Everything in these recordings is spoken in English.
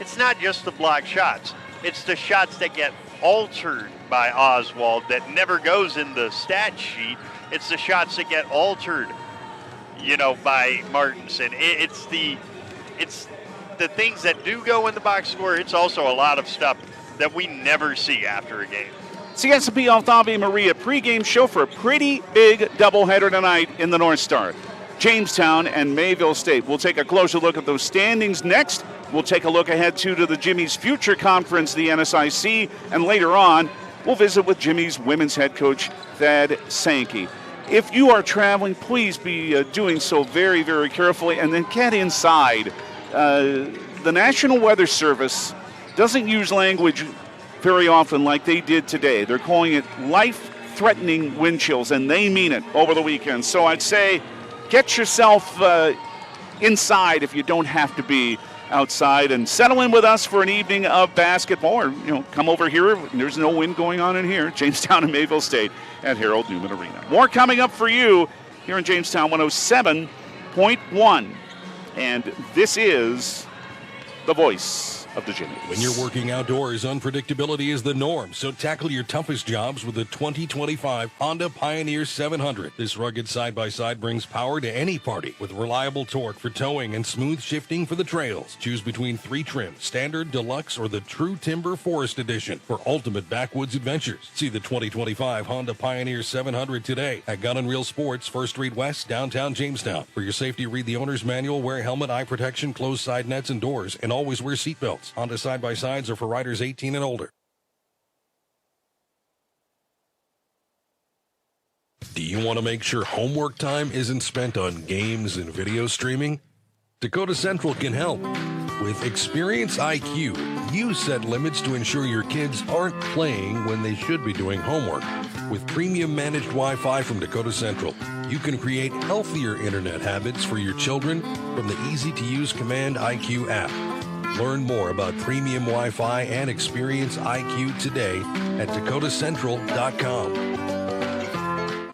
it's not just the block shots. It's the shots that get altered by Oswald that never goes in the stat sheet. It's the shots that get altered, by Martinson. It's the things that do go in the box score. It's also a lot of stuff that we never see after a game. CSP Altave Maria pregame show for a pretty big doubleheader tonight in the North Star. Jamestown and Mayville State. We'll take a closer look at those standings next. We'll take a look ahead to the Jimmie's future conference, the NSIC, and later on, we'll visit with Jimmie's women's head coach, Thad Sankey. If you are traveling, please be doing so very, very carefully, and then get inside. The National Weather Service doesn't use language very often like they did today. They're calling it life-threatening wind chills, and they mean it over the weekend. So I'd say get yourself inside if you don't have to be outside, and settle in with us for an evening of basketball, or come over here. There's no wind going on in here. Jamestown and Mayville State at Harold Newman Arena. More coming up for you here in Jamestown 107.1, and this is the voice of the Jimmie. When you're working outdoors, unpredictability is the norm, so tackle your toughest jobs with the 2025 Honda Pioneer 700. This rugged side-by-side brings power to any party with reliable torque for towing and smooth shifting for the trails. Choose between 3 trims, Standard, Deluxe, or the True Timber Forest Edition for ultimate backwoods adventures. See the 2025 Honda Pioneer 700 today at Gun & Reel Sports, 1st Street West, downtown Jamestown. For your safety, read the owner's manual, wear helmet, eye protection, close side nets and doors, and always wear seatbelts. Honda side-by-sides are for riders 18 and older. Do you want to make sure homework time isn't spent on games and video streaming? Dakota Central can help. With Experience IQ, you set limits to ensure your kids aren't playing when they should be doing homework. With premium managed Wi-Fi from Dakota Central, you can create healthier internet habits for your children from the easy-to-use Command IQ app. Learn more about premium Wi-Fi and Experience IQ today at dakotacentral.com.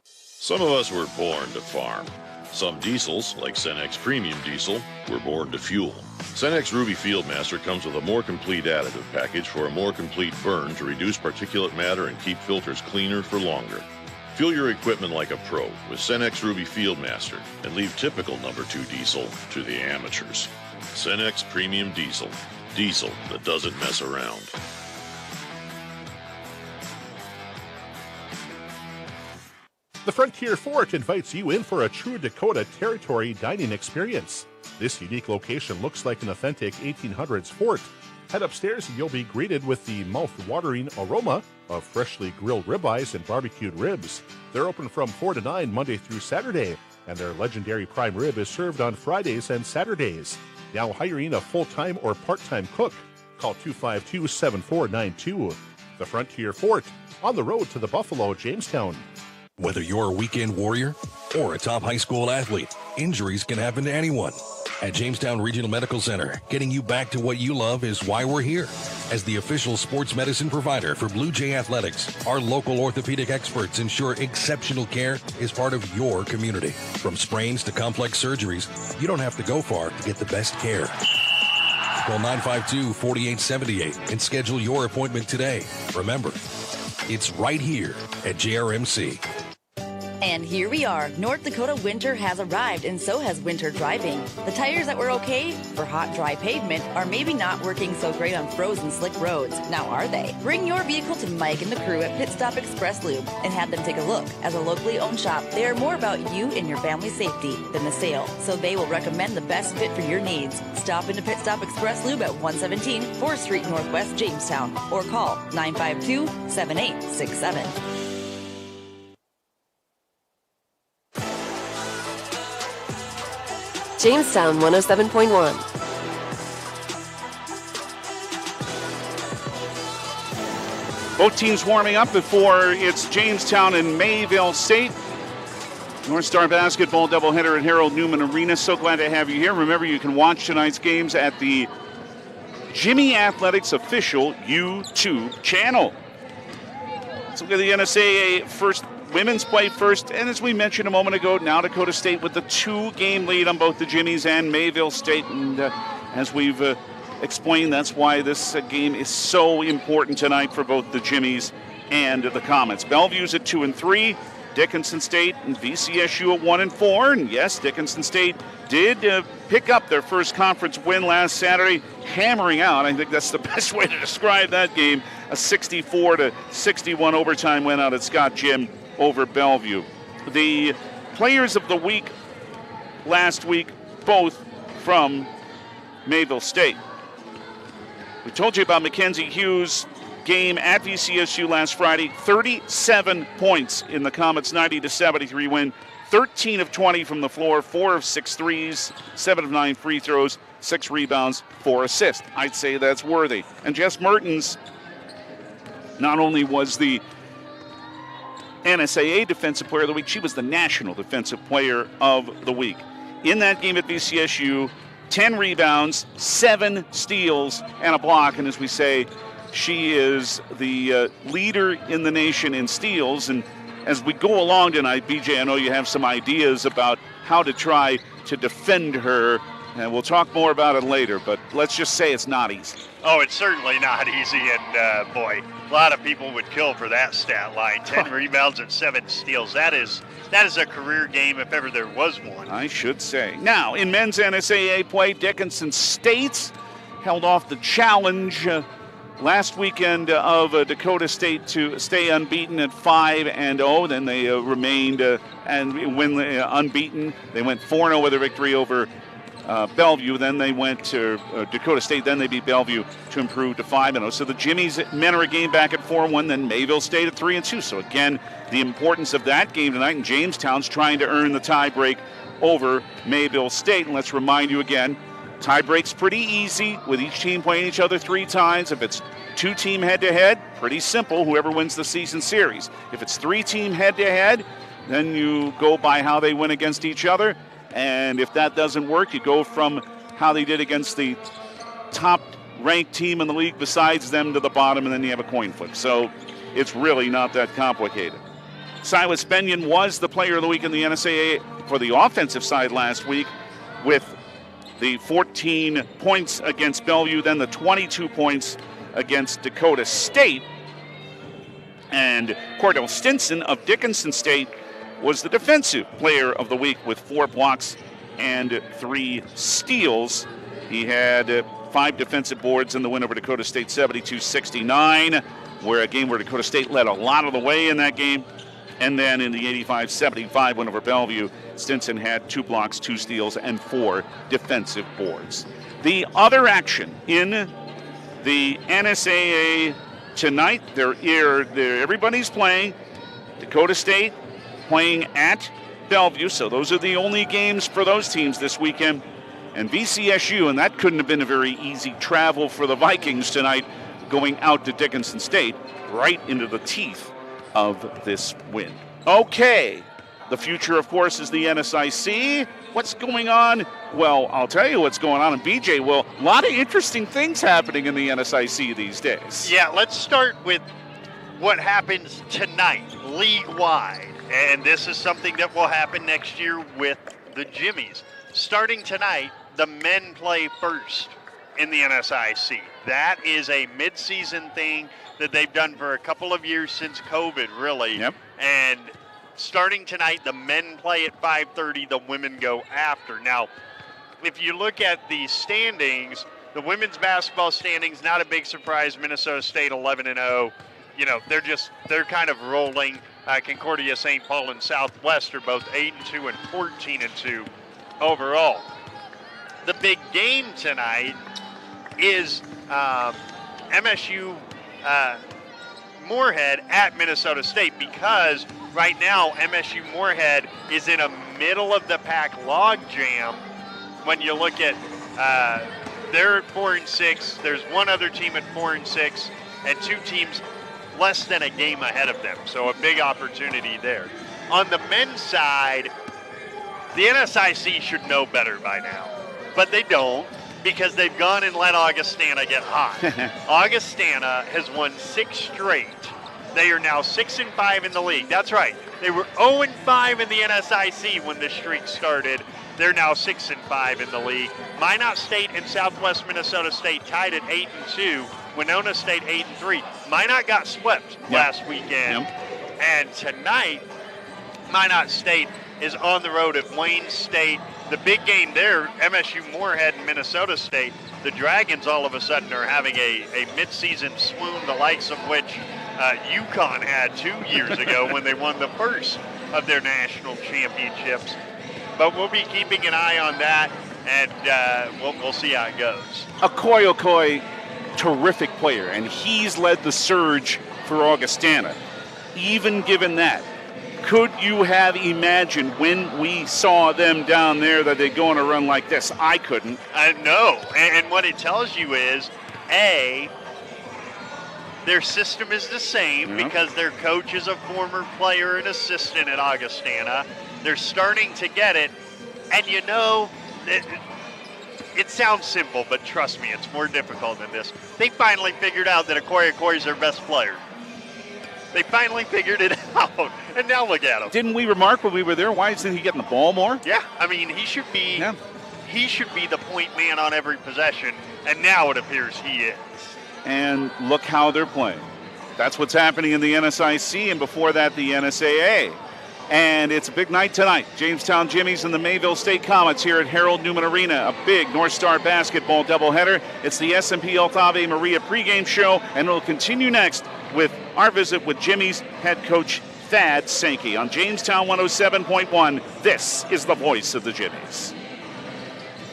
Some of us were born to farm. Some diesels, like Cenex Premium Diesel, were born to fuel. Cenex Ruby Fieldmaster comes with a more complete additive package for a more complete burn to reduce particulate matter and keep filters cleaner for longer. Fuel your equipment like a pro with Cenex Ruby Fieldmaster and leave typical number 2 diesel to the amateurs. Cenex Premium Diesel. Diesel that doesn't mess around. The Frontier Fort invites you in for a true Dakota Territory dining experience. This unique location looks like an authentic 1800s fort. Head upstairs and you'll be greeted with the mouth-watering aroma of freshly grilled ribeyes and barbecued ribs. They're open from 4 to 9 Monday through Saturday, and their legendary prime rib is served on Fridays and Saturdays. Now hiring a full-time or part-time cook. Call 252-7492. The Frontier Fort, on the road to the Buffalo, Jamestown. Whether you're a weekend warrior or a top high school athlete, injuries can happen to anyone. At Jamestown Regional Medical Center, getting you back to what you love is why we're here. As the official sports medicine provider for Blue Jay Athletics, our local orthopedic experts ensure exceptional care is part of your community. From sprains to complex surgeries, you don't have to go far to get the best care. Call 952-4878 and schedule your appointment today. Remember, it's right here at JRMC. And here we are. North Dakota winter has arrived, and so has winter driving. The tires that were okay for hot, dry pavement are maybe not working so great on frozen, slick roads. Now are they? Bring your vehicle to Mike and the crew at Pit Stop Express Lube and have them take a look. As a locally owned shop, they are more about you and your family's safety than the sale, so they will recommend the best fit for your needs. Stop into Pit Stop Express Lube at 117 4th Street Northwest, Jamestown, or call 952-7867. Jamestown 107.1. Both teams warming up before it's Jamestown and Mayville State. North Star basketball doubleheader at Harold Newman Arena. So glad to have you here. Remember, you can watch tonight's games at the Jimmie Athletics official YouTube channel. Let's look at the NSAA first. Women's play first, and as we mentioned a moment ago, now Dakota State with the 2-game lead on both the Jimmies and Mayville State. And as we've explain that's why this game is so important tonight for both the Jimmies and the Comets. Bellevue's at 2-3. Dickinson State and VCSU at 1-4. And yes, Dickinson State did pick up their first conference win last Saturday, hammering out. I think that's the best way to describe that game. A 64-61 overtime win out at Scott Gym over Bellevue. The players of the week last week, both from Mayville State. We told you about Mackenzie Hughes' game at VCSU last Friday. 37 points in the Comets' 90-73 win. 13 of 20 from the floor, 4 of 6 threes, 7 of 9 free throws, 6 rebounds, 4 assists. I'd say that's worthy. And Jess Mertens not only was the NSAA Defensive Player of the Week, she was the National Defensive Player of the Week. In that game at VCSU, 10 rebounds, 7 steals, and a block. And as we say, she is the leader in the nation in steals. And as we go along tonight, BJ, I know you have some ideas about how to try to defend her. And we'll talk more about it later, but let's just say it's not easy. Oh, it's certainly not easy, and boy, a lot of people would kill for that stat line. 10 rebounds and 7 steals. That is a career game if ever there was one. I should say. Now, in men's NSAA play, Dickinson State held off the challenge last weekend of Dakota State to stay unbeaten at 5-0. Then they remained unbeaten. They went 4-0 with a victory over Bellevue. Then they went to Dakota State. Then they beat Bellevue to improve to 5-0. So the Jimmies men are a game back at 4-1. Then Mayville State at 3-2. So again, the importance of that game tonight. And Jamestown's trying to earn the tie break over Mayville State. And let's remind you again, tie break's pretty easy with each team playing each other 3 times. If it's 2-team head-to-head, pretty simple. Whoever wins the season series. If it's 3-team head-to-head, then you go by how they win against each other. And if that doesn't work, you go from how they did against the top-ranked team in the league besides them to the bottom, and then you have a coin flip. So it's really not that complicated. Silas Benyon was the player of the week in the NSAA for the offensive side last week with the 14 points against Bellevue, then the 22 points against Dakota State. And Cordell Stinson of Dickinson State was the defensive player of the week with 4 blocks and 3 steals. He had 5 defensive boards in the win over Dakota State, 72-69, where a game where Dakota State led a lot of the way in that game. And then in the 85-75 win over Bellevue, Stinson had 2 blocks, 2 steals, and 4 defensive boards. The other action in the NSAA tonight, everybody's playing. Dakota State playing at Bellevue, so those are the only games for those teams this weekend. And VCSU, and that couldn't have been a very easy travel for the Vikings tonight, going out to Dickinson State, right into the teeth of this win. Okay, the future, of course, is the NSIC. What's going on? Well, I'll tell you what's going on in BJ. Well, a lot of interesting things happening in the NSIC these days. Yeah, let's start with what happens tonight, league-wide. And this is something that will happen next year with the Jimmies. Starting tonight, the men play first in the NSIC. That is a mid-season thing that they've done for a couple of years since COVID, really. Yep. And starting tonight, the men play at 5:30, the women go after. Now, if you look at the standings, the women's basketball standings, not a big surprise. Minnesota State 11-0. You know, they're kind of rolling. Concordia, St. Paul, and Southwest are both 8-2 and 14-2 overall. The big game tonight is MSU Moorhead at Minnesota State, because right now MSU Moorhead is in a middle-of-the-pack log jam. When you look at they're at 4-6, there's one other team at 4-6, and 2 teams less than a game ahead of them, so a big opportunity there. On the men's side, the NSIC should know better by now, but they don't, because they've gone and let Augustana get hot. Augustana has won 6 straight. They are now 6-5 in the league. That's right. They were 0-5 in the NSIC when this streak started, They're now 6-5 in the league. Minot State and Southwest Minnesota State tied at 8-2. Winona State 8-3. Minot got swept last weekend. And tonight, Minot State is on the road at Wayne State. The big game there, MSU Moorhead and Minnesota State. The Dragons all of a sudden are having a midseason swoon, the likes of which UConn had 2 years ago when they won the first of their national championships. But we'll be keeping an eye on that, and we'll see how it goes. Okoye, terrific player, and he's led the surge for Augustana. Even given that, could you have imagined when we saw them down there that they'd go on a run like this? I couldn't. No, and what it tells you is, A, their system is the same because their coach is a former player and assistant at Augustana. They're starting to get it, and it sounds simple, but trust me, it's more difficult than this. They finally figured out that Okoye's their best player. They finally figured it out, and now look at him. Didn't we remark when we were there, why isn't he getting the ball more? Yeah, I mean, he should be the point man on every possession, and now it appears he is. And look how they're playing. That's what's happening in the NSIC, and before that, the NSAA. And it's a big night tonight. Jamestown Jimmies and the Mayville State Comets here at Harold Newman Arena. A big North Star basketball doubleheader. It's the S&P Health Ave Maria pregame show, and it'll continue next with our visit with Jimmie's head coach, Thad Sankey, on Jamestown 107.1. This is the voice of the Jimmies.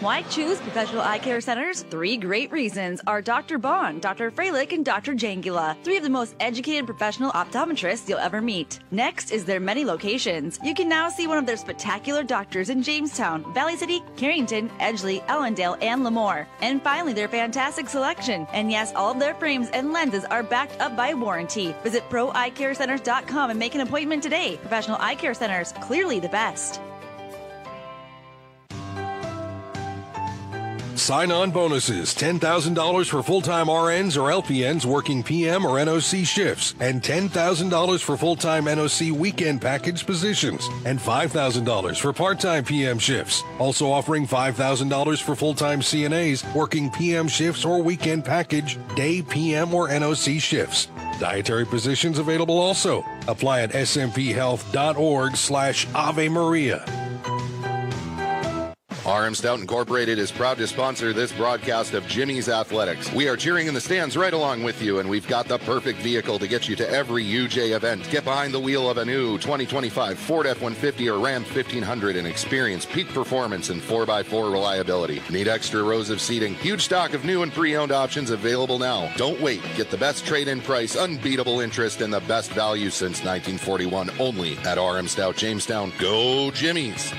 Why choose Professional Eye Care Centers? 3 great reasons are Dr. Bond, Dr. Freilich, and Dr. Jangula, 3 of the most educated professional optometrists you'll ever meet. Next is their many locations. You can now see one of their spectacular doctors in Jamestown, Valley City, Carrington, Edgeley, Ellendale, and Lemoore. And finally, their fantastic selection. And yes, all of their frames and lenses are backed up by warranty. Visit ProEyeCareCenters.com and make an appointment today. Professional Eye Care Centers, clearly the best. Sign-on bonuses, $10,000 for full-time RNs or LPNs working PM or NOC shifts, and $10,000 for full-time NOC weekend package positions, and $5,000 for part-time PM shifts. Also offering $5,000 for full-time CNAs working PM shifts or weekend package, day, PM, or NOC shifts. Dietary positions available also. Apply at smphhealth.org/Ave Maria. RM Stout Incorporated is proud to sponsor this broadcast of Jimmie's Athletics. We are cheering in the stands right along with you, and we've got the perfect vehicle to get you to every UJ event. Get behind the wheel of a new 2025 Ford F-150 or Ram 1500 and experience peak performance and 4x4 reliability. Need extra rows of seating? Huge stock of new and pre-owned options available now. Don't wait. Get the best trade-in price, unbeatable interest, and the best value since 1941 only at RM Stout Jamestown. Go Jimmie's!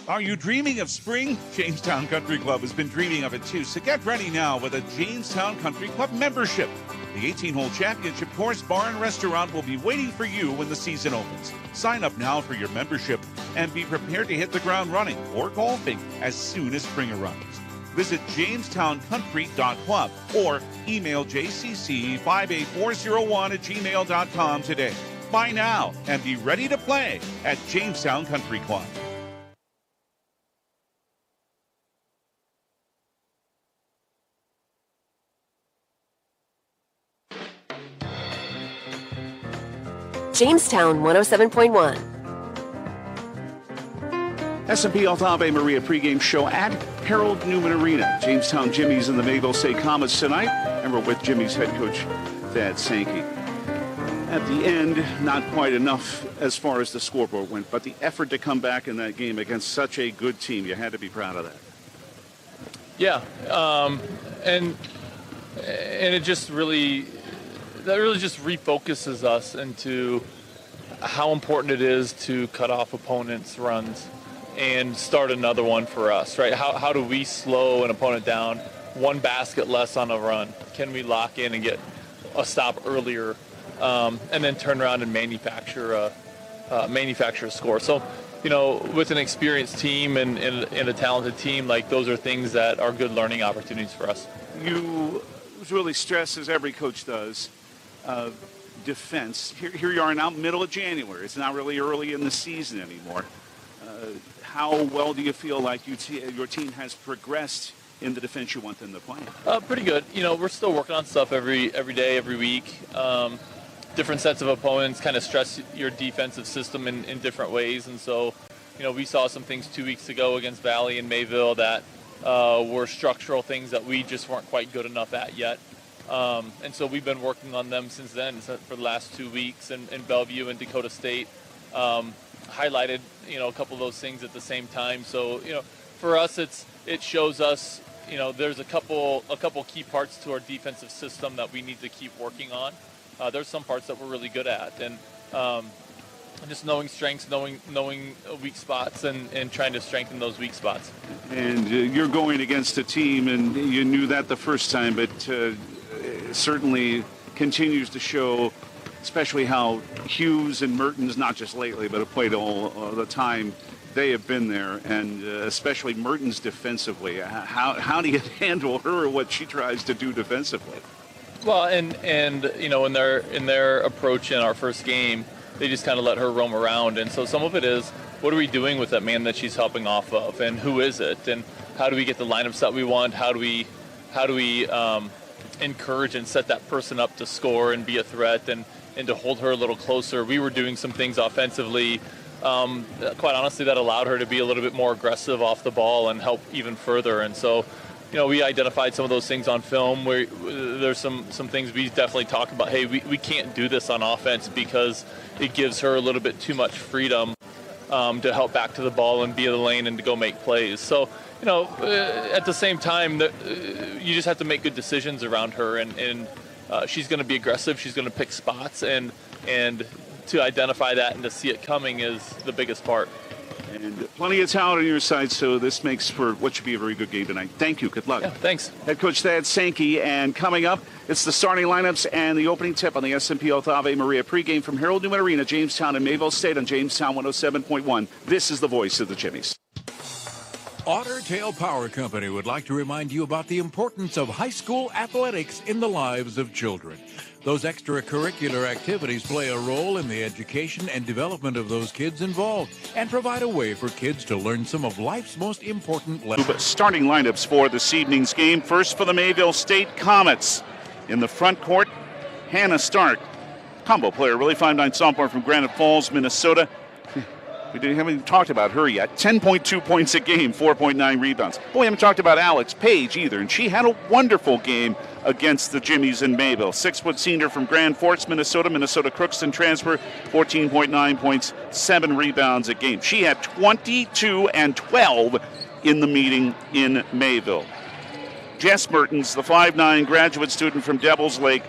Are you dreaming of spring? Jamestown Country Club has been dreaming of it too, so get ready now with a Jamestown Country Club membership. The 18-hole championship course, bar, and restaurant will be waiting for you when the season opens. Sign up now for your membership and be prepared to hit the ground running or golfing as soon as spring arrives. Visit JamestownCountry.club or email jcc58401@gmail.com today. Buy now and be ready to play at Jamestown Country Club. Jamestown 107.1. S&P Health Ave Maria pregame show at Harold Newman Arena. Jamestown Jimmies and the Mayville State Comets tonight. And we're with Jimmie's head coach, Thad Sankey. At the end, not quite enough as far as the scoreboard went, but the effort to come back in that game against such a good team, you had to be proud of that. Yeah, and it just really just refocuses us into how important it is to cut off opponents' runs and start another one for us, right? How do we slow an opponent down one basket less on a run? Can we lock in and get a stop earlier, and then turn around and manufacture a score? So, with an experienced team and a talented team, like, those are things that are good learning opportunities for us. You really stress, as every coach does, defense. Here you are now, middle of January. It's not really early in the season anymore. how well do you feel like your team has progressed in the defense you want them to play? Pretty good. We're still working on stuff every day, every week. Different sets of opponents kind of stress your defensive system in different ways. And so, we saw some things 2 weeks ago against Valley and Mayville that were structural things that we just weren't quite good enough at yet. And so we've been working on them since then for the last 2 weeks. And Bellevue and Dakota State highlighted, a couple of those things at the same time. So, for us, it shows us, there's a couple key parts to our defensive system that we need to keep working on. There's some parts that we're really good at, and just knowing strengths, knowing weak spots, and trying to strengthen those weak spots. And you're going against a team, and you knew that the first time, but certainly continues to show, especially how Hughes and Mertens, not just lately, but have played all the time. They have been there, and especially Mertens defensively. How do you handle her, what she tries to do defensively? Well, and in their approach in our first game, they just kind of let her roam around, and so some of it is, what are we doing with that man that she's helping off of, and who is it, and how do we get the lineups that we want? How do we encourage and set that person up to score and be a threat, and to hold her a little closer? We were doing some things offensively, quite honestly, that allowed her to be a little bit more aggressive off the ball and help even further. And so, we identified some of those things on film where there's some things we definitely talk about. Hey, we can't do this on offense because it gives her a little bit too much freedom to help back to the ball and be in the lane and to go make plays. So, at the same time, you just have to make good decisions around her, and she's going to be aggressive. She's going to pick spots, and to identify that and to see it coming is the biggest part. And plenty of talent on your side, so this makes for what should be a very good game tonight. Thank you. Good luck. Yeah, thanks. Head coach Thad Sankey, and coming up, it's the starting lineups and the opening tip on the S&P Ave Maria pregame from Harold Newman Arena, Jamestown and Mayville State on Jamestown 107.1. This is the voice of the Jimmies. Otter Tail Power Company would like to remind you about the importance of high school athletics in the lives of children. Those extracurricular activities play a role in the education and development of those kids involved and provide a way for kids to learn some of life's most important lessons. Starting lineups for this evening's game. First for the Mayville State Comets. In the front court, Hannah Stark, combo player, really 5'9" sophomore from Granite Falls, Minnesota. We haven't talked about her yet. 10.2 points a game, 4.9 rebounds. Boy, we haven't talked about Alex Page either, and she had a wonderful game against the Jimmies in Mayville. 6-foot senior from Grand Forks, Minnesota Crookston transfer, 14.9 points, 7 rebounds a game. She had 22 and 12 in the meeting in Mayville. Jess Mertens, the 5'9" graduate student from Devil's Lake,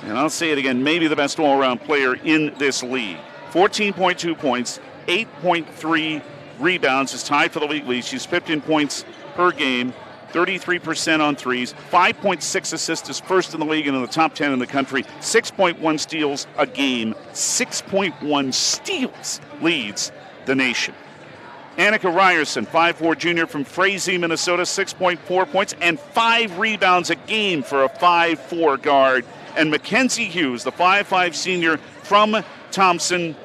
and I'll say it again, maybe the best all-around player in this league. 14.2 points, 8.3 rebounds, is tied for the league lead. She's 15 points per game, 33% on threes, 5.6 assists, is first in the league and in the top 10 in the country, 6.1 steals a game, 6.1 steals, leads the nation. Annika Ryerson, 5'4" junior from Frazee, Minnesota, 6.4 points and 5 rebounds a game for a 5'4" guard. And Mackenzie Hughes, the 5'5" senior from Thompson,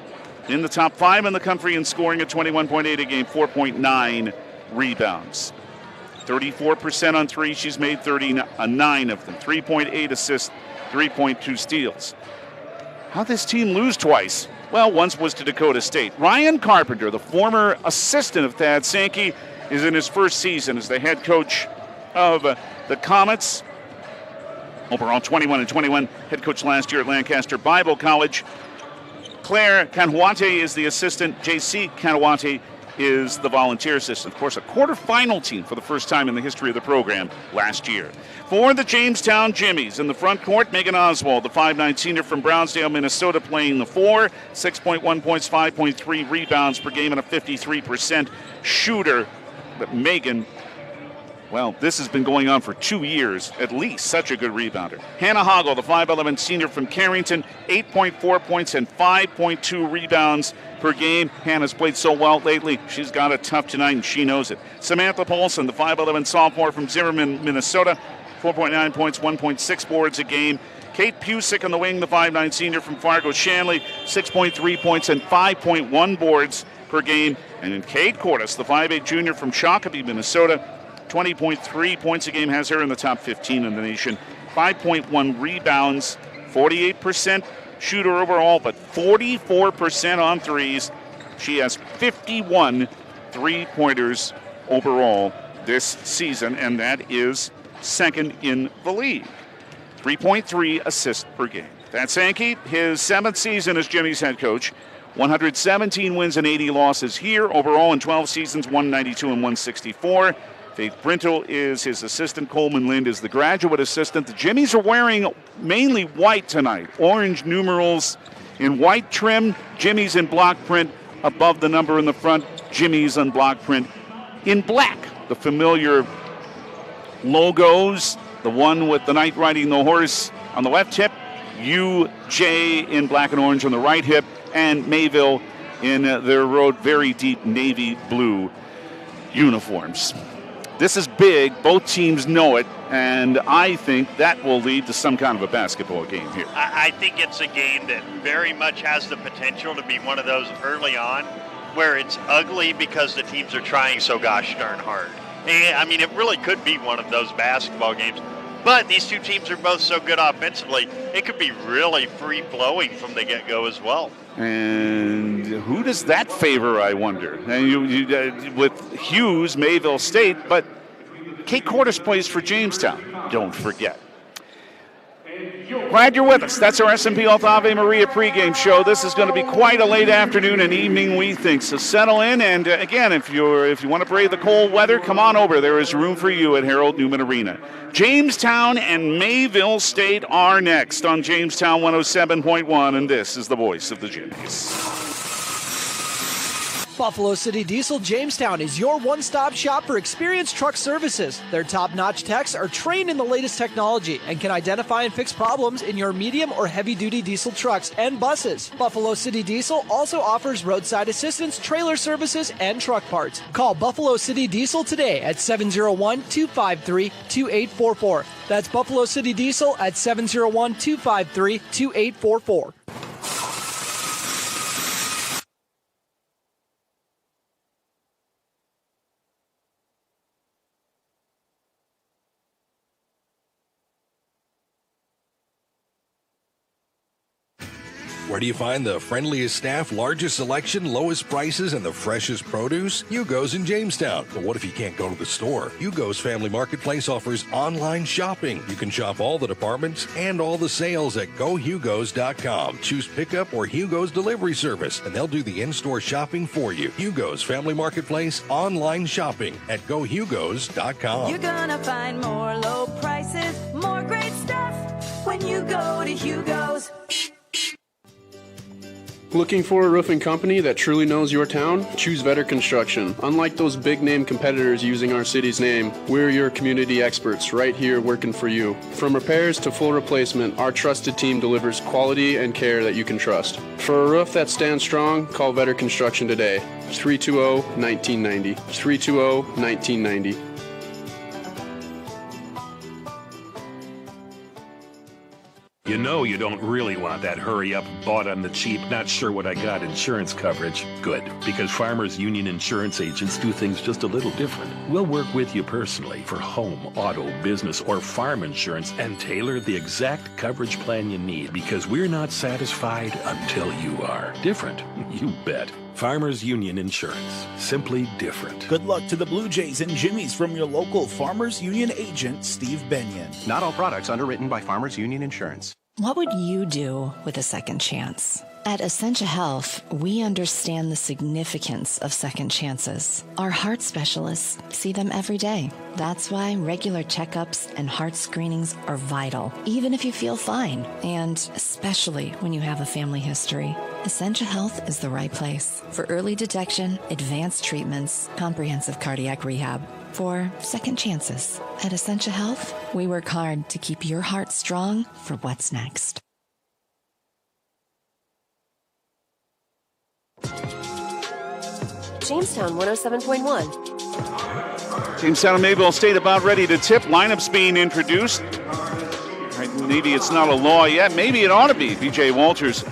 in the top 5 in the country in scoring at 21.8 a game, 4.9 rebounds. 34% on three. She's made 39 of them. 3.8 assists, 3.2 steals. How'd this team lose twice? Well, once was to Dakota State. Ryan Carpenter, the former assistant of Thad Sankey, is in his first season as the head coach of the Comets. Overall 21-21, head coach last year at Lancaster Bible College. Claire Kanawate is the assistant. J.C. Kanawate is the volunteer assistant. Of course, a quarterfinal team for the first time in the history of the program last year. For the Jamestown Jimmies, in the front court, Megan Oswald, the 5'9" senior from Brownsdale, Minnesota, playing the 4. 6.1 points, 5.3 rebounds per game, and a 53% shooter. But Megan, well, this has been going on for 2 years, at least. Such a good rebounder. Hannah Hoggle, the 5'11" senior from Carrington, 8.4 points and 5.2 rebounds per game. Hannah's played so well lately. She's got it tough tonight, and she knows it. Samantha Paulson, the 5'11" sophomore from Zimmerman, Minnesota, 4.9 points, 1.6 boards a game. Kate Pusick on the wing, the 5'9" senior from Fargo Shanley, 6.3 points and 5.1 boards per game. And in Cade Cordes, the 5'8 junior from Shakopee, Minnesota, 20.3 points a game has her in the top 15 in the nation. 5.1 rebounds, 48% shooter overall, but 44% on threes. She has 51 three-pointers overall this season, and that is second in the league. 3.3 assists per game. Thad Sankey, his 7th season as Jimmie's head coach. 117 wins and 80 losses here. Overall in 12 seasons, 192 and 164. Faith Brintle is his assistant. Coleman Lind is the graduate assistant. The Jimmies are wearing mainly white tonight. Orange numerals in white trim. Jimmies in block print above the number in the front. Jimmies on block print in black. The familiar logos. The one with the knight riding the horse on the left hip. UJ in black and orange on the right hip. And Mayville in their very deep navy blue uniforms. This is big. Both teams know it, and I think that will lead to some kind of a basketball game here. I think it's a game that very much has the potential to be one of those early on where it's ugly because the teams are trying so gosh darn hard. And, I mean, it really could be one of those basketball games. But these two teams are both so good offensively, it could be really free-flowing from the get-go as well. And who does that favor, I wonder? And you with Hughes, Mayville State, but Cade Cordes plays for Jamestown, don't forget. Glad you're with us. That's our S&P Health Ave Maria pregame show. This is going to be quite a late afternoon and evening, we think. So settle in, and again, if you want to brave the cold weather, come on over. There is room for you at Harold Newman Arena. Jamestown and Mayville State are next on Jamestown 107.1, and this is the voice of the Jimmies. Buffalo City Diesel Jamestown is your one-stop shop for experienced truck services. Their top-notch techs are trained in the latest technology and can identify and fix problems in your medium or heavy-duty diesel trucks and buses. Buffalo City Diesel also offers roadside assistance, trailer services, and truck parts. Call Buffalo City Diesel today at 701-253-2844. That's Buffalo City Diesel at 701-253-2844. Where do you find the friendliest staff, largest selection, lowest prices, and the freshest produce? Hugo's in Jamestown. But what if you can't go to the store? Hugo's Family Marketplace offers online shopping. You can shop all the departments and all the sales at GoHugos.com. Choose pickup or Hugo's delivery service, and they'll do the in-store shopping for you. Hugo's Family Marketplace online shopping at GoHugos.com. You're gonna find more low prices, more great stuff when you go to Hugo's. Looking for a roofing company that truly knows your town? Choose Vetter Construction. Unlike those big-name competitors using our city's name, we're your community experts right here working for you. From repairs to full replacement, our trusted team delivers quality and care that you can trust. For a roof that stands strong, call Vetter Construction today. 320-1990. 320-1990. You know you don't really want that hurry-up, bought on the cheap, not sure what I got insurance coverage. Good, because Farmers Union insurance agents do things just a little different. We'll work with you personally for home, auto, business, or farm insurance and tailor the exact coverage plan you need, because we're not satisfied until you are. Different? You bet. Farmers Union Insurance. Simply different. Good luck to the Blue Jays and Jimmies from your local Farmers Union agent, Steve Benyon. Not all products underwritten by Farmers Union Insurance. What would you do with a second chance? At Essentia Health, we understand the significance of second chances. Our heart specialists see them every day. That's why regular checkups and heart screenings are vital, even if you feel fine, and especially when you have a family history. Essentia Health is the right place for early detection, advanced treatments, comprehensive cardiac rehab. For second chances. At Essentia Health, we work hard to keep your heart strong for what's next. Jamestown 107.1. Jamestown and Mayville State about ready to tip. Lineups being introduced. Right, maybe it's not a law yet. Maybe it ought to be. BJ Walters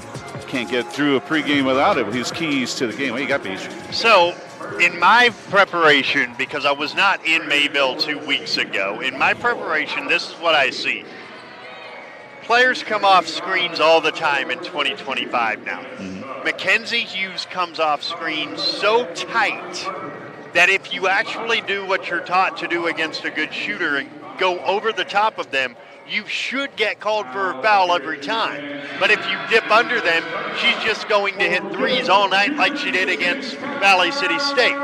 can't get through a pregame without it. His keys to the game. What do you got, Beach? So, in my preparation, because I was not in Mayville 2 weeks ago, in my preparation, this is what I see. Players come off screens all the time in 2025 now. Mackenzie Hughes comes off screen so tight that if you actually do what you're taught to do against a good shooter and go over the top of them, you should get called for a foul every time. But if you dip under them, she's just going to hit threes all night like she did against Valley City State.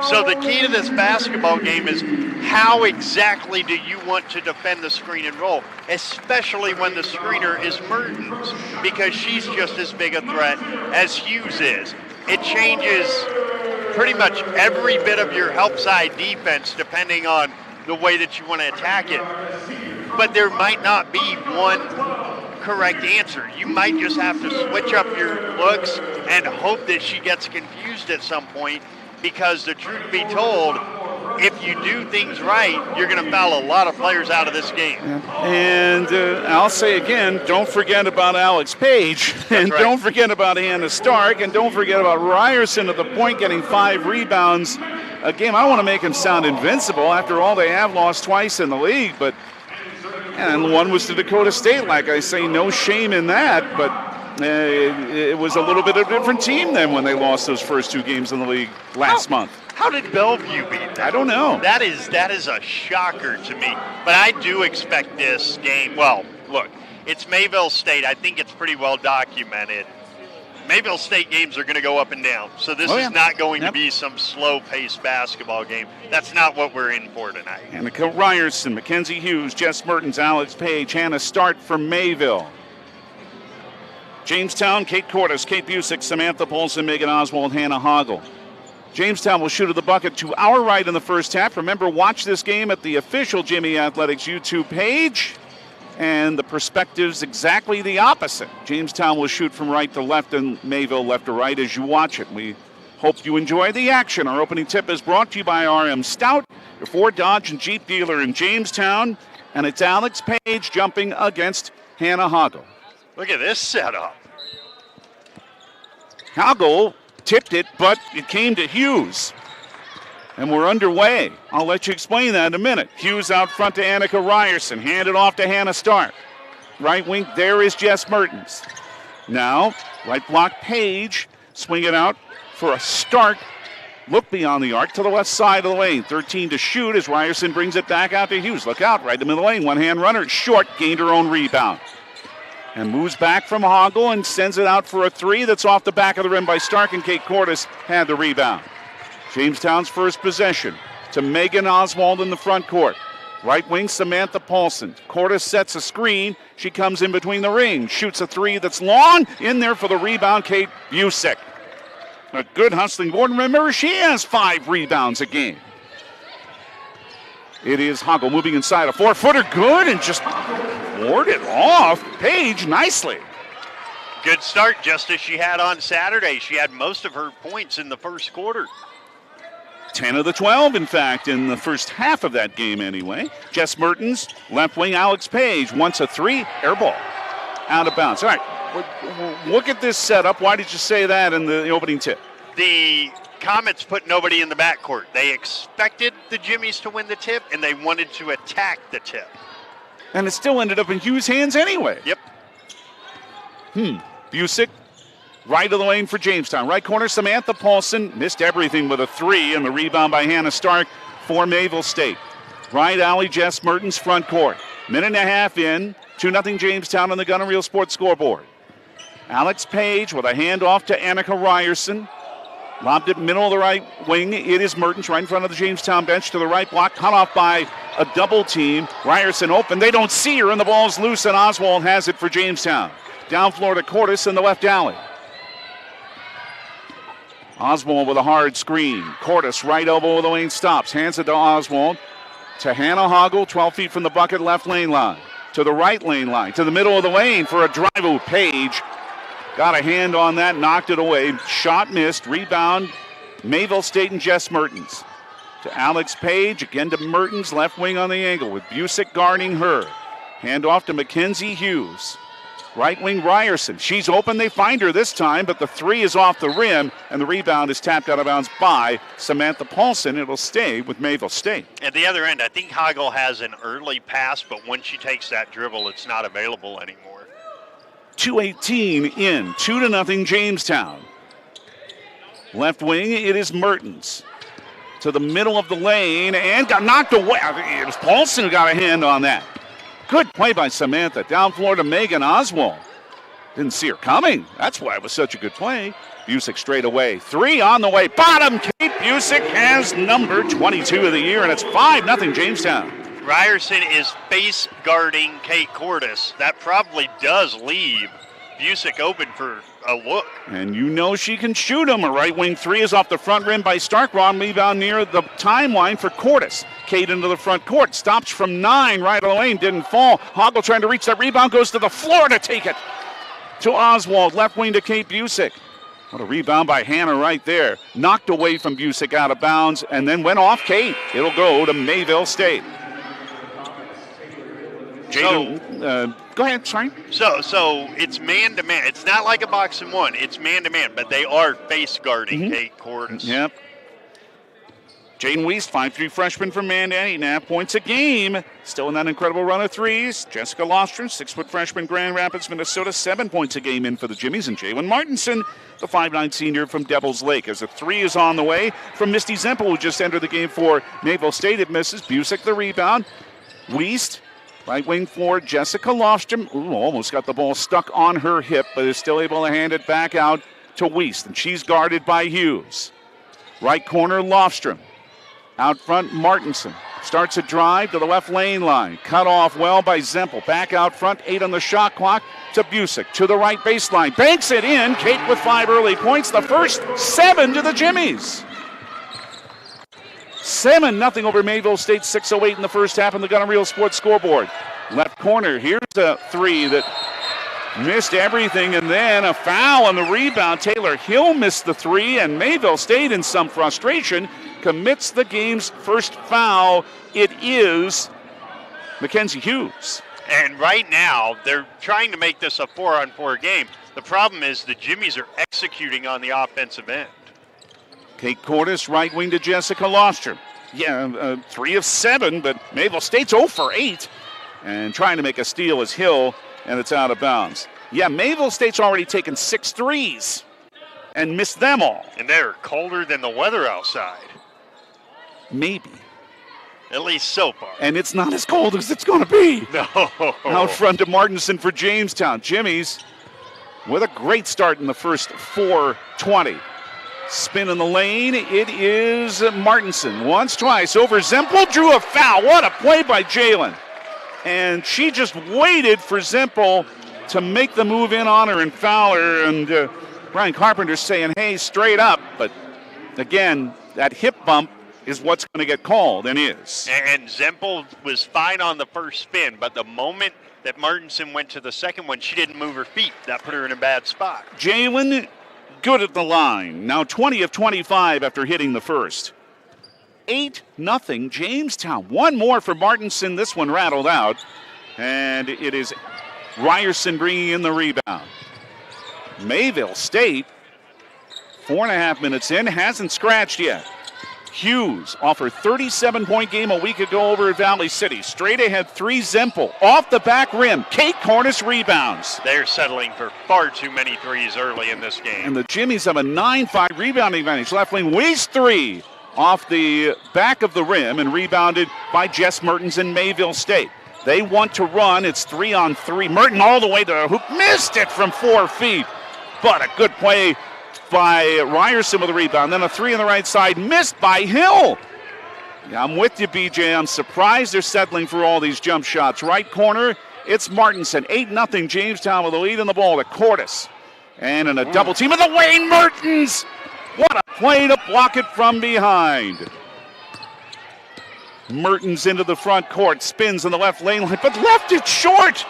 So the key to this basketball game is how exactly do you want to defend the screen and roll, especially when the screener is Mertens, because she's just as big a threat as Hughes is. It changes pretty much every bit of your help side defense depending on the way that you want to attack it. But there might not be one correct answer. You might just have to switch up your looks and hope that she gets confused at some point, because the truth be told, if you do things right, you're going to foul a lot of players out of this game. And I'll say again, don't forget about Alex Page, and don't forget about Hannah Stark, and don't forget about Ryerson at the point getting 5 rebounds a game. I don't want to make him sound invincible. After all, they have lost twice in the league, but and one was to Dakota State. Like I say, no shame in that, but it was a little bit of a different team than when they lost those first 2 games in the league last month. How did Bellevue beat them? I don't know. That is a shocker to me. But I do expect this game. Well, look, it's Mayville State. I think it's pretty well documented. Mayville State games are going to go up and down. So this is not going to be some slow-paced basketball game. That's not what we're in for tonight. Annika Ryerson, Mackenzie Hughes, Jess Mertens, Alex Page, Hannah Stark from Mayville. Jamestown, Kate Cordes, Kate Busick, Samantha Polson, Megan Oswald, Hannah Hoggle. Jamestown will shoot at the bucket to our right in the first half. Remember, watch this game at the official Jimmie Athletics YouTube page. And the perspective's exactly the opposite. Jamestown will shoot from right to left and Mayville left to right as you watch it. We hope you enjoy the action. Our opening tip is brought to you by RM Stout, your Ford, Dodge, and Jeep dealer in Jamestown. And it's Alex Page jumping against Hannah Hoggle. Look at this setup. Hoggle tipped it, but it came to Hughes. And we're underway. I'll let you explain that in a minute. Hughes out front to Annika Ryerson. Handed off to Hannah Stark. Right wing, there is Jess Mertens. Now, right block Page. Swing it out for a Stark. Look beyond the arc to the left side of the lane. 13 to shoot as Ryerson brings it back out to Hughes. Look out, right in the middle lane. One-hand runner, short, gained her own rebound. And moves back from Hoggle and sends it out for a 3 that's off the back of the rim by Stark, and Kate Cordes had the rebound. Jamestown's first possession to Megan Oswald in the front court. Right wing, Samantha Paulson. Cordes sets a screen. She comes in between the rings. Shoots a 3 that's long. In there for the rebound, Kate Busick. A good hustling board. And remember, she has 5 rebounds a game. It is Hoggle moving inside. A 4-footer, good, and just warded off. Page nicely. Good start, just as she had on Saturday. She had most of her points in the first quarter. 10 of the 12, in fact, in the first half of that game anyway. Jess Mertens, left wing, Alex Page. Wants a 3, air ball. Out of bounds. All right, look at this setup. Why did you say that in the opening tip? The Comets put nobody in the backcourt. They expected the Jimmies to win the tip, and they wanted to attack the tip. And it still ended up in Hughes' hands anyway. Yep. Busick, right of the lane for Jamestown. Right corner, Samantha Paulson missed everything with a 3, and the rebound by Hannah Stark for Mayville State. Right alley, Jess Mertens, front court. Minute and a half in, 2-0 Jamestown on the Gunner Real Sports scoreboard. Alex Page with a handoff to Annika Ryerson. Lobbed it middle of the right wing. It is Mertens right in front of the Jamestown bench to the right block. Cut off by a double team. Ryerson open. They don't see her, and the ball's loose, and Oswald has it for Jamestown. Down floor to Cordes in the left alley. Oswald with a hard screen. Cordes, right elbow of the lane, stops. Hands it to Oswald. To Hannah Hoggle, 12 feet from the bucket, left lane line. To the right lane line. To the middle of the lane for a drive. Page got a hand on that, knocked it away. Shot missed. Rebound, Mayville State and Jess Mertens. To Alex Page, again to Mertens, left wing on the angle with Busick guarding her. Hand off to Mackenzie Hughes. Right wing Ryerson. She's open. They find her this time, but the three is off the rim, and the rebound is tapped out of bounds by Samantha Paulson. It'll stay with Mayville State. At the other end, I think Hoggle has an early pass, but when she takes that dribble, it's not available anymore. 2:18 in. 2-0 Jamestown. Left wing, it is Mertens. To the middle of the lane, and got knocked away. It was Paulson who got a hand on that. Good play by Samantha. Down floor to Megan Oswald. Didn't see her coming. That's why it was such a good play. Busick straight away. Three on the way. Bottom. Kate Busick has number 22 of the year, and it's 5-0 Jamestown. Ryerson is face guarding Kate Cordes. That probably does leave Busick open for a look. And you know she can shoot him. A right wing three is off the front rim by Stark. Wrong rebound near the timeline for Cordes. Kate into the front court. Stops from 9 right of the lane. Didn't fall. Hoggle trying to reach that rebound. Goes to the floor to take it. To Oswald. Left wing to Kate Busick. What a rebound by Hannah right there. Knocked away from Busick out of bounds and then went off Kate. It'll go to Mayville State. Jaden, go ahead, sorry. So it's man-to-man. It's not like a box and one. It's man-to-man, but they are face guarding Kate Cordes. Yep. Jaden Weiss, 5'3" freshman from Mandan, 8.5 points a game. Still in that incredible run of threes. Jessica Lostrom, 6' freshman, Grand Rapids, Minnesota, 7 points a game in for the Jimmies. And Jalen Martinson, the 5'9" senior from Devils Lake. As a three is on the way from Misty Zempel, who just entered the game for Mayville State. It misses. Busick the rebound. Weiss. Right wing for Jessica Lostrom. Almost got the ball stuck on her hip, but is still able to hand it back out to Weiss. And she's guarded by Hughes. Right corner, Lostrom. Out front, Martinson. Starts a drive to the left lane line. Cut off well by Zempel. Back out front, 8 on the shot clock to Busick. To the right baseline. Banks it in. Kate with 5 early points. The first 7 to the Jimmies. 7-0 over Mayville State, 6:08 in the first half on the Gun and Reel Sports scoreboard. Left corner, here's a three that missed everything, and then a foul on the rebound. Taylor Hill missed the three, and Mayville State, in some frustration, commits the game's first foul. It is Mackenzie Hughes. And right now, they're trying to make this a 4-on-4 game. The problem is the Jimmies are executing on the offensive end. Kate Cordes, right wing to Jessica Lostrom. 3 of 7, but Mayville State's 0 for 8. And trying to make a steal is Hill, and it's out of bounds. Yeah, Mayville State's already taken 6 threes and missed them all. And they're colder than the weather outside. Maybe. At least so far. And it's not as cold as it's going to be. No. Out front to Martinson for Jamestown. Jimmy's with a great start in the first 4:20. Spin in the lane. It is Martinson. Once, twice. Over Zempel. Drew a foul. What a play by Jalen. And she just waited for Zempel to make the move in on her and foul her. And Brian Carpenter's saying, hey, straight up. But again, that hip bump is what's going to get called, and is. And Zempel was fine on the first spin, but the moment that Martinson went to the second one, she didn't move her feet. That put her in a bad spot. Jalen, good at the line. Now 20 of 25 after hitting the first. 8-0 Jamestown. One more for Martinson. This one rattled out. And it is Ryerson bringing in the rebound. Mayville State, 4.5 minutes in, hasn't scratched yet. Hughes off her 37-point game a week ago over at Valley City. Straight ahead, 3 Zempel. Off the back rim, Kate Cordes rebounds. They're settling for far too many threes early in this game. And the Jimmies have a 9-5 rebounding advantage. Left wing, Weiss 3 off the back of the rim and rebounded by Jess Mertens in Mayville State. They want to run. It's 3-on-3. Merton all the way to the hoop. Missed it from 4 feet. But a good play by Ryerson with a rebound. Then a 3 on the right side, missed by Hill. Yeah, I'm with you, BJ. I'm surprised they're settling for all these jump shots. Right corner, it's Martinson. 8-0 Jamestown with the lead in the ball to Cordes. And in a double team of the Wayne Mertens. What a play to block it from behind. Mertens into the front court, spins in the left lane line, but left it short.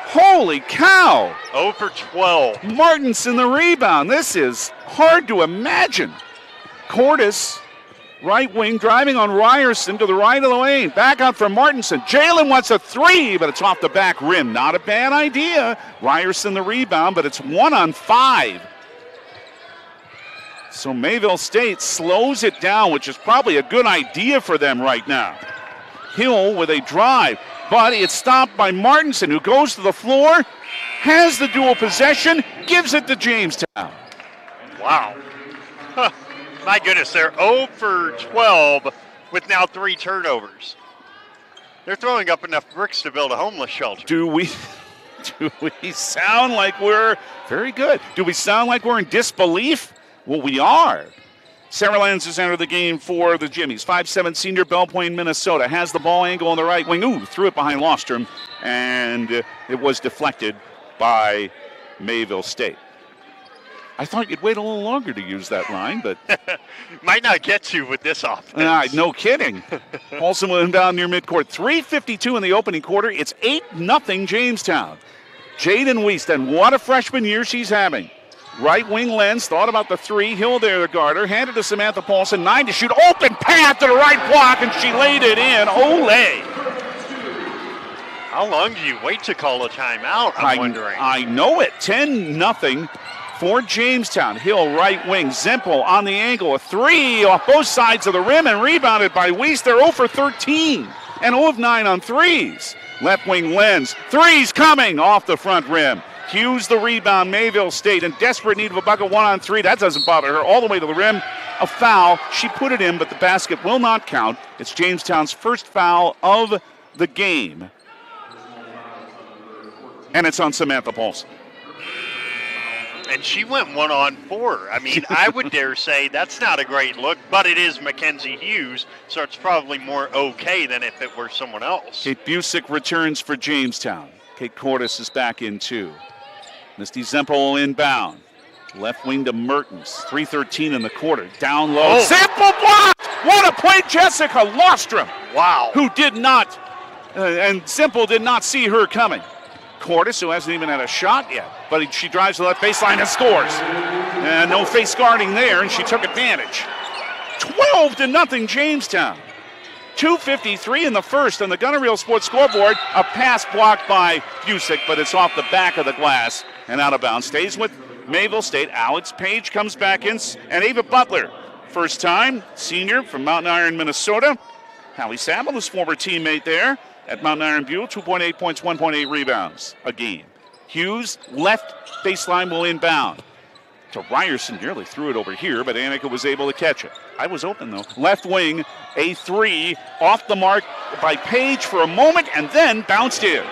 Holy cow. 0 for 12. Martinson the rebound. This is hard to imagine. Cordes Right wing driving on Ryerson to the right of the lane. Back out for Martinson. Jalen wants a three, but it's off the back rim. Not a bad idea. Ryerson the rebound, but it's 1-on-5. So Mayville State slows it down, which is probably a good idea for them right now. Hill with a drive, but it's stopped by Martinson, who goes to the floor, has the dual possession, gives it to Jamestown. Wow. My goodness, they're 0 for 12 with now 3 turnovers. They're throwing up enough bricks to build a homeless shelter. Do we sound like we're very good? Do we sound like we're in disbelief? Well, we are. Sarah Lenz has entered the game for the Jimmies. 5'7" senior, Belle Plaine, Minnesota. Has the ball angle on the right wing. Ooh, threw it behind Lostrom, and it was deflected by Mayville State. I thought you'd wait a little longer to use that line, but might not get to with this offense. No kidding. Paulson will inbound near midcourt. 3:52 in the opening quarter. It's 8-0 Jamestown. Jaden Wiest, and what a freshman year she's having. Right wing Lenz thought about the three. Hill there, the guarder, handed to Samantha Paulson. 9 to shoot. Open path to the right block, and she laid it in. Ole. How long do you wait to call a timeout? I'm wondering. I know it. 10-0 for Jamestown. Hill right wing. Zempel on the angle. A three off both sides of the rim and rebounded by Wiest. They're 0 for 13 and 0 of 9 on threes. Left wing Lenz. Threes coming off the front rim. Hughes the rebound. Mayville State in desperate need of a bucket. 1-on-3. That doesn't bother her. All the way to the rim. A foul. She put it in, but the basket will not count. It's Jamestown's first foul of the game. And it's on Samantha Paulson. And she went 1-on-4. I mean, I would dare say that's not a great look, but it is Mackenzie Hughes, so it's probably more okay than if it were someone else. Kate Busick returns for Jamestown. Kate Cordes is back in too. Misty Zempel inbound. Left wing to Mertens. 3:13 in the quarter. Down low. Oh. Zempel blocked! What a play, Jessica Lostrom. Wow. Who did not, and Zempel did not see her coming. Cordes, who hasn't even had a shot yet, but she drives to the left baseline and scores. And no face guarding there, and she took advantage. 12-0 Jamestown. 2:53 in the first on the Gunner Reel Sports scoreboard. A pass blocked by Busick, but it's off the back of the glass and out of bounds. Stays with Mayville State. Alex Page comes back in, and Ava Butler, first time senior from Mountain Iron, Minnesota. Hallie Saville, his former teammate there at Mountain Iron Buell. 2.8 points, 1.8 rebounds a game. Hughes, left baseline, will inbound to Ryerson. Nearly threw it over here, but Annika was able to catch it. I was open, though. Left wing, a three off the mark by Page for a moment, and then bounced in.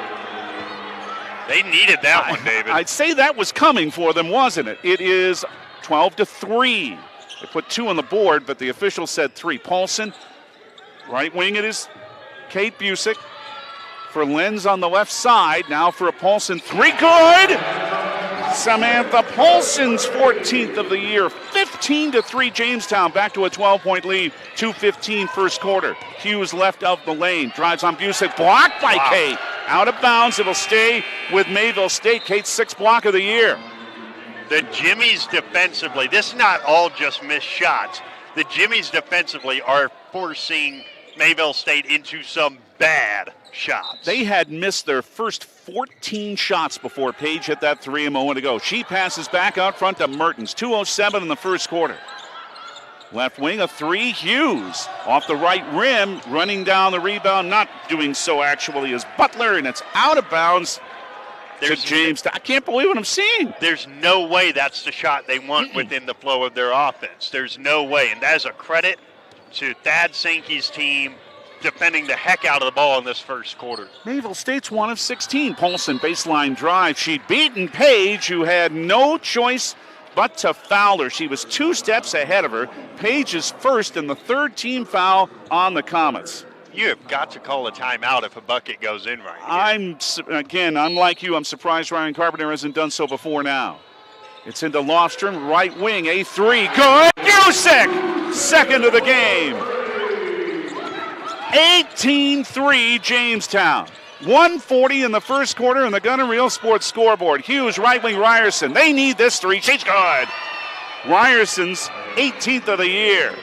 They needed that one, David. I'd say that was coming for them, wasn't it? It is 12-3. They put 2 on the board, but the official said 3. Paulson, right wing, it is Kate Busick. For Lenz on the left side, now for a Paulson three, good! Samantha Paulson's 14th of the year. 15-3 Jamestown, back to a 12-point lead. 2:15 first quarter. Hughes left of the lane, drives on Busick, blocked by Kate. Out of bounds, it'll stay with Mayville State. Kate's 6th block of the year. The Jimmies defensively, this is not all just missed shots. The Jimmies defensively are forcing Mayville State into some bad shots. They had missed their first 14 shots before Page hit that three a moment ago. She passes back out front to Mertens. 2:07 in the first quarter. Left wing, a three. Hughes off the right rim, running down the rebound. Not doing so actually as Butler, and it's out of bounds to James. I can't believe what I'm seeing. There's no way that's the shot they want within the flow of their offense. There's no way, and that is a credit to Thad Sankey's team defending the heck out of the ball in this first quarter. Mayville State's 1 of 16. Paulson baseline drive. She'd beaten Page, who had no choice but to foul her. She was 2 steps ahead of her. Page is first in the 3rd team foul on the Comets. You have got to call a timeout if a bucket goes in right here. I'm like you. I'm surprised Ryan Carpenter hasn't done so before now. It's into Lofstrom, right wing, a three. Good! Busick! 2nd of the game. 18-3 Jamestown. 1:40 in the first quarter in the Gunner Reel Sports scoreboard. Hughes, right wing, Ryerson. They need this three. She's good. Ryerson's 18th of the year.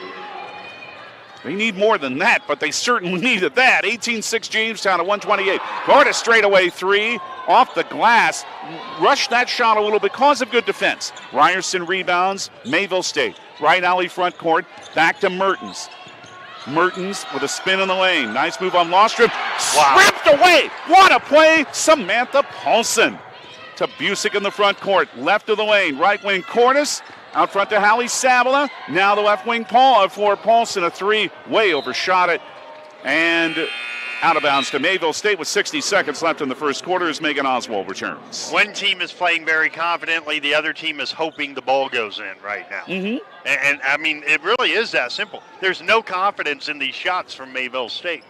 They need more than that, but they certainly needed that. 18-6 Jamestown at 128. Gorda straightaway three off the glass. Rushed that shot a little because of good defense. Ryerson rebounds. Mayville State. Right alley front court. Back to Mertens. Mertens with a spin in the lane. Nice move on Lostrom. Stripped away. What a play. Samantha Paulson to Busick in the front court. Left of the lane. Right wing Cordes. Out front to Hallie Savala. Now the left wing for Paulson. A three. Way overshot it. And out of bounds to Mayville State with 60 seconds left in the first quarter as Megan Oswald returns. One team is playing very confidently. The other team is hoping the ball goes in right now. Mm-hmm. And I mean, it really is that simple. There's no confidence in these shots from Mayville State.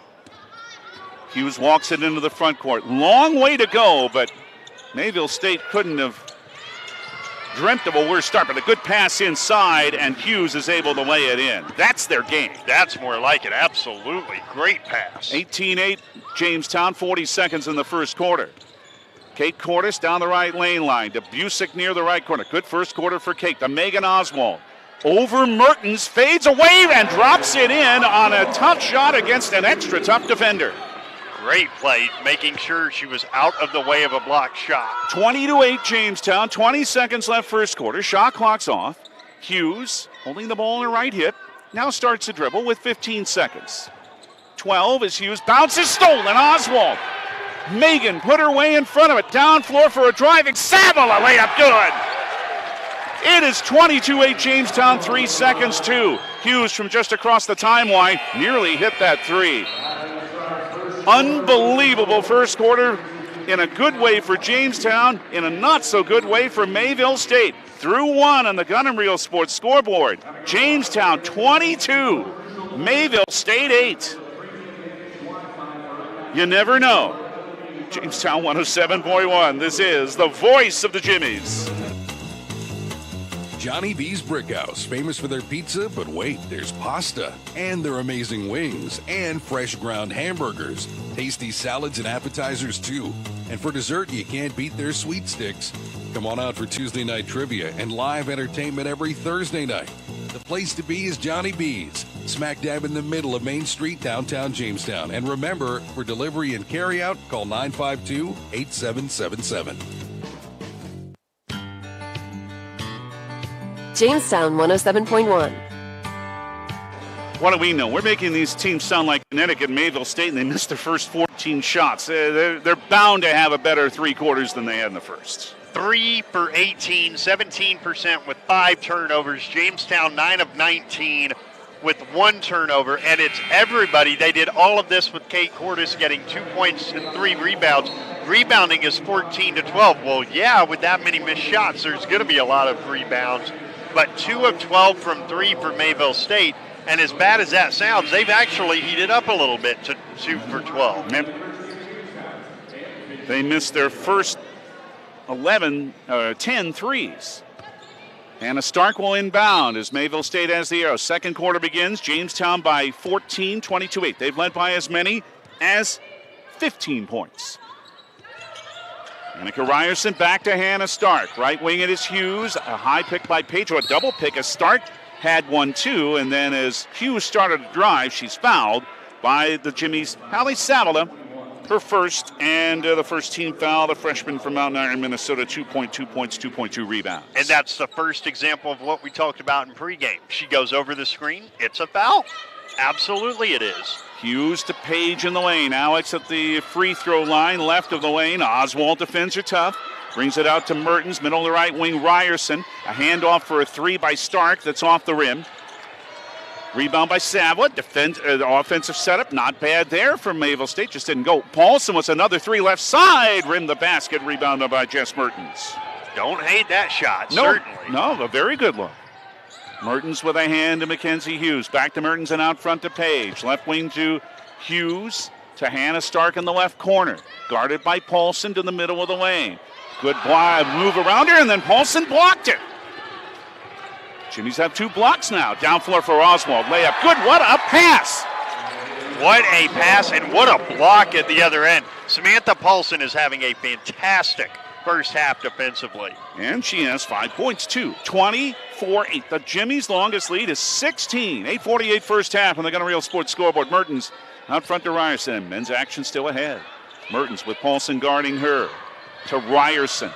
Hughes walks it into the front court. Long way to go, but Mayville State couldn't have dreamt of a worse start, but a good pass inside, and Hughes is able to lay it in. That's their game. That's more like it, absolutely. Great pass. 18-8 Jamestown, 40 seconds in the first quarter. Kate Cordes down the right lane line to Busick near the right corner. Good first quarter for Kate. To Megan Oswald. Over Mertens, fades away and drops it in on a tough shot against an extra tough defender. Great play, making sure she was out of the way of a blocked shot. 20-8 Jamestown, 20 seconds left first quarter. Shot clock's off. Hughes holding the ball in her right hip. Now starts the dribble with 15 seconds. 12 as Hughes bounces, stolen. Oswald. Megan put her way in front of it. Down floor for a driving. Savala layup good. It is 22-8 Jamestown, 3 seconds to. Hughes from just across the timeline nearly hit that three. Unbelievable first quarter in a good way for Jamestown, in a not so good way for Mayville State. Through one on the Gun and Reel Sports scoreboard. Jamestown 22, Mayville State 8. You never know. Jamestown 107.1. This is the voice of the Jimmies. Johnny B's Brickhouse, famous for their pizza, but wait, there's pasta, and their amazing wings, and fresh ground hamburgers, tasty salads and appetizers too. And for dessert, you can't beat their sweet sticks. Come on out for Tuesday night trivia and live entertainment every Thursday night. The place to be is Johnny B's, smack dab in the middle of Main Street, downtown Jamestown. And remember, for delivery and carryout, call 952-8777. Jamestown 107.1. What do we know? We're making these teams sound like Connecticut and Mayville State, and they missed their first 14 shots. They're bound to have a better three quarters than they had in the first. 3 for 18, 17% with 5 turnovers. Jamestown 9 of 19 with 1 turnover, and it's everybody. They did all of this with Kate Cordes getting 2 points and 3 rebounds. Rebounding is 14 to 12. Well, yeah, with that many missed shots, there's going to be a lot of rebounds. But 2 of 12 from 3 for Mayville State. And as bad as that sounds, they've actually heated up a little bit to 2 for 12. They missed their first 10 threes. Hannah Stark will inbound as Mayville State has the arrow. Second quarter begins. Jamestown by 14, 22-8. They've led by as many as 15 points. Annika Ryerson back to Hannah Stark. Right wing it is Hughes. A high pick by Pedro. A double pick as Stark had one too. And then as Hughes started to drive, she's fouled by the Jimmies. Hallie Savala, her first, and the first team foul. The freshman from Mount Iron, Minnesota, 2.2 points, 2.2 rebounds. And that's the first example of what we talked about in pregame. She goes over the screen. It's a foul. Absolutely it is. Hughes to Page in the lane. Alex at the free throw line, left of the lane. Oswald defends her tough. Brings it out to Mertens, middle of the right wing, Ryerson. A handoff for a three by Stark that's off the rim. Rebound by Savala. Offensive setup, not bad there from Mayville State. Just didn't go. Paulson with another three left side. Rimmed the basket, rebounded by Jess Mertens. Don't hate that shot, no, certainly. No, a very good look. Mertens with a hand to Mackenzie Hughes. Back to Mertens and out front to Page. Left wing to Hughes to Hannah Stark in the left corner. Guarded by Paulson to the middle of the lane. Good move around her, and then Paulson blocked it. Jimmies have 2 blocks now. Down floor for Oswald. Layup. Good. What a pass. What a pass and what a block at the other end. Samantha Paulson is having a fantastic first half defensively. And she has 5 points too. 20, 24-8. The Jimmie's longest lead is 16. 8:48 first half on the Gunner Real Sports scoreboard. Mertens out front to Ryerson. Men's action still ahead. Mertens with Paulson guarding her. To Ryerson.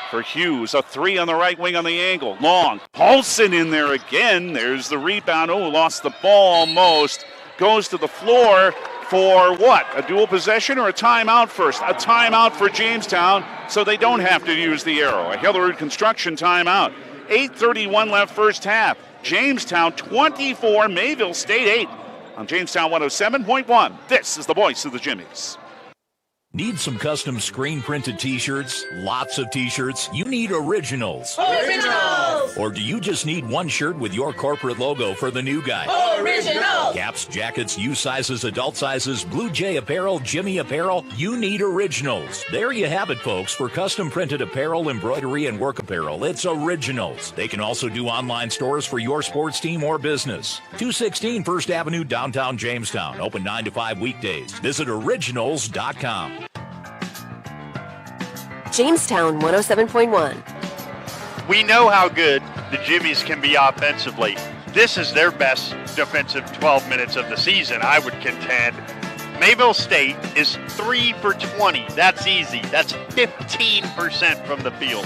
For Hughes, a three on the right wing on the angle. Long. Paulson in there again. There's the rebound. Oh, lost the ball almost. Goes to the floor for what? A dual possession or a timeout first? A timeout for Jamestown, so they don't have to use the arrow. A Hillerud Construction timeout. 8:31 left first half. Jamestown 24, Mayville State 8. On Jamestown 107.1, this is the voice of the Jimmies. Need some custom screen printed t-shirts? Lots of t-shirts? You need originals. Originals! Or do you just need one shirt with your corporate logo for the new guy? Originals! Caps, jackets, U sizes, adult sizes, Blue Jay apparel, Jimmie apparel. You need originals. There you have it, folks. For custom printed apparel, embroidery, and work apparel, it's Originals. They can also do online stores for your sports team or business. 216 First Avenue, downtown Jamestown. Open 9 to 5 weekdays. Visit originals.com. Jamestown 107.1. We know how good the Jimmies can be offensively. This is their best defensive 12 minutes of the season, I would contend. Mayville State is 3 for 20. That's easy. That's 15% from the field.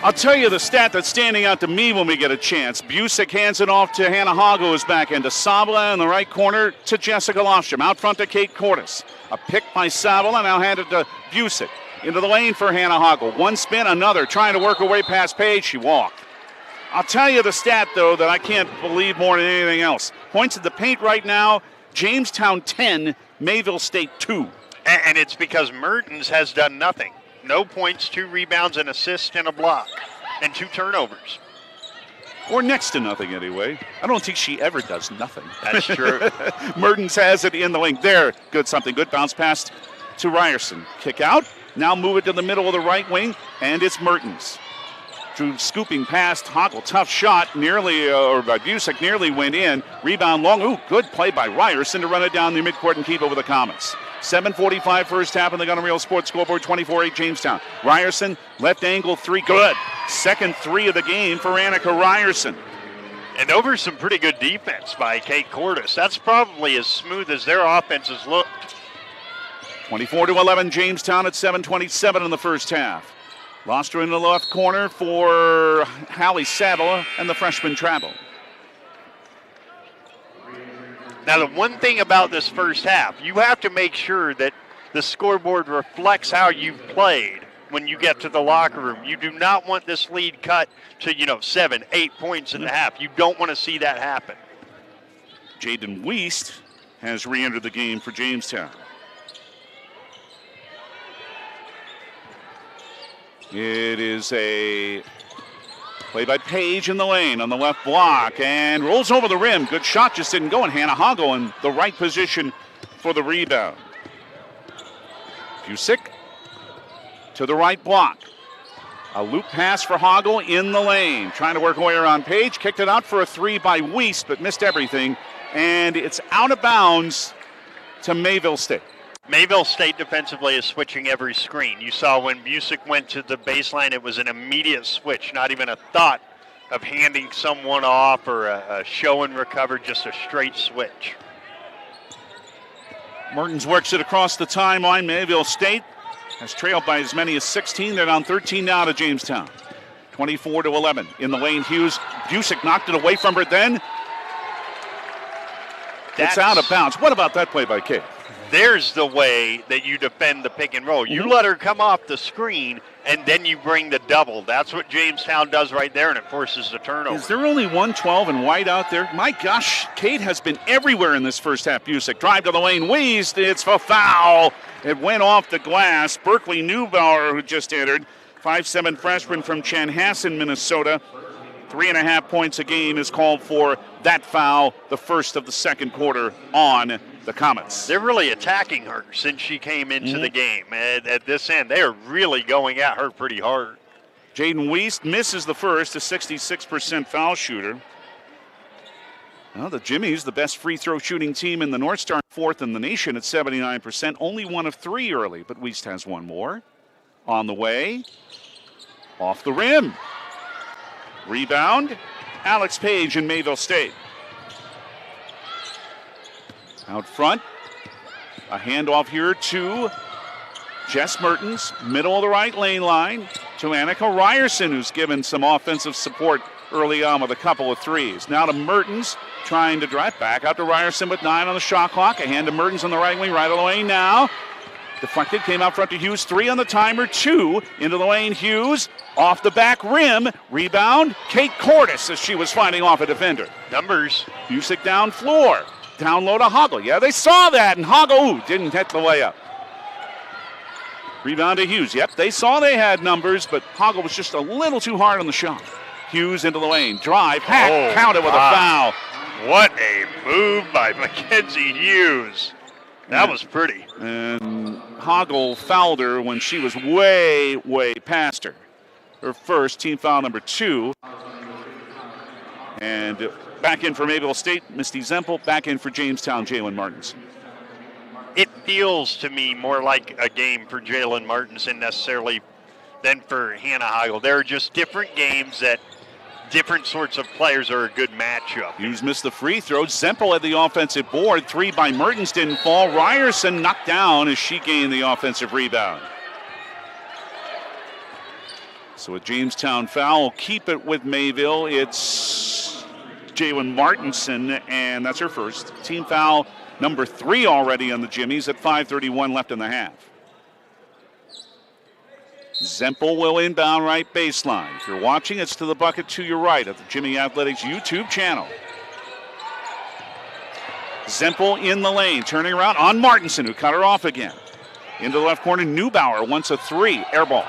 I'll tell you the stat that's standing out to me when we get a chance. Busick hands it off to Hannah Hago, who's back into Sabla in the right corner to Jessica Lofstrom. Out front to Kate Cordes. A pick by Sabla, now handed to Busick. Into the lane for Hannah Hago. One spin, another, trying to work her way past Page. She walked. I'll tell you the stat, though, that I can't believe more than anything else. Points at the paint right now, Jamestown 10, Mayville State 2. And it's because Mertens has done nothing. No points, 2 rebounds, an assist, and a block, and 2 turnovers. Or next to nothing, anyway. I don't think she ever does nothing. That's true. Mertens has it in the lane. There, good something. Good bounce pass to Ryerson. Kick out. Now move it to the middle of the right wing, and it's Mertens. Drew scooping past Hoggle. Tough shot, or by Busick, nearly went in. Rebound long. Ooh, good play by Ryerson to run it down the midcourt and keep it with the Comets. 7:45 first half on the Gunner Real Sports scoreboard, 24-8 Jamestown. Ryerson, left angle three, good. Second three of the game for Annika Ryerson. And over some pretty good defense by Kate Cordes. That's probably as smooth as their offenses looked. 24-11 Jamestown at 7:27 in the first half. Lost her in the left corner for Hallie Saddle and the freshman Travel. Now, the one thing about this first half, you have to make sure that the scoreboard reflects how you've played when you get to the locker room. You do not want this lead cut to, 7, 8 points in the half. You don't want to see that happen. Jaden Wiest has re-entered the game for Jamestown. It is a play by Page in the lane on the left block and rolls over the rim. Good shot, just didn't go. And Hannah Hago in the right position for the rebound. Busick to the right block. A loop pass for Hago in the lane. Trying to work away around Page. Kicked it out for a three by Wiest, but missed everything. And it's out of bounds to Mayville State. Mayville State defensively is switching every screen. You saw when Busick went to the baseline, it was an immediate switch, not even a thought of handing someone off or a show and recover, just a straight switch. Mertens works it across the timeline. Mayville State has trailed by as many as 16. They're down 13 now to Jamestown. 24-11 in the lane. Hughes, Busick knocked it away from her then. It's out of bounds. What about that play by Kate? There's the way that you defend the pick and roll. You let her come off the screen, and then you bring the double. That's what Jamestown does right there, and it forces the turnover. Is there only 112 and white out there? My gosh, Kate has been everywhere in this first half. Busick, drive to the lane, Wiest, it's a foul. It went off the glass. Berkeley Neubauer, who just entered, 5'7" freshman from Chanhassen, Minnesota. 3.5 points a game is called for that foul, the first of the second quarter on the Comets. They're really attacking her since she came into the game. At this end, they are really going at her pretty hard. Jaden Wiest misses the first, a 66% foul shooter. Well, the Jimmies, the best free throw shooting team in the North Star, fourth in the nation at 79%. Only one of three early, but Wiest has one more. On the way, off the rim. Rebound, Alex Page in Mayville State. Out front, a handoff here to Jess Mertens, middle of the right lane line, to Annika Ryerson, who's given some offensive support early on with a couple of threes. Now to Mertens, trying to drive back out to Ryerson with 9 on the shot clock. A hand to Mertens on the right wing, right of the lane now. Deflected, came out front to Hughes. 3 on the timer, 2 into the lane. Hughes off the back rim. Rebound, Kate Cordes as she was fighting off a defender. Numbers. Busick down floor. Down low to Hoggle. Yeah, they saw that, and Hoggle didn't hit the layup. Rebound to Hughes. Yep, they saw they had numbers, but Hoggle was just a little too hard on the shot. Hughes into the lane. Drive. Hack. Counted with a foul. What a move by Mackenzie Hughes. That was pretty. And Hoggle fouled her when she was way, way past her. Her first, team foul number 2. And back in for Mayville State, Misty Zempel. Back in for Jamestown, Jalen Martins. It feels to me more like a game for Jalen Martins than necessarily than for Hannah Hoggle. There are just different games that different sorts of players are a good matchup. Hughes missed the free throw. Zempel had the offensive board. 3 by Mertens didn't fall. Ryerson knocked down as she gained the offensive rebound. So a Jamestown foul, keep it with Mayville. It's Jalen Martinson, and that's her first. Team foul number 3 already on the Jimmies at 5:31 left in the half. Zempel will inbound right baseline. If you're watching, it's to the bucket to your right at the Jimmie Athletics YouTube channel. Zempel in the lane, turning around on Martinson, who cut her off again. Into the left corner, Neubauer wants a 3, air ball.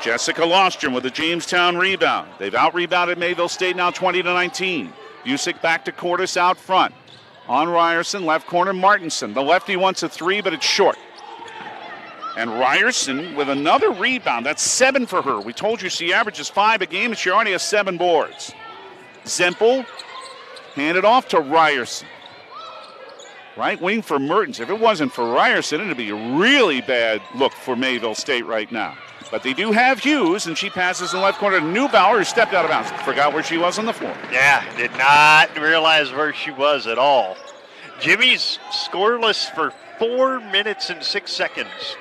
Jessica Lostrom with a Jamestown rebound. They've out-rebounded Mayville State now 20-19. Busick back to Cordes out front. On Ryerson, left corner, Martinson. The lefty wants a 3, but it's short. And Ryerson with another rebound. That's 7 for her. We told you she averages 5 a game, and she already has 7 boards. Zempel handed off to Ryerson. Right wing for Mertens. If it wasn't for Ryerson, it would be a really bad look for Mayville State right now. But they do have Hughes, and she passes in the left corner to Neubauer, who stepped out of bounds. Forgot where she was on the floor. Yeah, did not realize where she was at all. Jimmie's scoreless for 4 minutes and 6 seconds.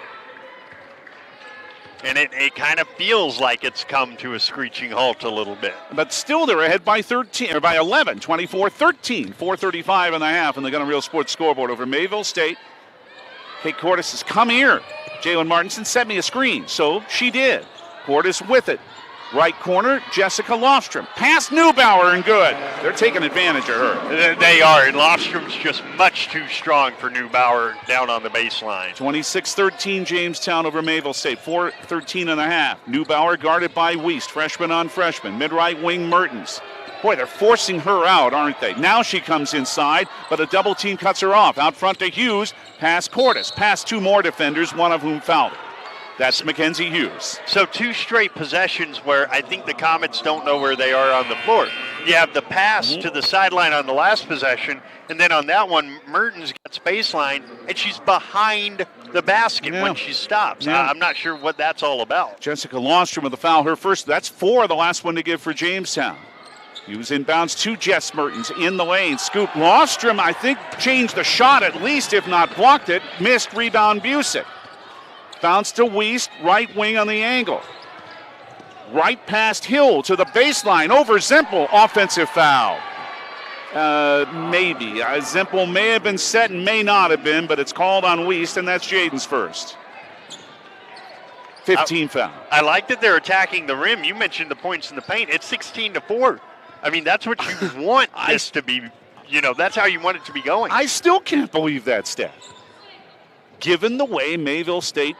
And it kind of feels like it's come to a screeching halt a little bit. But still they're ahead by 13, or by 11, 24-13, 4:35 in the half in the Gun and Reel Sports scoreboard over Mayville State. Kate Cordes says, come here. Jalen Martinson sent me a screen, so she did. Cordes with it. Right corner, Jessica Lostrom. Past Neubauer and good. They're taking advantage of her. They are, and Lostrom's just much too strong for Neubauer down on the baseline. 26-13 Jamestown over Mayville State, 4:13 and a half. Neubauer guarded by Wiest, freshman on freshman. Mid-right wing Mertens. Boy, they're forcing her out, aren't they? Now she comes inside, but a double team cuts her off. Out front to Hughes, past Cordes, past 2 more defenders, one of whom fouled her. That's Mackenzie Hughes. So 2 straight possessions where I think the Comets don't know where they are on the floor. You have the pass to the sideline on the last possession, and then on that one, Mertens gets baseline, and she's behind the basket when she stops. I'm not sure what that's all about. Jessica Lostrom with the foul, her first. That's 4, the last one to give for Jamestown. Hughes inbounds to Jess Mertens in the lane. Scoop. Lostrom, I think, changed the shot at least, if not blocked it. Missed. Rebound Busick. Bounce to Wiest, right wing on the angle. Right past Hill to the baseline, over Zempel, offensive foul. Maybe. Zempel may have been set and may not have been, but it's called on Wiest, and that's Jaden's first. 15 foul. I like that they're attacking the rim. You mentioned the points in the paint. It's 16-4. I mean, that's what you want this to be. You know, that's how you want it to be going. I still can't believe that stat. Given the way Mayville State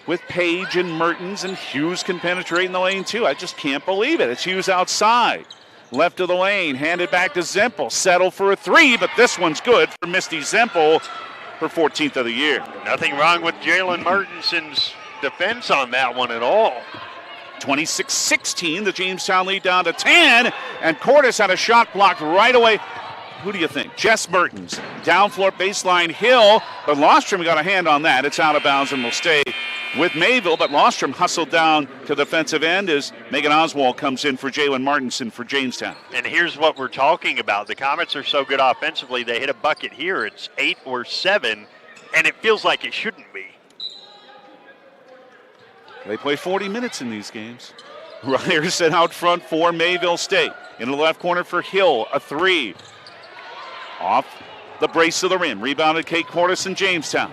with Page and Mertens, and Hughes can penetrate in the lane too. I just can't believe it. It's Hughes outside. Left of the lane, handed back to Zempel. Settle for a 3, but this one's good for Misty Zempel, her 14th of the year. Nothing wrong with Jalen Martinson's defense on that one at all. 26-16, the Jamestown lead down to 10, and Cordes had a shot blocked right away. Who do you think? Jess Mertens. Down floor baseline Hill, but Lostrom got a hand on that. It's out of bounds and will stay with Mayville, but Lostrom hustled down to defensive end as Megan Oswald comes in for Jalen Martinson for Jamestown. And here's what we're talking about. The Comets are so good offensively, they hit a bucket here. It's 8 or 7, and it feels like it shouldn't be. They play 40 minutes in these games. Ryerson out front for Mayville State. In the left corner for Hill, a 3. Off the brace of the rim. Rebounded Kate Cordes in Jamestown.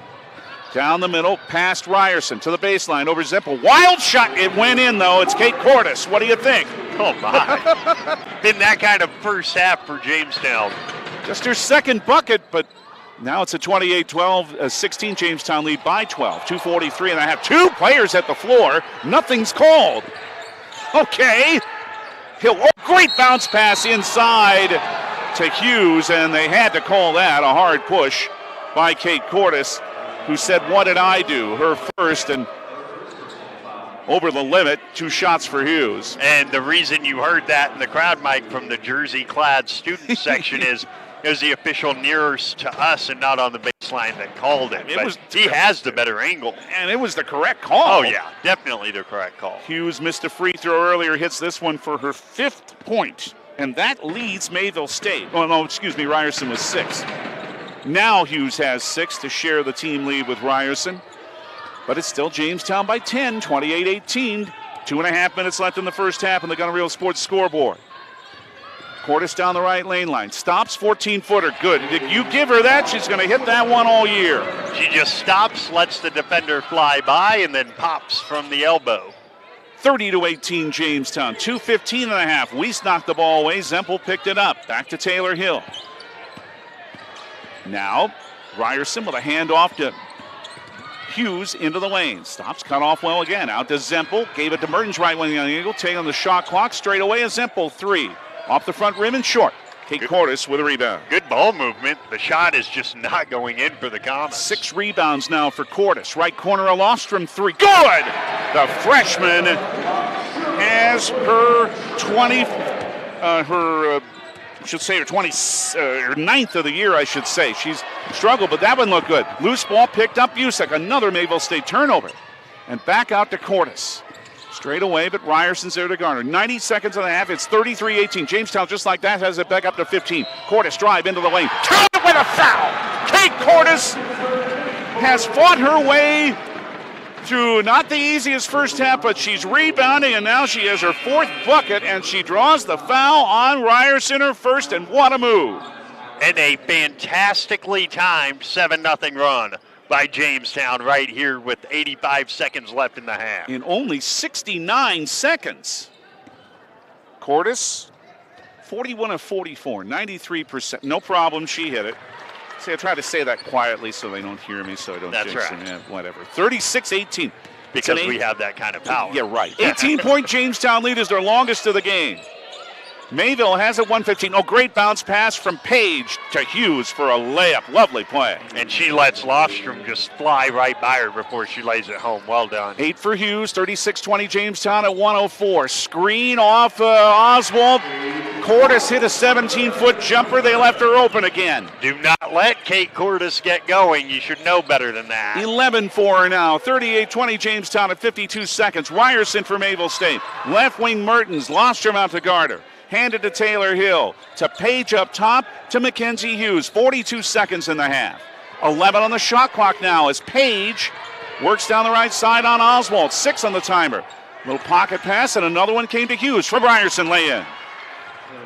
Down the middle, past Ryerson to the baseline over Zippel. Wild shot. It went in, though. It's Kate Cordes. What do you think? Oh, my. Been that kind of first half for Jamestown. Just her second bucket, but now it's a 28-12, 16 Jamestown lead by 12. 2:43 and a half. 2 players at the floor. Nothing's called. Okay. Hill, great bounce pass inside to Hughes, and they had to call that a hard push by Kate Cordes, who said, what did I do? Her first, and over the limit, 2 shots for Hughes. And the reason you heard that in the crowd, Mike, from the jersey-clad student section is the official nearest to us and not on the baseline that called it. He has the better angle. And it was the correct call. Oh, yeah, definitely the correct call. Hughes missed a free throw earlier, hits this one for her 5th point. And that leads Mayville State. Oh, no, excuse me, Ryerson was 6. Now Hughes has 6 to share the team lead with Ryerson. But it's still Jamestown by 10, 28-18. 2.5 minutes left in the first half on the Gunner Real Sports scoreboard. Cordes down the right lane line. Stops, 14-footer. Good. If you give her that, she's going to hit that one all year. She just stops, lets the defender fly by, and then pops from the elbow. 30-18 Jamestown. 2:15 and a half. Weiss knocked the ball away. Zempel picked it up. Back to Taylor Hill. Now, Ryerson with a handoff to Hughes into the lane. Stops, cut off well again. Out to Zempel. Gave it to Mertens right wing on the angle. Taking on the shot clock. Straight away a Zempel 3. Off the front rim and short. Kate Cordes with a rebound. Good ball movement. The shot is just not going in for the Comets. 6 rebounds now for Cordes. Right corner of Lostrom 3. Good! The freshman has her 9th of the year, I should say. She's struggled, but that one looked good. Loose ball picked up Busick. Another Mayville State turnover. And back out to Cordes. Straight away, but Ryerson's there to garner. 90 seconds and a half. It's 33-18. Jamestown, just like that, has it back up to 15. Cordes drive into the lane. Count it with a foul. Kate Cordes has fought her way through not the easiest first half, but she's rebounding, and now she has her 4th bucket, and she draws the foul on Ryerson, her first, and what a move. And a fantastically timed 7-0 run by Jamestown right here with 85 seconds left in the half. In only 69 seconds. Cordes, 41 of 44, 93%. No problem, she hit it. See, I try to say that quietly so they don't hear me, so I don't jinx them. Yeah, whatever. 36-18. Because we have that kind of power. Yeah, right. 18-point Jamestown lead is their longest of the game. Mayville has it 115. Oh, great bounce pass from Page to Hughes for a layup. Lovely play. And she lets Lofstrom just fly right by her before she lays it home. Well done. 8 for Hughes, 36-20 Jamestown at 104. Screen off Oswald. Cordes hit a 17-foot jumper. They left her open again. Do not let Kate Cordes get going. You should know better than that. 11 for her now. 38-20 Jamestown at 52 seconds. Ryerson for Mayville State. Left wing Mertens. Lostrom out to guard her. Handed to Taylor Hill, to Page up top, to Mackenzie Hughes. 42 seconds in the half. 11 on the shot clock now as Page works down the right side on Oswald. 6 on the timer. Little pocket pass, and another one came to Hughes for Ryerson lay-in.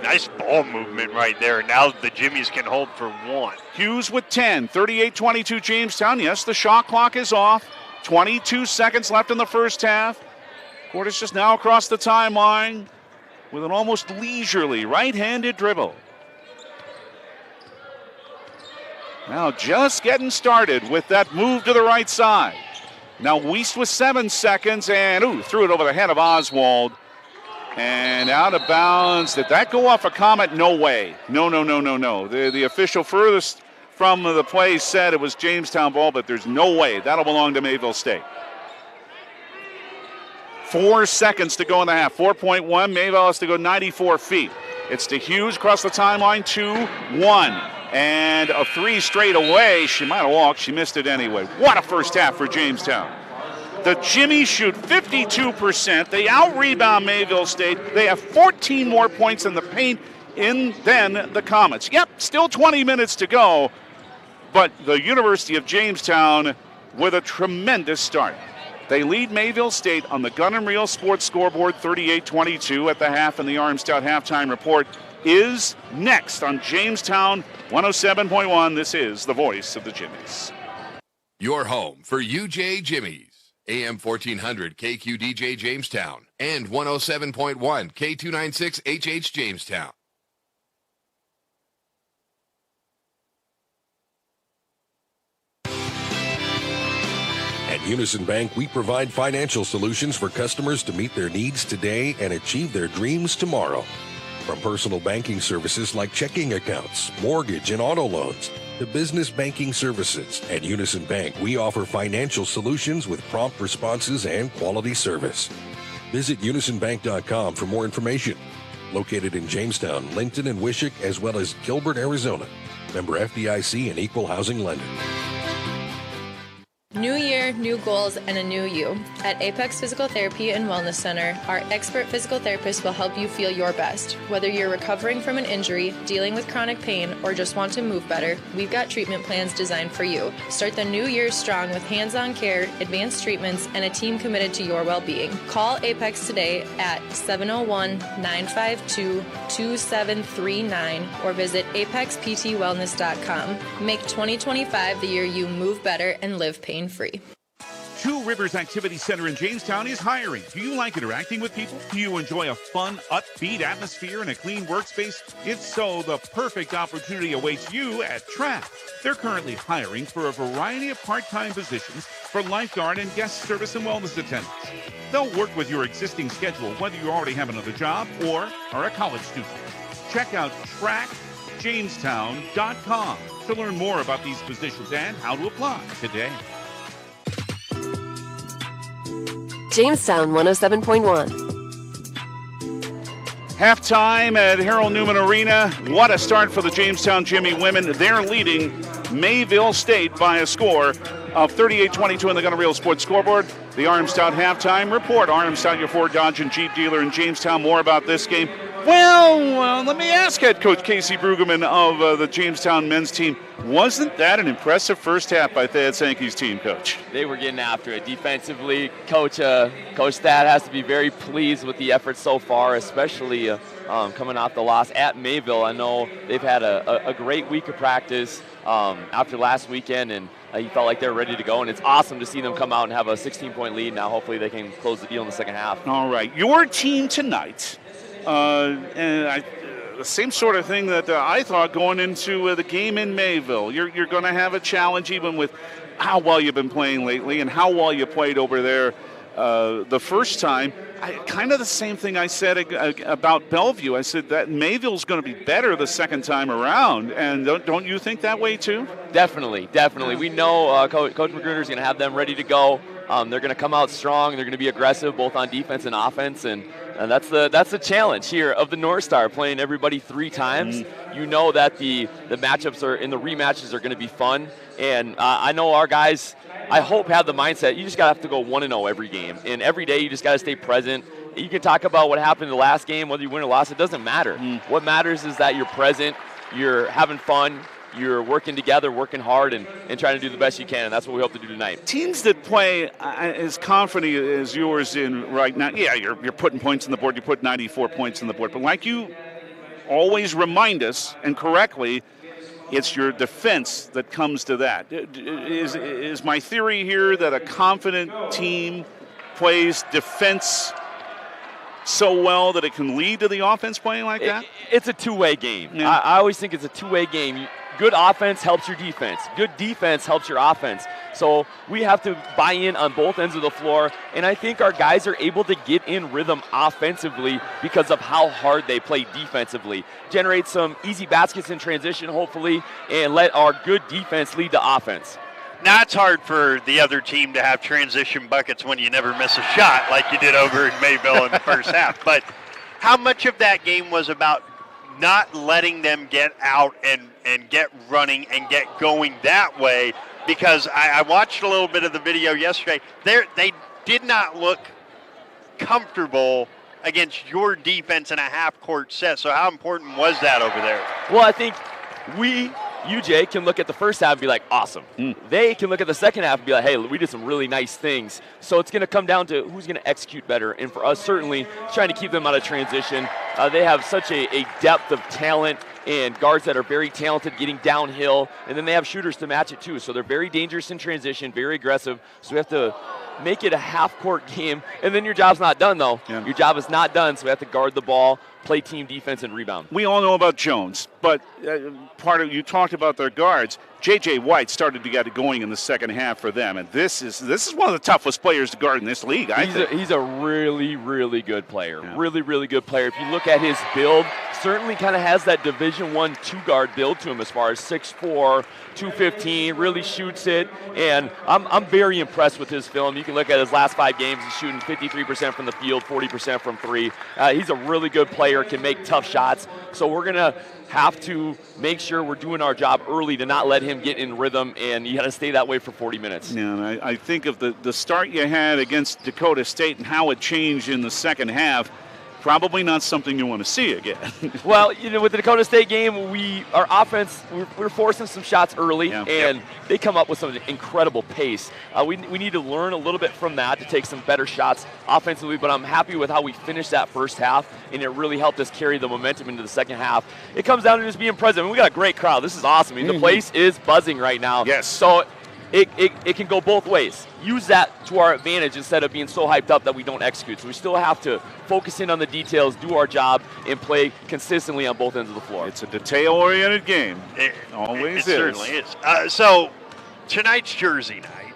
Nice ball movement right there. Now the Jimmies can hold for 1. Hughes with 10, 38-22 Jamestown. Yes, the shot clock is off. 22 seconds left in the first half. Cordes just now across the timeline with an almost leisurely right-handed dribble. Now just getting started with that move to the right side. Now Weiss with 7 seconds and threw it over the head of Oswald. And out of bounds. Did that go off a Comet? No way. No. The official furthest from the play said it was Jamestown ball, but there's no way. That'll belong to Mayville State. 4 seconds to go in the half. 4.1. Mayville has to go 94 feet. It's to Hughes across the timeline. 2-1. And a 3 straight away. She might have walked. She missed it anyway. What a first half for Jamestown. The Jimmie shoot 52%. They out-rebound Mayville State. They have 14 more points in the paint than the Comets. Yep, still 20 minutes to go, but the University of Jamestown with a tremendous start. They lead Mayville State on the Gun and Reel Sports scoreboard 38-22 at the half, and the Armstown halftime report is next on Jamestown 107.1. This is the voice of the Jimmies. Your home for UJ Jimmy's, AM 1400 KQDJ Jamestown and 107.1 K296 HH Jamestown. At Unison Bank, we provide financial solutions for customers to meet their needs today and achieve their dreams tomorrow. From personal banking services like checking accounts, mortgage, and auto loans, to business banking services, at Unison Bank, we offer financial solutions with prompt responses and quality service. Visit unisonbank.com for more information. Located in Jamestown, Lincoln, and Wishick, as well as Gilbert, Arizona. Member FDIC and Equal Housing Lender. New year, new goals, and a new you. At Apex Physical Therapy and Wellness Center, our expert physical therapists will help you feel your best. Whether you're recovering from an injury, dealing with chronic pain, or just want to move better, we've got treatment plans designed for you. Start the new year strong with hands-on care, advanced treatments, and a team committed to your well-being. Call Apex today at 701-952-2739 or visit apexptwellness.com. Make 2025 the year you move better and live pain-free. Two Rivers Activity Center in Jamestown is hiring. Do you like interacting with people? Do you enjoy a fun, upbeat atmosphere and a clean workspace? If so, the perfect opportunity awaits you at TRAC. They're currently hiring for a variety of part-time positions for lifeguard and guest service and wellness attendants. They'll work with your existing schedule, whether you already have another job or are a college student. Check out trackjamestown.com to learn more about these positions and how to apply today. Jamestown 107.1. Halftime at Harold Newman Arena. What a start for the Jamestown Jimmie women. They're leading Mayville State by a score of 38-22 in the Gun and Reel Sports scoreboard. The Armstown halftime report. Armstown, your Ford Dodge and Jeep dealer in Jamestown. More about this game. Well, let me ask head coach Casey Brueggemann of the Jamestown men's team. Wasn't that an impressive first half by Thad Sankey's team, Coach? They were getting after it defensively. Coach Thad has to be very pleased with the effort so far, especially coming off the loss at Mayville. I know they've had a great week of practice after last weekend, and he felt like they're ready to go, and it's awesome to see them come out and have a 16-point lead. Now hopefully they can close the deal in the second half. All right, your team tonight. The same sort of thing that I thought going into the game in Mayville. You're going to have a challenge even with how well you've been playing lately and how well you played over there the first time. Kind of the same thing I said about Bellevue. I said that Mayville's going to be better the second time around, and don't you think that way too? Definitely. We know Coach Magruder's going to have them ready to go. They're going to come out strong. They're going to be aggressive both on defense and offense, and that's the challenge here of the North Star, playing everybody 3 times. You know that the matchups are in the rematches are going to be fun, and I know our guys, I hope, have the mindset you just got to have to go 1-0 every game, and every day you just got to stay present. You can talk about what happened in the last game, whether you win or lost, it doesn't matter. What matters is that you're present, you're having fun, you're working together, working hard, and trying to do the best you can, and that's what we hope to do tonight. Teams that play as confident as yours in right now, yeah, you're putting points on the board, you put 94 points on the board, but like you always remind us, and correctly, it's your defense that comes to that. Is my theory here that a confident team plays defense so well that it can lead to the offense playing like that? It's a two-way game. Yeah. I always think it's a two-way game. Good offense helps your defense. Good defense helps your offense. So we have to buy in on both ends of the floor, and I think our guys are able to get in rhythm offensively because of how hard they play defensively. Generate some easy baskets in transition, hopefully, and let our good defense lead to offense. Now, it's hard for the other team to have transition buckets when you never miss a shot like you did over in Mayville in the first half. But how much of that game was about not letting them get out and get running and get going that way? Because I watched a little bit of the video yesterday. They did not look comfortable against your defense in a half-court set. So how important was that over there? Well, I think UJ can look at the first half and be like, awesome. They can look at the second half and be like, hey, we did some really nice things. So it's going to come down to who's going to execute better. And for us, certainly, trying to keep them out of transition. They have such a depth of talent and guards that are very talented getting downhill. And then they have shooters to match it, too. So they're very dangerous in transition, very aggressive. So we have to make it a half-court game. And then your job's not done, though. Yeah. Your job is not done, so we have to guard the ball, play team defense, and rebound. We all know about Jones, but you talked about their guards. J.J. White started to get it going in the second half for them, and this is one of the toughest players to guard in this league, I think. He's a really, really good player. Yeah. Really, really good player. If you look at his build, certainly kind of has that Division I two-guard build to him as far as 6'4", 215, really shoots it, and I'm very impressed with his film. You can look at his last 5 games. He's shooting 53% from the field, 40% from 3. He's a really good player, can make tough shots, so we're going to have to make sure we're doing our job early to not let him get in rhythm, and you got to stay that way for 40 minutes. Yeah, and I think of the start you had against Dakota State and how it changed in the second half. Probably not something you want to see again. Well, with the Dakota State game, our offense, we're forcing some shots early, and they come up with some incredible pace. We need to learn a little bit from that to take some better shots offensively, but I'm happy with how we finished that first half, and it really helped us carry the momentum into the second half. It comes down to just being present. I mean, we got a great crowd. This is awesome. I mean, the place is buzzing right now. Yes. So it can go both ways. Use that to our advantage instead of being so hyped up that we don't execute. So we still have to focus in on the details, do our job, and play consistently on both ends of the floor. It's a detail-oriented game. It always is. It certainly is. So tonight's Jersey night.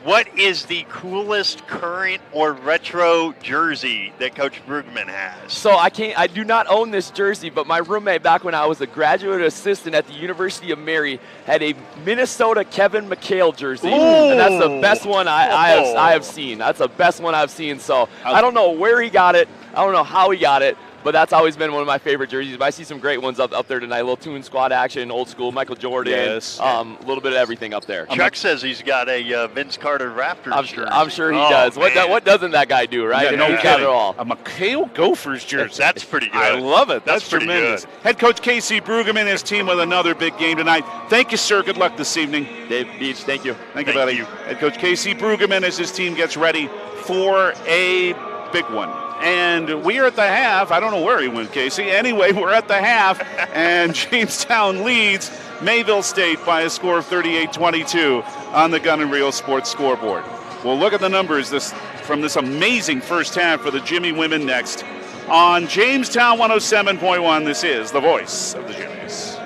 What is the coolest current or retro jersey that Coach Brugman has? So I do not own this jersey, but my roommate back when I was a graduate assistant at the University of Mary had a Minnesota Kevin McHale jersey. Ooh. And that's the best one I have seen. That's the best one I've seen. So I don't know where he got it. I don't know how he got it. But that's always been one of my favorite jerseys. But I see some great ones up there tonight. A little Toon Squad action, old school, Michael Jordan. Yes. A little bit of everything up there. Chuck says he's got a Vince Carter Raptors jersey. I'm sure he does. What doesn't that guy do, right? Yeah, no he's got it all. A McHale Gophers jersey. That's pretty good. I love it. That's pretty tremendous. Good. Head coach Casey Brugman and his team with another big game tonight. Thank you, sir. Good luck this evening. Dave Beach, thank you. Thank you, buddy. Head coach Casey Brugman as his team gets ready for a big one. And we are at the half. I don't know where he went, Casey. Anyway, we're at the half, and Jamestown leads Mayville State by a score of 38-22 on the Gun and Reel Sports scoreboard. We'll look at the numbers from this amazing first half for the Jimmie women next on Jamestown 107.1. This is the voice of the Jimmies.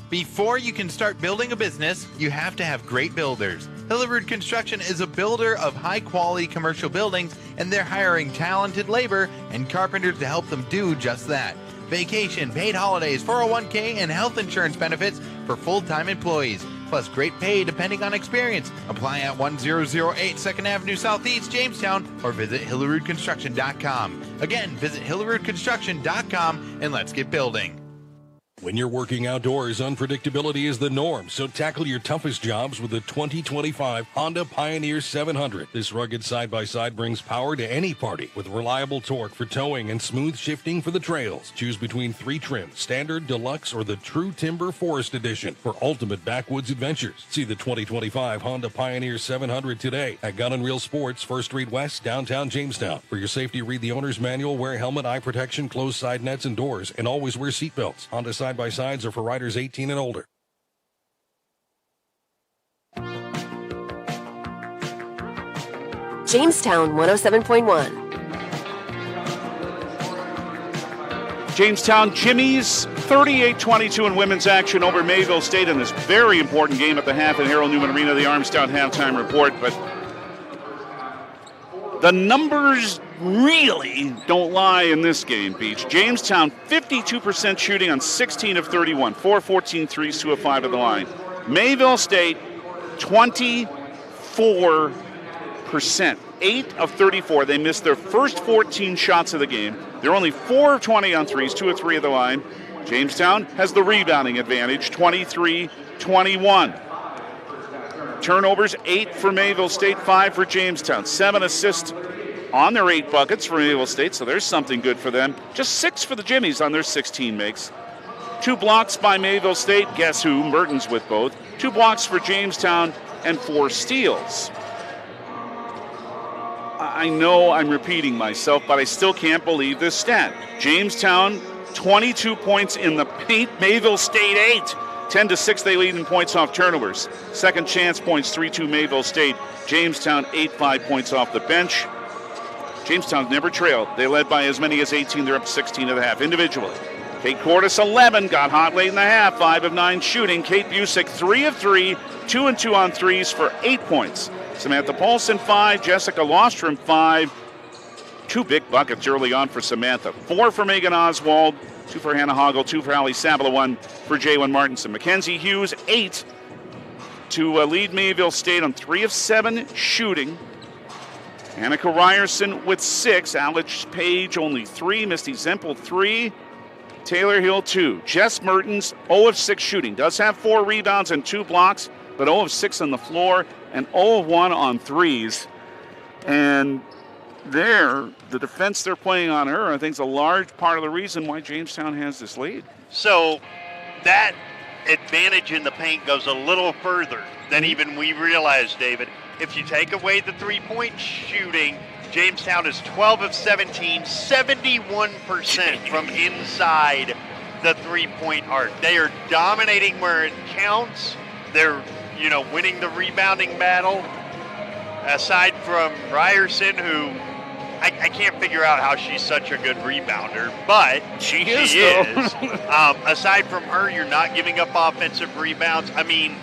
Before you can start building a business, you have to have great builders. Hillerud Construction is a builder of high-quality commercial buildings, and they're hiring talented labor and carpenters to help them do just that. Vacation, paid holidays, 401k, and health insurance benefits for full-time employees, plus great pay depending on experience. Apply at 1008 2nd Avenue Southeast, Jamestown, or visit HillerudConstruction.com. Again, visit HillerudConstruction.com, and let's get building. When you're working outdoors, unpredictability is the norm, so tackle your toughest jobs with the 2025 Honda Pioneer 700. This rugged side-by-side brings power to any party with reliable torque for towing and smooth shifting for the trails. Choose between 3 trims, Standard, Deluxe, or the True Timber Forest Edition for ultimate backwoods adventures. See the 2025 Honda Pioneer 700 today at Gun and Reel Sports, 1st Street West, downtown Jamestown. For your safety, read the owner's manual, wear helmet, eye protection, close side nets and doors, and always wear seatbelts. Honda side-by-sides are for riders 18 and older. Jamestown 107.1. Jamestown Jimmies 38-22 in women's action over Mayville State in this very important game at the half at Harold Newman Arena, the Armstown halftime report. But the numbers really don't lie in this game, Beach. Jamestown 52% shooting on 16 of 31, 4-14 threes, 2 of 5 at the line. Mayville State 24%, 8 of 34. They missed their first 14 shots of the game. They're only 4 of 20 on threes, 2 of 3 at the line. Jamestown has the rebounding advantage, 23-21. Turnovers, 8 for Mayville State, 5 for Jamestown. 7 assists on their 8 buckets for Mayville State, so there's something good for them. Just 6 for the Jimmies on their 16 makes. 2 blocks by Mayville State. Guess who? Mertens with both. 2 blocks for Jamestown and 4 steals. I know I'm repeating myself, but I still can't believe this stat. Jamestown, 22 points in the paint. Mayville State, 8. 10-6 they lead in points off turnovers. Second chance points, 3-2 Mayville State. Jamestown, 8-5 points off the bench. Jamestown's never trailed. They led by as many as 18. They're up 16 at the half individually. Kate Cordes, 11, got hot late in the half, 5 of 9 shooting. Kate Busick, 3 of 3, 2 and 2 on threes for 8 points. Samantha Paulson, 5, Jessica Lostrom, 5. 2 big buckets early on for Samantha. 4 for Megan Oswald, 2 for Hannah Hoggle, 2 for Allie Sabala, 1 for Jalen Martinson. Mackenzie Hughes, 8 to lead Mayville State on 3 of 7 shooting. Annika Ryerson with 6. Alex Page only 3. Misty Zempel 3. Taylor Hill 2. Jess Mertens 0 of 6 shooting. Does have 4 rebounds and 2 blocks, but 0 of 6 on the floor and 0 of 1 on threes. And there, the defense they're playing on her, I think, is a large part of the reason why Jamestown has this lead. So that advantage in the paint goes a little further than even we realized, David. If you take away the three-point shooting, Jamestown is 12 of 17, 71% from inside the three-point arc. They are dominating where it counts. They're, winning the rebounding battle. Aside from Ryerson, who I can't figure out how she's such a good rebounder, but she is. Aside from her, you're not giving up offensive rebounds. I mean,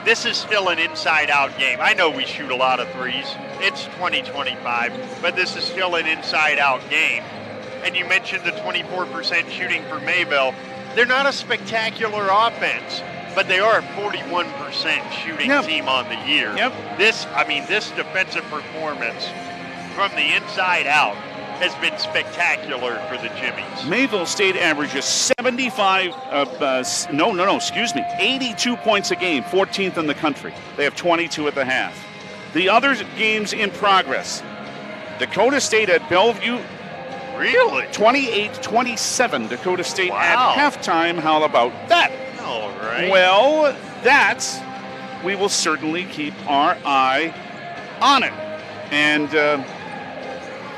this is still an inside-out game. I know we shoot a lot of threes. It's 2025, but this is still an inside-out game. And you mentioned the 24% shooting for Mayville. They're not a spectacular offense, but they are a 41% shooting team on the year. This defensive performance from the inside out has been spectacular for the Jimmies. Mayville State averages 82 points a game, 14th in the country. They have 22 at the half. The other games in progress. Dakota State at Bellevue. Really? 28-27 Dakota State at halftime. How about that? All right. Well, we will certainly keep our eye on it. And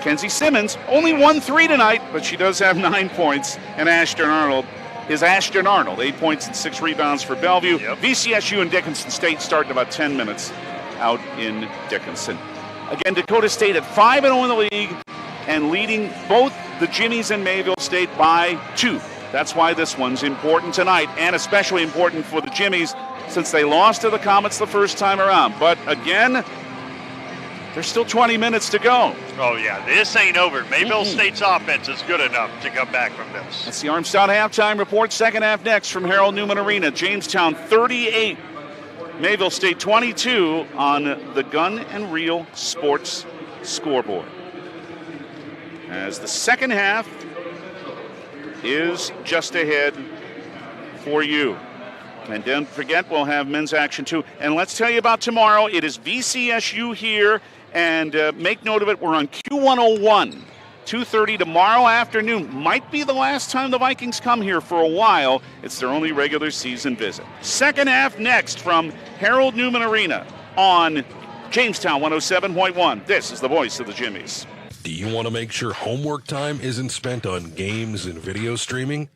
Kenzie Simmons, only 1 3 tonight, but she does have 9 points. And Ashton Arnold, 8 points and 6 rebounds for Bellevue. VCSU and Dickinson State start in about 10 minutes out in Dickinson. Again, Dakota State at 5-0 in the league and leading both the Jimmies and Mayville State by 2. That's why this one's important tonight, and especially important for the Jimmies since they lost to the Comets the first time around. But again, there's still 20 minutes to go. Oh, yeah, this ain't over. Mayville State's offense is good enough to come back from this. That's the Armstrong halftime report. Second half next from Harold Newman Arena. Jamestown 38, Mayville State 22 on the Gun and Reel Sports scoreboard. As the second half is just ahead for you. And don't forget, we'll have men's action too. And let's tell you about tomorrow. It is VCSU here. And make note of it, we're on Q101, 2:30 tomorrow afternoon. Might be the last time the Vikings come here for a while. It's their only regular season visit. Second half next from Harold Newman Arena on Jamestown 107.1. This is the voice of the Jimmies. Do you want to make sure homework time isn't spent on games and video streaming?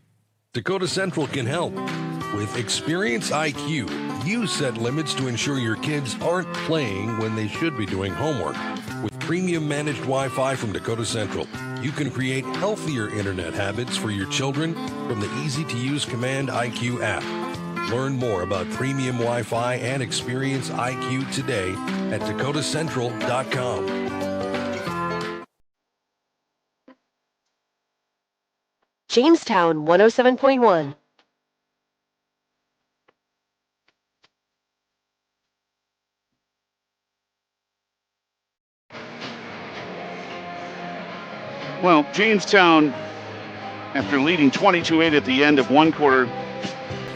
Dakota Central can help. With Experience IQ, you set limits to ensure your kids aren't playing when they should be doing homework. With premium managed Wi-Fi from Dakota Central, you can create healthier internet habits for your children from the easy-to-use Command IQ app. Learn more about premium Wi-Fi and Experience IQ today at dakotacentral.com. Jamestown 107.1. Well, Jamestown, after leading 22-8 at the end of one quarter,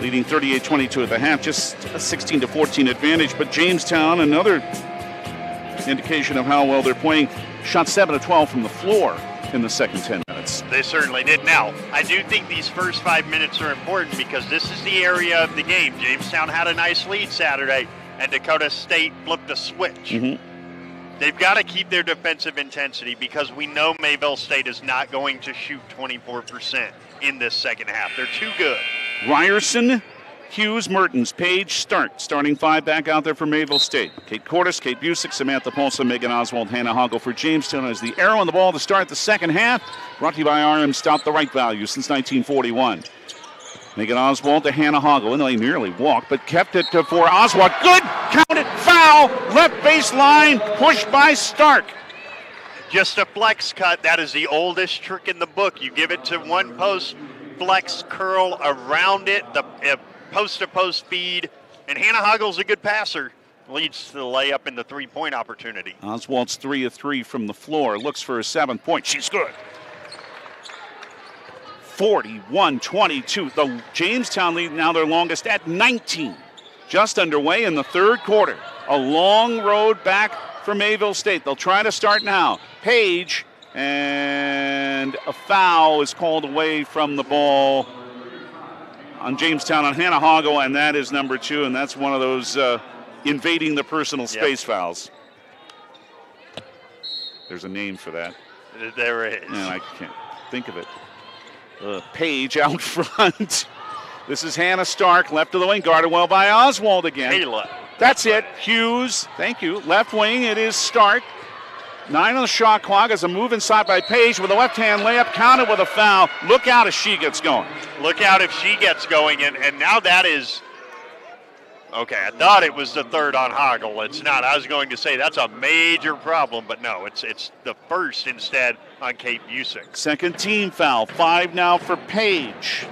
leading 38-22 at the half, just a 16-14 advantage. But Jamestown, another indication of how well they're playing, shot 7 of 12 from the floor in the second 10 minutes. They certainly did. Now, I do think these first 5 minutes are important because this is the area of the game. Jamestown had a nice lead Saturday, and Dakota State flipped a switch. They've got to keep their defensive intensity because we know Mayville State is not going to shoot 24% in this second half. They're too good. Ryerson, Hughes, Mertens, Page, Stark. Starting 5 back out there for Mayville State. Kate Cordes, Kate Busick, Samantha Paulson, Megan Oswald, Hannah Hoggle for Jamestown as the arrow on the ball to start the second half. Brought to you by RM Stout, the right value since 1941. Megan Oswald to Hannah Hoggle, and they nearly walked, but kept it for Oswald. Good, counted, foul, left baseline, pushed by Stark. Just a flex cut. That is the oldest trick in the book. You give it to one post, flex curl around it, the post-to-post feed, and Hannah Hoggle's a good passer. Leads to the layup and the three-point opportunity. Oswald's 3 of 3 from the floor, looks for a 7th point. She's good. 41-22. The Jamestown lead now their longest at 19. Just underway in the third quarter. A long road back for Mayville State. They'll try to start now. Page, and a foul is called away from the ball on Jamestown on Hannah Hoggle, and that is number 2, and that's one of those invading the personal space fouls. There's a name for that. There is. And I can't think of it. Page out front. This is Hannah Stark, left of the wing, guarded well by Oswald again. Kayla. That's it. Hughes, thank you. Left wing, it is Stark. 9 on the shot clock as a move inside by Page with a left-hand layup, counted with a foul. Look out if she gets going. Look out if she gets going, and now that is, okay, I thought it was the third on Hoggle. It's not. I was going to say that's a major problem, but no, it's the first instead on Kate Busick. Second team foul, 5 now for Page.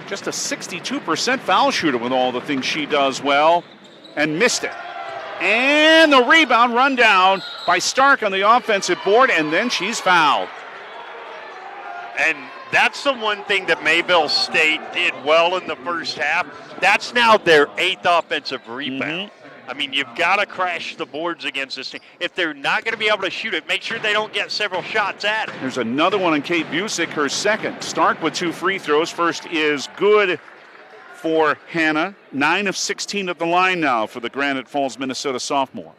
Just a 62% foul shooter with all the things she does well, and missed it. And the rebound run down by Stark on the offensive board, and then she's fouled. And that's the one thing that Mayville State did well in the first half. That's now their 8th offensive rebound. I mean, you've got to crash the boards against this team. If they're not going to be able to shoot it, make sure they don't get several shots at it. There's another one on Kate Busick, her second. Stark with 2 free throws. First is good for Hannah. 9 of 16 at the line now for the Granite Falls, Minnesota sophomore.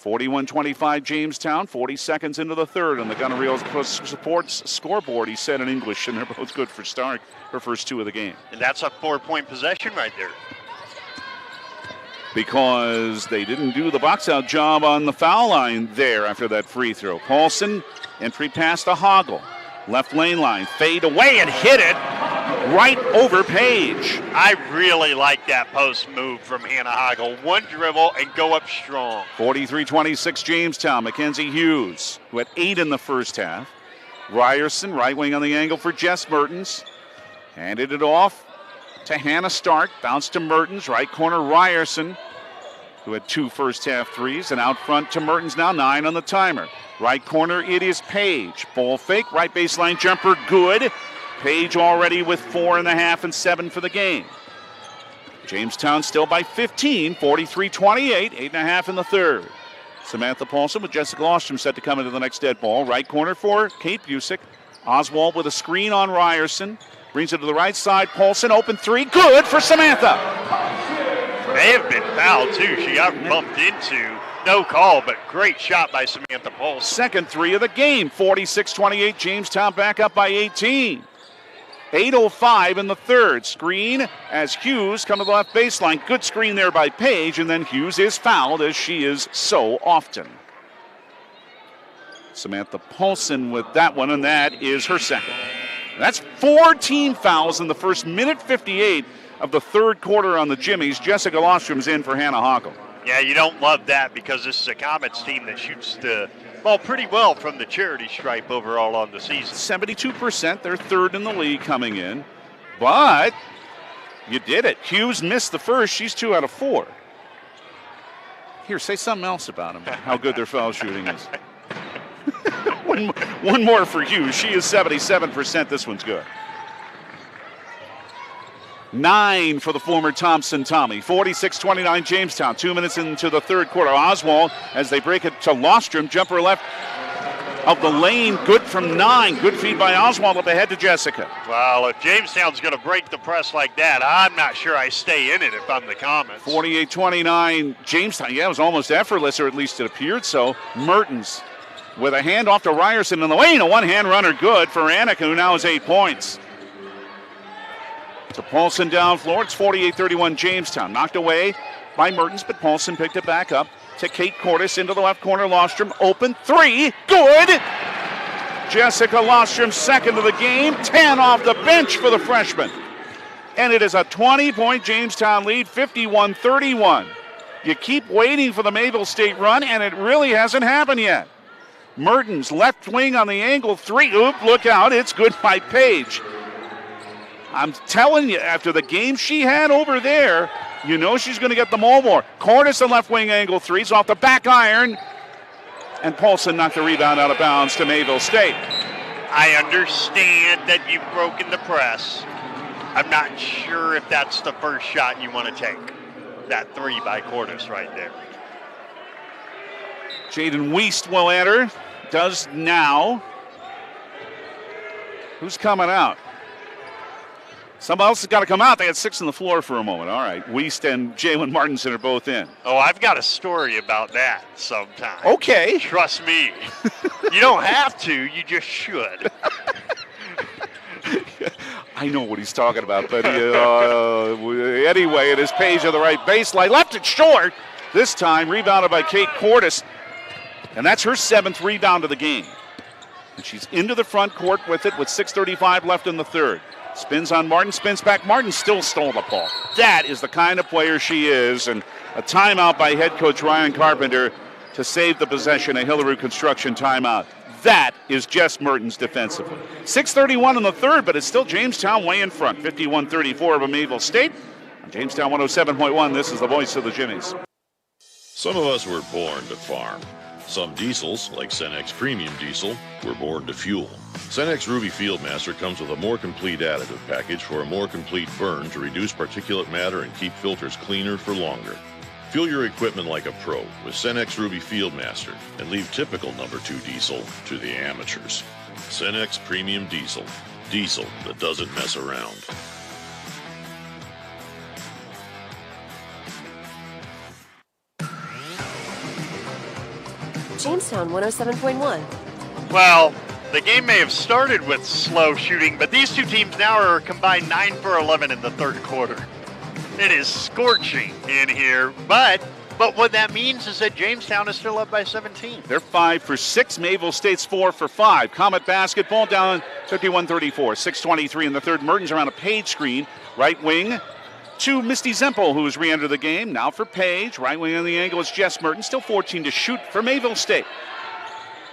41-25 Jamestown, 40 seconds into the third on the Gonorrhea's Sports scoreboard, he said in English, and they're both good for Stark, her first 2 of the game. And that's a 4-point possession right there. Because they didn't do the box-out job on the foul line there after that free throw. Paulson, entry pass to Hoggle. Left lane line, fade away and hit it right over Page. I really like that post move from Hannah Hoggle. One dribble and go up strong. 43-26 Jamestown. Mackenzie Hughes, who had 8 in the first half. Ryerson, right wing on the angle for Jess Mertens. Handed it off to Hannah Stark. Bounced to Mertens, right corner Ryerson, who had 2 first half threes. And out front to Mertens now, 9 on the timer. Right corner, it is Page. Ball fake, right baseline jumper, good. Page already with 4.5 and 7 for the game. Jamestown still by 15, 43-28, 8.5 in the third. Samantha Paulson with Jessica Ostrom set to come into the next dead ball. Right corner for Kate Busick. Oswald with a screen on Ryerson. Brings it to the right side. Paulson, open 3, good for Samantha. May have been fouled too. She got bumped into. No call, but great shot by Samantha Paulson. Second 3 of the game, 46-28. Jamestown back up by 18. 8:05 in the third. Screen as Hughes come to the left baseline. Good screen there by Page, and then Hughes is fouled as she is so often. Samantha Paulson with that one, and that is her second. That's 4 team fouls in the first minute 58 of the third quarter on the Jimmies. Jessica Lostrom's in for Hannah Hoggle. Yeah, you don't love that because this is a Comets team that shoots the ball pretty well from the charity stripe overall on the season. 72%, they're third in the league coming in. But you did it. Hughes missed the first. She's 2 out of 4. Here, say something else about them, how good their foul shooting is. One more for Hughes. She is 77%. This one's good. 9 for the former Thompson Tommy. 46-29 Jamestown. 2 minutes into the third quarter. Oswald, as they break it to Lostrom, jumper left of the lane, good from 9. Good feed by Oswald up ahead to Jessica. Well, if Jamestown's going to break the press like that, I'm not sure I stay in it if I'm the Comets. 48-29 Jamestown. Yeah, it was almost effortless, or at least it appeared so. Mertens with a handoff to Ryerson in the lane. A one-hand runner good for Annika, who now has 8 points. To Paulson down floor. It's 48-31 Jamestown. Knocked away by Mertens, but Paulson picked it back up to Kate Cordes into the left corner. Lostrom open 3. Good. Jessica Lostrom, second of the game. 10 off the bench for the freshman. And it is a 20-point Jamestown lead, 51-31. You keep waiting for the Mayville State run, and it really hasn't happened yet. Mertens, left wing on the angle 3. Oop, look out. It's good by Page. I'm telling you, after the game she had over there, you know she's going to get the ball more. Cordes, the left wing angle 3. It's off the back iron. And Paulson knocked the rebound out of bounds to Mayville State. I understand that you've broken the press. I'm not sure if that's the first shot you want to take. That 3 by Cordes right there. Jaden Wiest will enter. Does now. Who's coming out? Somebody else has got to come out. They had 6 on the floor for a moment. All right. Wiest and Jalen Martinson are both in. Oh, I've got a story about that sometime. Okay. Trust me. You don't have to. You just should. I know what he's talking about, but anyway, it is Page on the right baseline. Left it short. This time rebounded by Kate Cordes. And that's her 7th rebound of the game. And she's into the front court with it with 6:35 left in the third. Spins on Martin, spins back. Martin still stole the ball. That is the kind of player she is. And a timeout by head coach Ryan Carpenter to save the possession, a Hillary Construction timeout. That is Jess Mertens defensively. 6:31 in the third, but it's still Jamestown way in front. 51-34 over Mayville State. On Jamestown 107.1, this is the voice of the Jimmies. Some of us were born to farm. Some diesels, like Cenex Premium Diesel, were born to fuel. Cenex Ruby Fieldmaster comes with a more complete additive package for a more complete burn to reduce particulate matter and keep filters cleaner for longer. Fuel your equipment like a pro with Cenex Ruby Fieldmaster and leave typical number 2 diesel to the amateurs. Cenex Premium Diesel. Diesel that doesn't mess around. Jamestown 107.1. Well, the game may have started with slow shooting, but these two teams now are combined 9 for 11 in the third quarter. It is scorching in here, but what that means is that Jamestown is still up by 17. They're 5 for 6. Mayville State's 4 for 5. Comet basketball down 51-34. 6:23 in the third. Mertens around a Page screen. Right wing to Misty Zempel, who's re-entered the game. Now for Page. Right wing on the angle is Jess Mertens. Still 14 to shoot for Mayville State.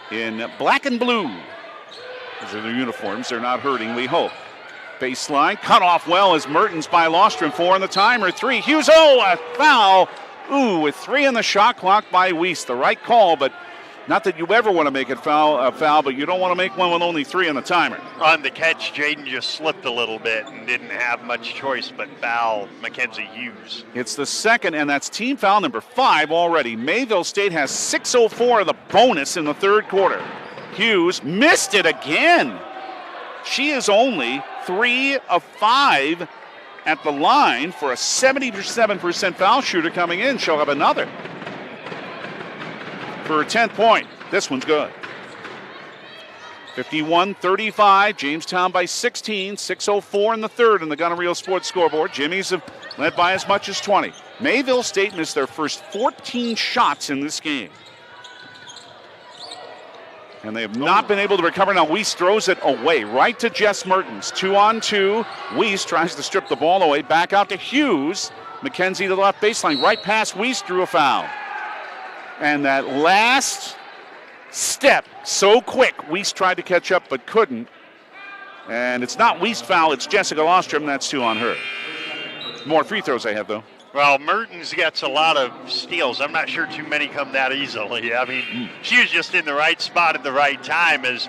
In black and blue. Those are their uniforms. They're not hurting, we hope. Baseline. Cut off well as Mertens by Lostrom. 4 on the timer. 3. Hughes, a foul. Ooh, with 3 on the shot clock by Wiest. The right call, but not that you ever want to make it a foul, but you don't want to make one with only 3 on the timer. On the catch, Jaden just slipped a little bit and didn't have much choice but foul Mackenzie Hughes. It's the second, and that's team foul number 5 already. Mayville State has 6:04 of the bonus in the third quarter. Hughes missed it again. She is only 3 of 5 at the line for a 77% foul shooter coming in. She'll have another for her 10th point. This one's good. 51-35, Jamestown by 16, 6:04 in the third in the Gunner Sports scoreboard. Jimmies have led by as much as 20. Mayville State missed their first 14 shots in this game. And they have not been able to recover. Now Wiest throws it away, right to Jess Mertens. 2-on-2. Wiest tries to strip the ball away. Back out to Hughes. Mackenzie to the left baseline. Right past Wiest, drew a foul. And that last step, so quick. Wiest tried to catch up but couldn't. And it's not Wiest foul, it's Jessica Lostrom. That's 2 on her. More free throws they have, though. Well, Mertens gets a lot of steals. I'm not sure too many come that easily. I mean, she was just in the right spot at the right time as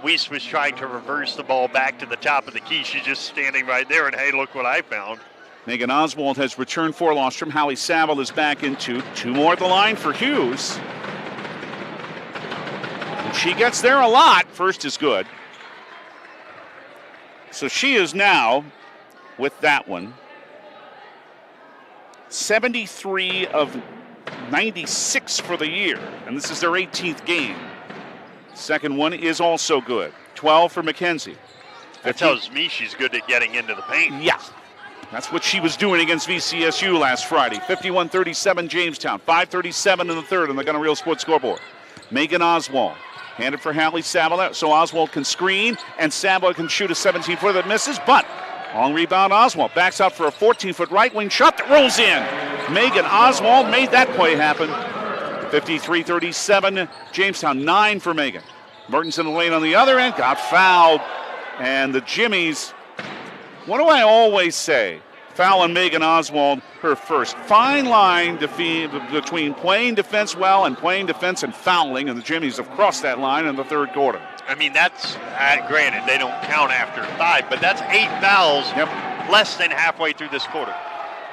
Weiss was trying to reverse the ball back to the top of the key. She's just standing right there, and hey, look what I found. Megan Oswald has returned 4 Lostrom. Hallie Saville is back in 2. 2 more at the line for Hughes. And she gets there a lot. First is good. So she is now, with that one, 73 of 96 for the year. And this is their 18th game. Second one is also good. 12 for McKenzie. That tells me she's good at getting into the paint. Yeah. That's what she was doing against VCSU last Friday. 51-37 Jamestown. 5:37 in the third on the Gunner Real Sports scoreboard. Megan Oswald. Handed for Hallie Saville, so Oswald can screen, and Saville can shoot a 17-footer that misses, but long rebound Oswald. Backs out for a 14-foot right wing shot that rolls in. Megan Oswald made that play happen. 53-37 Jamestown. 9 for Megan. Mertens in the lane on the other end, got fouled. And the Jimmies, what do I always say? Foul on Megan Oswald, her first. Fine line between playing defense well and playing defense and fouling, and the Jimmies have crossed that line in the third quarter. I mean, that's, granted, they don't count after 5, but that's 8 fouls less than halfway through this quarter.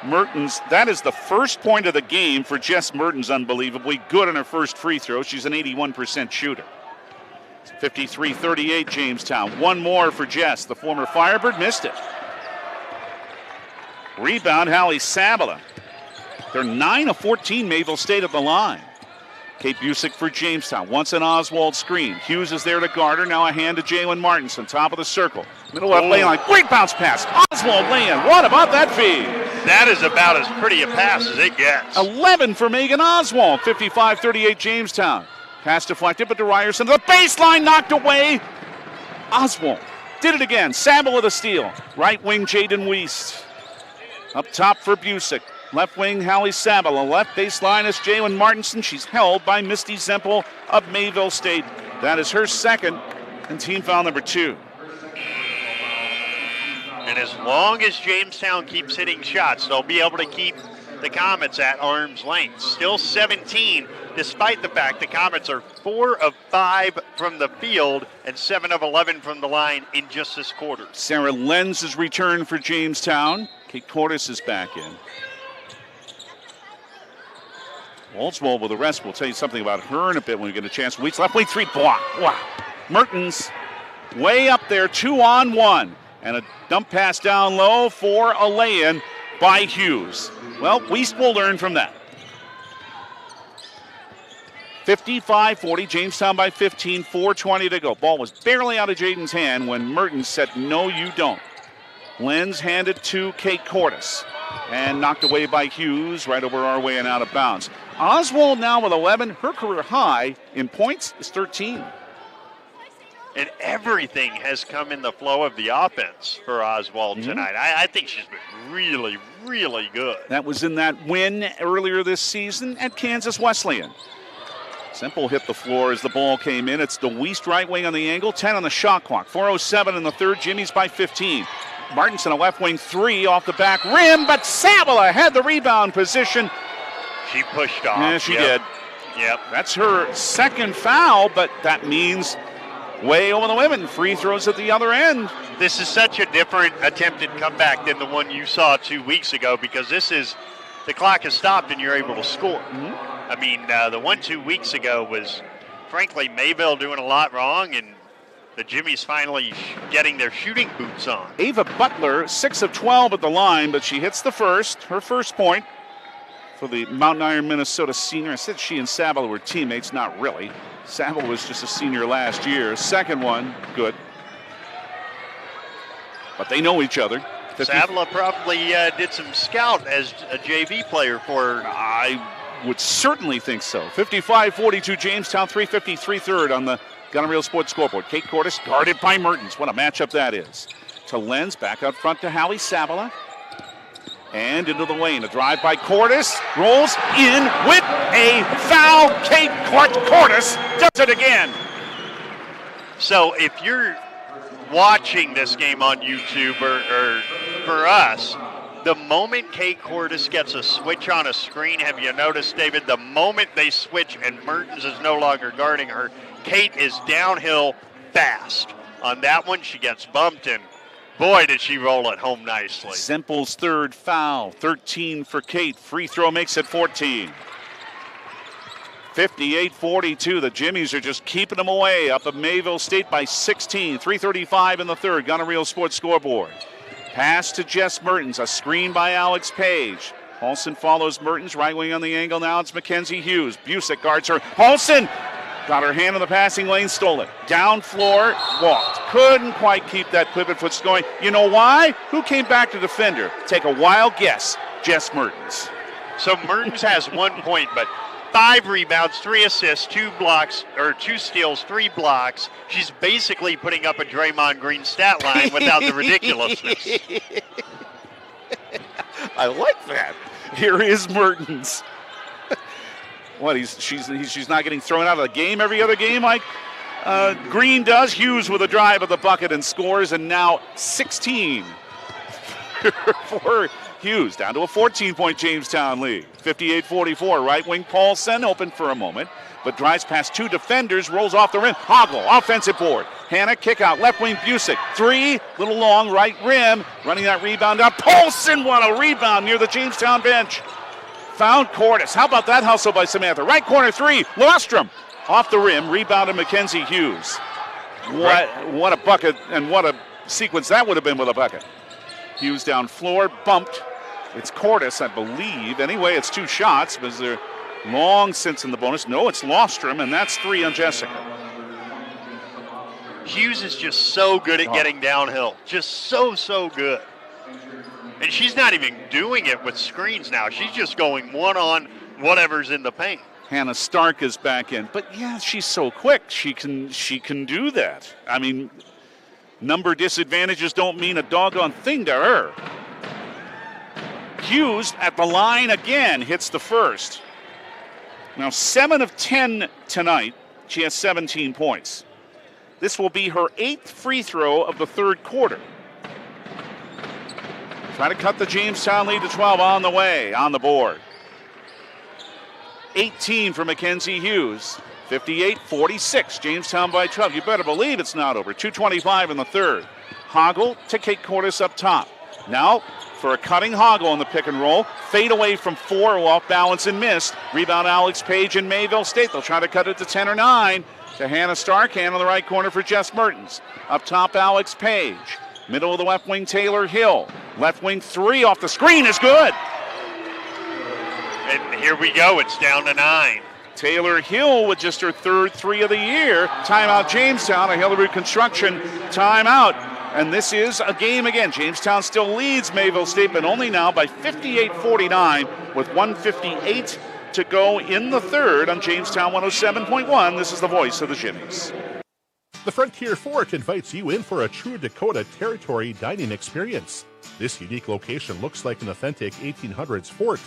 Mertens, that is the first point of the game for Jess Mertens, unbelievably good on her first free throw. She's an 81% shooter. 53-38 Jamestown. One more for Jess. The former Firebird missed it. Rebound, Hallie Saville. They're 9 of 14 Mayville State at the line. Kate Busick for Jamestown. Once an Oswald screen. Hughes is there to guard her. Now a hand to Jalen Martinson. Top of the circle. Middle left lane line. Great bounce pass. Oswald laying. What about that feed? That is about as pretty a pass as it gets. 11 for Megan Oswald. 55-38 Jamestown. Pass deflected, but to Ryerson. The baseline knocked away. Oswald did it again. Saville with a steal. Right wing Jaden Weiss. Up top for Busick. Left wing Hallie Saville. Left baseline is Jalen Martinson. She's held by Misty Zempel of Mayville State. That is her second and team foul number 2. And as long as Jamestown keeps hitting shots, they'll be able to keep the Comets at arm's length. Still 17, despite the fact the Comets are 4 of 5 from the field and 7 of 11 from the line in just this quarter. Sarah Lenz has returned for Jamestown. Kate Cordes is back in. Oswald with the rest. We'll tell you something about her in a bit when we get a chance. Weeks left wing 3 block. Wow. Mertens way up there, 2-on-1. And a dump pass down low for a lay-in by Hughes. Well, Weiss will learn from that. 55-40, Jamestown by 15, 4:20 to go. Ball was barely out of Jaden's hand when Mertens said, no, you don't. Lenz handed to Kate Cordes and knocked away by Hughes right over our way and out of bounds. Oswald now with 11. Her career high in points is 13. And everything has come in the flow of the offense for Oswald tonight. I think she's been really, really good. That was in that win earlier this season at Kansas Wesleyan. Simple hit the floor as the ball came in. It's the Weiss right wing on the angle, 10 on the shot clock. 4:07 in the third, Jimmie's by 15. Martinson a left wing 3 off the back rim, but Saville had the rebound position. She pushed off. Yeah, she did. Yep. That's her second foul, but that means way over the women. Free throws at the other end. This is such a different attempted comeback than the one you saw 2 weeks ago, because this is, the clock has stopped and you're able to score. I mean, the one 2 weeks ago was, frankly, Mayville doing a lot wrong, and the Jimmies finally getting their shooting boots on. Ava Butler, 6 of 12 at the line, but she hits the first, her first point for the Mountain Iron Minnesota senior. I said she and Saville were teammates, not really. Saville was just a senior last year. Second one, good. But they know each other. Saville probably did some scout as a JV player for her. I would certainly think so. 55-42 Jamestown, 3:53 third on the Gunner Real Sports scoreboard. Kate Cordes guarded by Mertens. What a matchup that is. To Lenz, back out front to Hallie Saville. And into the lane. A drive by Cordes. Rolls in with a foul. Kate Cordes does it again. So if you're watching this game on YouTube or for us, the moment Kate Cordes gets a switch on a screen, have you noticed, David, the moment they switch and Mertens is no longer guarding her, Kate is downhill fast. On that one, she gets bumped, and boy, did she roll it home nicely. Semple's third foul, 13 for Kate. Free throw makes it 14. 58-42. The Jimmies are just keeping them away up at Mayville State by 16. 3:35 in the third. Gunner Sports scoreboard. Pass to Jess Mertens. A screen by Alex Page. Paulson follows Mertens. Right wing on the angle now. It's Mackenzie Hughes. Busick guards her. Paulson got her hand in the passing lane. Stole it. Down floor. Walked. Couldn't quite keep that pivot foot going. You know why? Who came back to defend her? Take a wild guess. Jess Mertens. So Mertens has 1 point, but 5 rebounds, 3 assists, 2 blocks, or 2 steals, 3 blocks. She's basically putting up a Draymond Green stat line without the ridiculousness. I like that. Here is Mertens. What, she's not getting thrown out of the game every other game like Green does. Hughes with a drive of the bucket and scores, and now 16 for Hughes, down to a 14-point Jamestown lead. 58-44, right wing Paulson open for a moment, but drives past 2 defenders, rolls off the rim. Hoggle, offensive board. Hannah, kick out, left wing Busick. 3, little long, right rim, running that rebound out. Paulson, what a rebound near the Jamestown bench. Found Cordes. How about that hustle by Samantha? Right corner 3, Lostrom. Off the rim, rebounded Mackenzie Hughes. What a bucket, and what a sequence that would have been with a bucket. Hughes down floor, bumped. It's Cordes, I believe. Anyway, it's 2 shots. Was there long since in the bonus? No, it's Lostrom, and that's 3 on Jessica. Hughes is just so good at getting downhill. Just so good. And she's not even doing it with screens now. She's just going one on whatever's in the paint. Hannah Stark is back in. But yeah, she's so quick. She can do that. I mean, number disadvantages don't mean a doggone thing to her. Hughes at the line again, hits the first. Now 7 of 10 tonight. She has 17 points. This will be her 8th free throw of the third quarter. Try to cut the Jamestown lead to 12 on the way, on the board. 18 for Mackenzie Hughes. 58-46, Jamestown by 12. You better believe it's not over. 2:25 in the third. Hoggle to Kate Cordes up top. Now for a cutting Hoggle on the pick and roll. Fade away from 4, off balance and missed. Rebound Alex Page in Mayville State. They'll try to cut it to 10 or 9. To Hannah Stark, hand on the right corner for Jess Mertens. Up top, Alex Page. Middle of the left wing, Taylor Hill. Left wing 3 off the screen is good. And here we go, it's down to 9. Taylor Hill with just her 3rd 3 of the year. Timeout Jamestown, a Hillerud Construction timeout. And this is a game again. Jamestown still leads Mayville State, but only now by 58-49 with 1:58 to go in the third on Jamestown 107.1. This is the voice of the Jimmies. The Frontier Fort invites you in for a true Dakota Territory dining experience. This unique location looks like an authentic 1800s fort.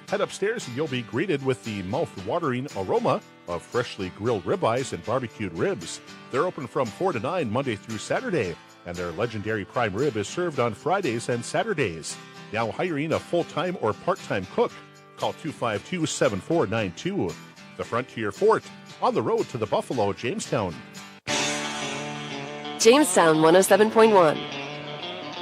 Head upstairs and you'll be greeted with the mouth-watering aroma of freshly grilled ribeyes and barbecued ribs. They're open from 4 to 9 Monday through Saturday, and their legendary prime rib is served on Fridays and Saturdays. Now hiring a full-time or part-time cook. Call 252-7492. The Frontier Fort, on the road to the Buffalo, Jamestown. Jamestown 107.1.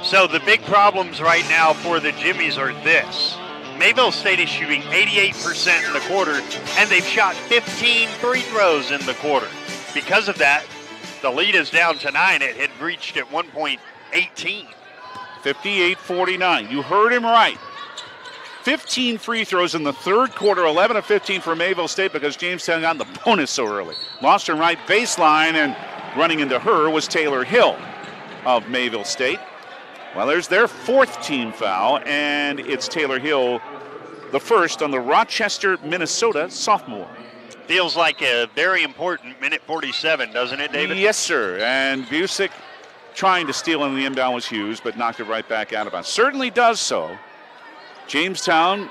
So the big problems right now for the Jimmies are this. Mayville State is shooting 88% in the quarter, and they've shot 15 free throws in the quarter. Because of that, the lead is down to 9. It had reached at 1.18. 58-49. You heard him right. 15 free throws in the third quarter, 11 of 15 for Mayville State because Jamestown got in the bonus so early. Lost her right baseline, and running into her was Taylor Hill of Mayville State. Well, there's their 4th team foul, and it's Taylor Hill, the first on the Rochester, Minnesota sophomore. Feels like a very important minute 47, doesn't it, David? Yes, sir. And Busick trying to steal in the inbound was Hughes, but knocked it right back out of bounds. Certainly does so. Jamestown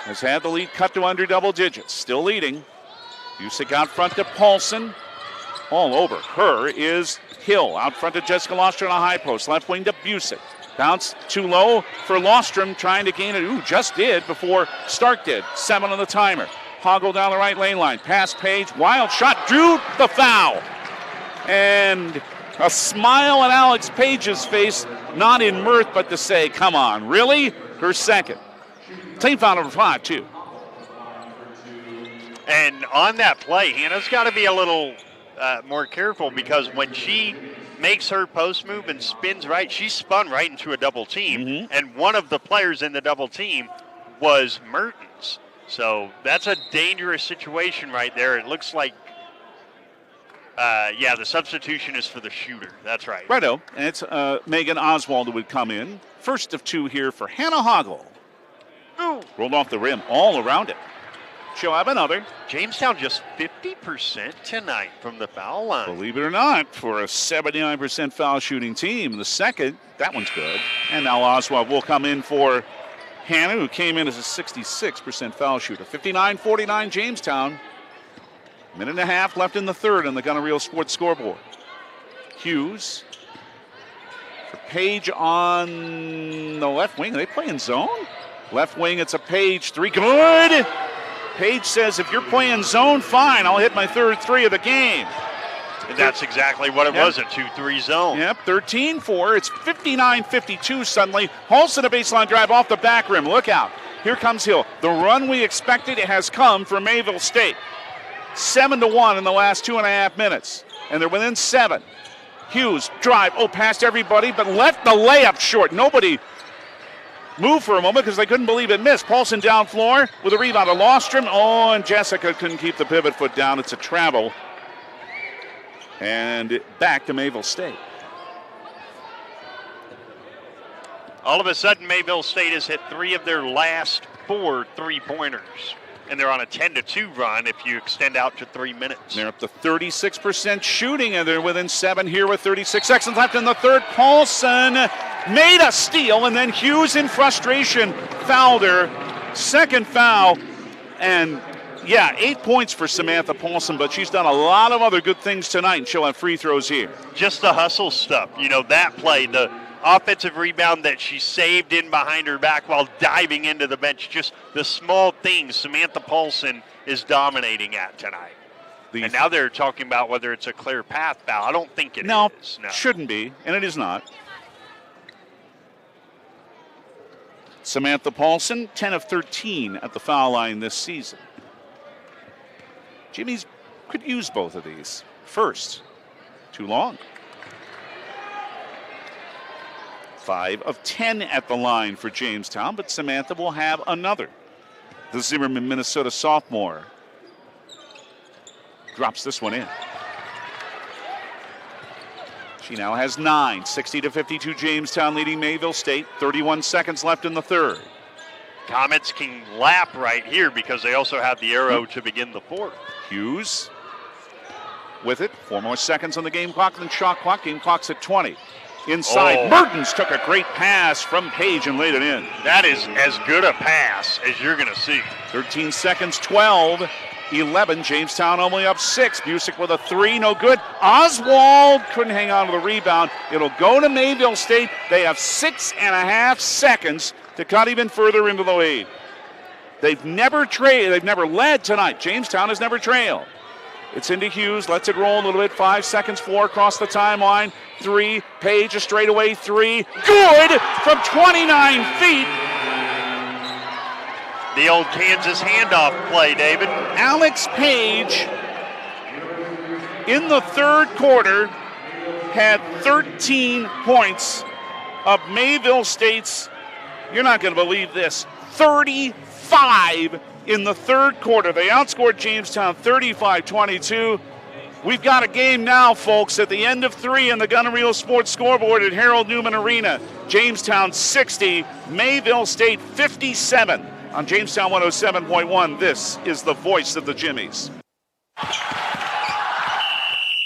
has had the lead cut to under double digits. Still leading. Busick out front to Paulson. All over her is Hill. Out front to Jessica Lostrom on a high post. Left wing to Busick. Bounce too low for Lostrom, trying to gain it. Ooh, just did before Stark did. 7 on the timer. Hoggle down the right lane line. Pass Page. Wild shot. Drew the foul. And a smile on Alex Page's face, not in mirth, but to say, come on, really? Her second. Team foul number 5, too. And on that play, Hannah's got to be a little more careful, because when she makes her post move and spins right, she spun right into a double team. And one of the players in the double team was Mertens. So that's a dangerous situation right there. It looks like, the substitution is for the shooter. That's right. Righto. And it's Megan Oswald who would come in. First of 2 here for Hannah Hoggle. Ooh. Rolled off the rim all around it. She'll have another. Jamestown just 50% tonight from the foul line. Believe it or not, for a 79% foul shooting team. The second, that one's good. And now Oswald will come in for Hannah, who came in as a 66% foul shooter. 59-49 Jamestown. Minute and a half left in the third on the Gunner Real Sports scoreboard. Hughes for Page on the left wing. Are they playing zone? Left wing, it's a Page 3. Good! Page says, if you're playing zone, fine. I'll hit my third 3 of the game. And that's exactly what it was, a 2-3 zone. Yep, 13-4. It's 59-52 suddenly. Halston a baseline drive off the back rim. Look out. Here comes Hill. The run we expected has come for Mayville State. 7-1 in the last 2.5 minutes. And they're within 7. Hughes, drive. Oh, past everybody, but left the layup short. Nobody moved for a moment because they couldn't believe it missed. Paulson down floor with a rebound to Lostrom. Oh, and Jessica couldn't keep the pivot foot down. It's a travel. And back to Mayville State. All of a sudden, Mayville State has hit 3 of their last 4 3-pointers. And they're on a 10-2 run if you extend out to 3 minutes. They're up to 36% shooting, and they're within 7 here with 36 seconds left in the third. Paulson made a steal, and then Hughes in frustration fouled her. Second foul, and 8 points for Samantha Paulson, but she's done a lot of other good things tonight, and she'll have free throws here. Just the hustle stuff. You know, that play, the offensive rebound that she saved in behind her back while diving into the bench, just the small things Samantha Paulson is dominating at tonight. And now they're talking about whether it's a clear path foul. I don't think it is. No, shouldn't be, and it is not. Samantha Paulson, 10 of 13 at the foul line this season. Jimmie's could use both of these. First, too long. 5 of 10 at the line for Jamestown, but Samantha will have another. The Zimmerman, Minnesota sophomore drops this one in. She now has 9, 60-52 Jamestown leading Mayville State. 31 seconds left in the third. Comets can lap right here because they also have the arrow to begin the fourth. Hughes with it. 4 more seconds on the game clock than shot clock. Game clock's at 20. Inside, Mertens took a great pass from Page and laid it in. That is as good a pass as you're going to see. 13 seconds, 12, 11. Jamestown only up 6. Busick with a 3, no good. Oswald couldn't hang on to the rebound. It'll go to Mayville State. They have 6.5 seconds to cut even further into the lead. They've never led tonight. Jamestown has never trailed. It's into Hughes, lets it roll a little bit. 5 seconds, 4 across the timeline. 3, Page a straightaway 3. Good from 29 feet. The old Kansas handoff play, David. Alex Page in the third quarter had 13 points of Mayville State's, you're not going to believe this, 35 in the third quarter. They outscored Jamestown 35-22. We've got a game now, folks, at the end of 3 in the Gunner Real Sports scoreboard at Harold Newman Arena. Jamestown 60, Mayville State 57. On Jamestown 107.1, this is the voice of the Jimmies.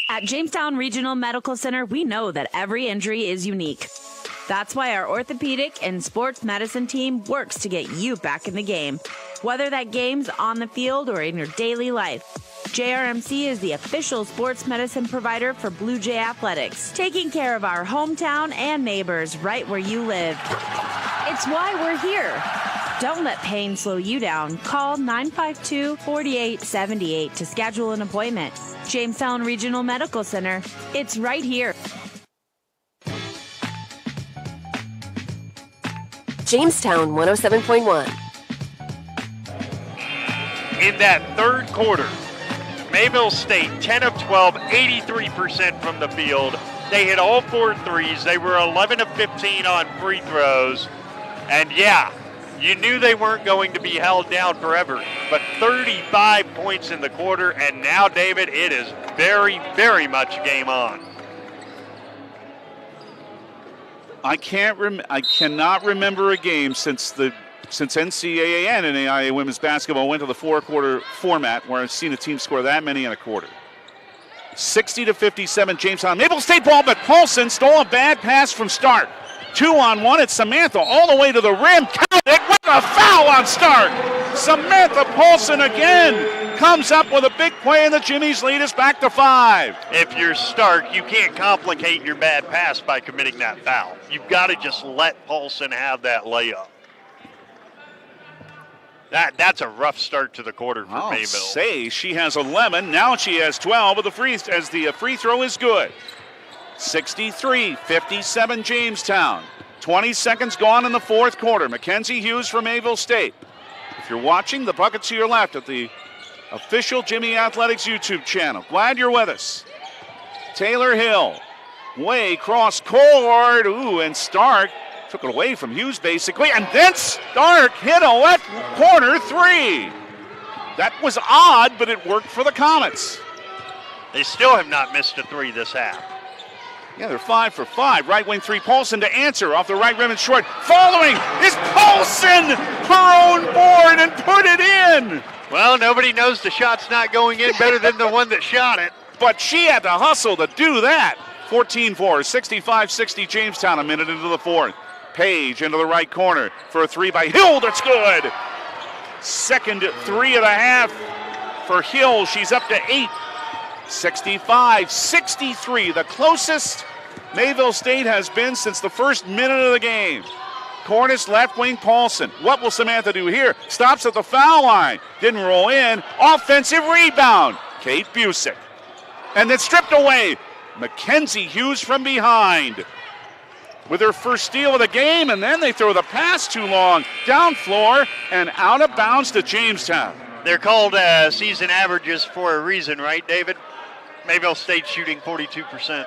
At Jamestown Regional Medical Center, we know that every injury is unique. That's why our orthopedic and sports medicine team works to get you back in the game, whether that game's on the field or in your daily life. JRMC is the official sports medicine provider for Blue Jay Athletics, taking care of our hometown and neighbors right where you live. It's why we're here. Don't let pain slow you down. Call 952-4878 to schedule an appointment. Jamestown Regional Medical Center. It's right here. Jamestown 107.1. In that third quarter, Mayville State, 10 of 12, 83% from the field. They hit all 4 threes. They were 11 of 15 on free throws. And yeah, you knew they weren't going to be held down forever. But 35 points in the quarter, and now, David, it is very, very much game on. I cannot remember a game since NCAA and NAIA women's basketball went to the 4-quarter format where I've seen a team score that many in a quarter. 60-57 Jamestown. Mayville State ball, but Paulson stole a bad pass from Stark. 2-on-1, it's Samantha all the way to the rim. Count it with a foul on Stark. Samantha Paulson again comes up with a big play, and the Jimmies lead is back to 5. If you're Stark, you can't complicate your bad pass by committing that foul. You've got to just let Paulson have that layup. That's a rough start to the quarter for Mayville. Say she has 11. Now she has 12 as the free throw is good. 63-57 Jamestown. 20 seconds gone in the fourth quarter. Mackenzie Hughes from Mayville State. If you're watching, the bucket to your left at the official Jimmie Athletics YouTube channel. Glad you're with us. Taylor Hill. Way cross court. Ooh, and Stark took it away from Hughes, basically, and then Stark hit a left corner 3. That was odd, but it worked for the Comets. They still have not missed a 3 this half. Yeah, they're 5 for 5. Right wing 3, Paulson to answer off the right rim and short. Following is Paulson, her own board, and put it in. Well, nobody knows the shot's not going in better than the one that shot it. But she had to hustle to do that. 14-4, 65-60 Jamestown, a minute into the fourth. Page into the right corner for a 3 by Hill. That's good. Second 3 of the half for Hill. She's up to 8. 65-63, the closest Mayville State has been since the first minute of the game. Cornish left wing Paulson. What will Samantha do here? Stops at the foul line. Didn't roll in. Offensive rebound. Kate Busick. And then stripped away. Mackenzie Hughes from behind with her first steal of the game, and then they throw the pass too long. Down floor and out of bounds to Jamestown. They're called season averages for a reason, right, David? Mayville State shooting 42%.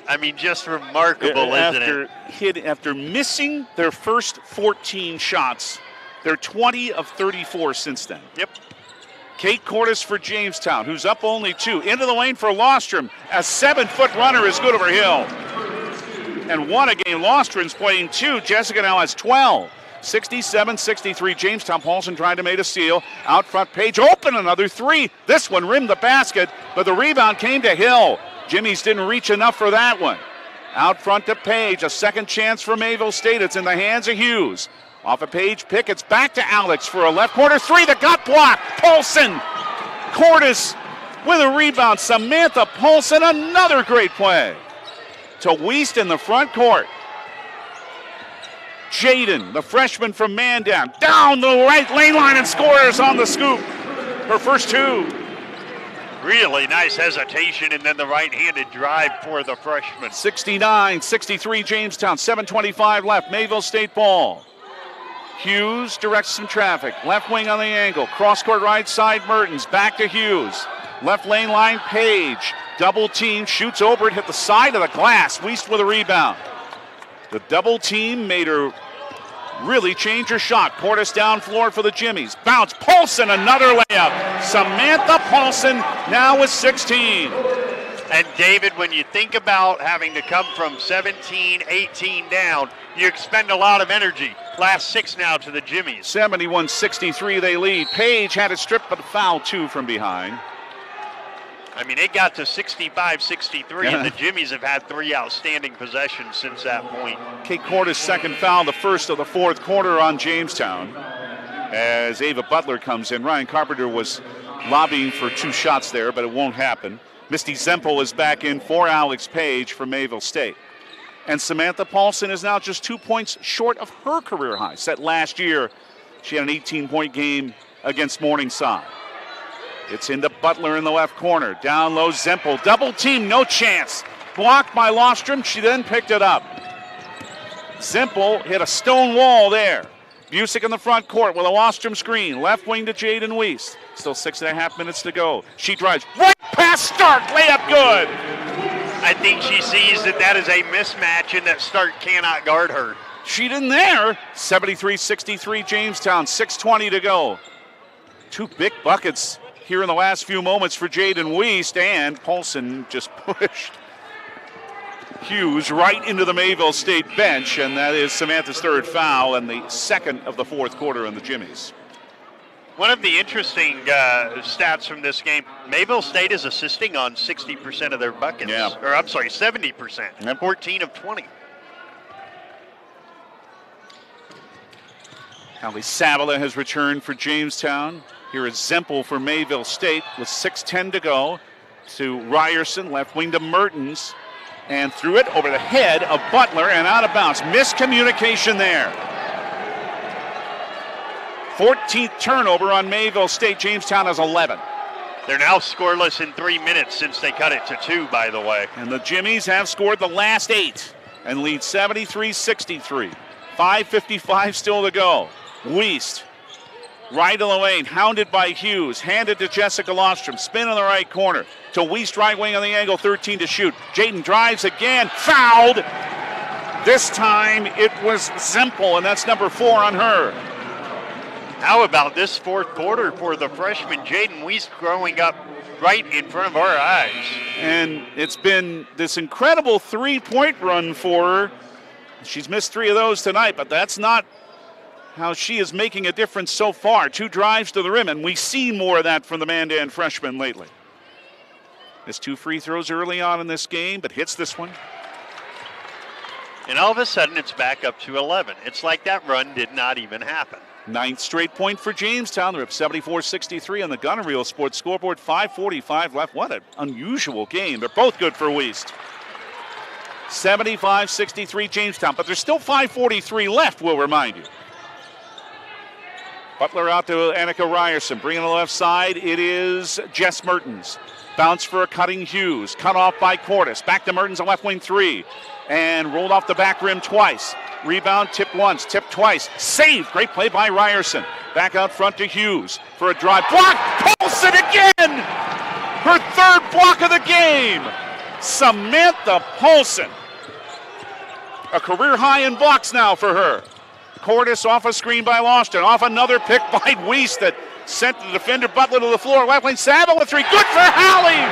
I mean, just remarkable, isn't it? After missing their first 14 shots, they're 20 of 34 since then. Yep. Kate Cordes for Jamestown, who's up only 2. Into the lane for Lostrom. A 7-foot runner is good over Hill. And one again, Lostrom's playing 2. Jessica now has 12. 67-63, Jamestown. Paulson trying to make a steal. Out front, Page open, another 3. This one rimmed the basket, but the rebound came to Hill. Jimmy's didn't reach enough for that one. Out front to Page, a second chance for Mayville State. It's in the hands of Hughes. Off a Page pick, it's back to Alex for a left corner 3 that got blocked. Paulson, Cordes with a rebound. Samantha Paulson, another great play. To Wiest in the front court. Jaden, the freshman from Mandan, down the right lane line and scores on the scoop. Her first 2. Really nice hesitation, and then the right-handed drive for the freshman. 69-63 Jamestown, 7:25 left, Mayville State ball. Hughes directs some traffic. Left wing on the angle. Cross-court right side, Mertens. Back to Hughes. Left lane line, Page. Double team, shoots over it, hit the side of the glass. Wiest with a rebound. The double team made her really change her shot. Cordes down floor for the Jimmies. Bounce, Paulson, another layup. Samantha Paulson now with 16. And David, when you think about having to come from 17, 18 down, you expend a lot of energy. Last 6 now to the Jimmies. 71-63 they lead. Page had it stripped, but foul 2 from behind. I mean, it got to 65-63, and the Jimmies have had 3 outstanding possessions since that point. Kate Cordes' second foul, the first of the fourth quarter on Jamestown. As Ava Butler comes in. Ryan Carpenter was lobbying for 2 shots there, but it won't happen. Misty Zempel is back in for Alex Page for Mayville State. And Samantha Paulson is now just 2 points short of her career high, set last year. She had an 18-point game against Morningside. It's into Butler in the left corner. Down low, Zempel. Double team, no chance. Blocked by Lostrom. She then picked it up. Zempel hit a stone wall there. Busick in the front court with a Lostrom screen. Left wing to Jaden Weiss. Still 6.5 minutes to go. She drives right past Stark. Layup good. I think she sees that is a mismatch and that Stark cannot guard her. She didn't there. 73-63 Jamestown. 6:20 to go. Two big buckets here in the last few moments for Jaden Weiss, and Paulson just pushed Hughes right into the Mayville State bench, and that is Samantha's third foul and the second of the fourth quarter on the Jimmies. One of the interesting stats from this game, Mayville State is assisting on 60% of their buckets. Yeah. Or I'm sorry, 70%. Yep. 14 of 20. Callie Savala has returned for Jamestown. Here is Zempel for Mayville State with 6:10 to go. To Ryerson, left wing to Mertens. And threw it over the head of Butler and out of bounds. Miscommunication there. 14th turnover on Mayville State. Jamestown has 11. They're now scoreless in 3 minutes since they cut it to 2, by the way. And the Jimmies have scored the last 8 and lead 73-63. 5:55 still to go. Weiss, right of the lane, hounded by Hughes, handed to Jessica Lostrom, spin in the right corner, to Weiss, right wing on the angle, 13 to shoot. Jaden drives again, fouled. This time it was Zempel, and that's number 4 on her. How about this fourth quarter for the freshman Jaden Weiss growing up right in front of our eyes? And it's been this incredible 3-point run for her. She's missed 3 of those tonight, but that's not how she is making a difference so far. 2 drives to the rim, and we see more of that from the Mandan freshman lately. Missed 2 free throws early on in this game, but hits this one. And all of a sudden, it's back up to 11. It's like that run did not even happen. 9th straight point for Jamestown. They're up 74-63 on the Gunner Reel Sports scoreboard. 5:45 left. What an unusual game. They're both good for Weiss. 75-63 Jamestown, but there's still 5:43 left, we'll remind you. Butler out to Annika Ryerson. Bringing to the left side, it is Jess Mertens. Bounce for a cutting Hughes. Cut off by Cordes. Back to Mertens, a left wing 3. And rolled off the back rim twice. Rebound, tipped once, tipped twice. Saved. Great play by Ryerson. Back out front to Hughes for a drive. Block! Paulson again! Her third block of the game. Samantha Paulson. A career high in blocks now for her. Cordes off a screen by Loston. Off another pick by Weiss that sent the defender Butler to the floor. Left lane, Saville with 3. Good for Hallie!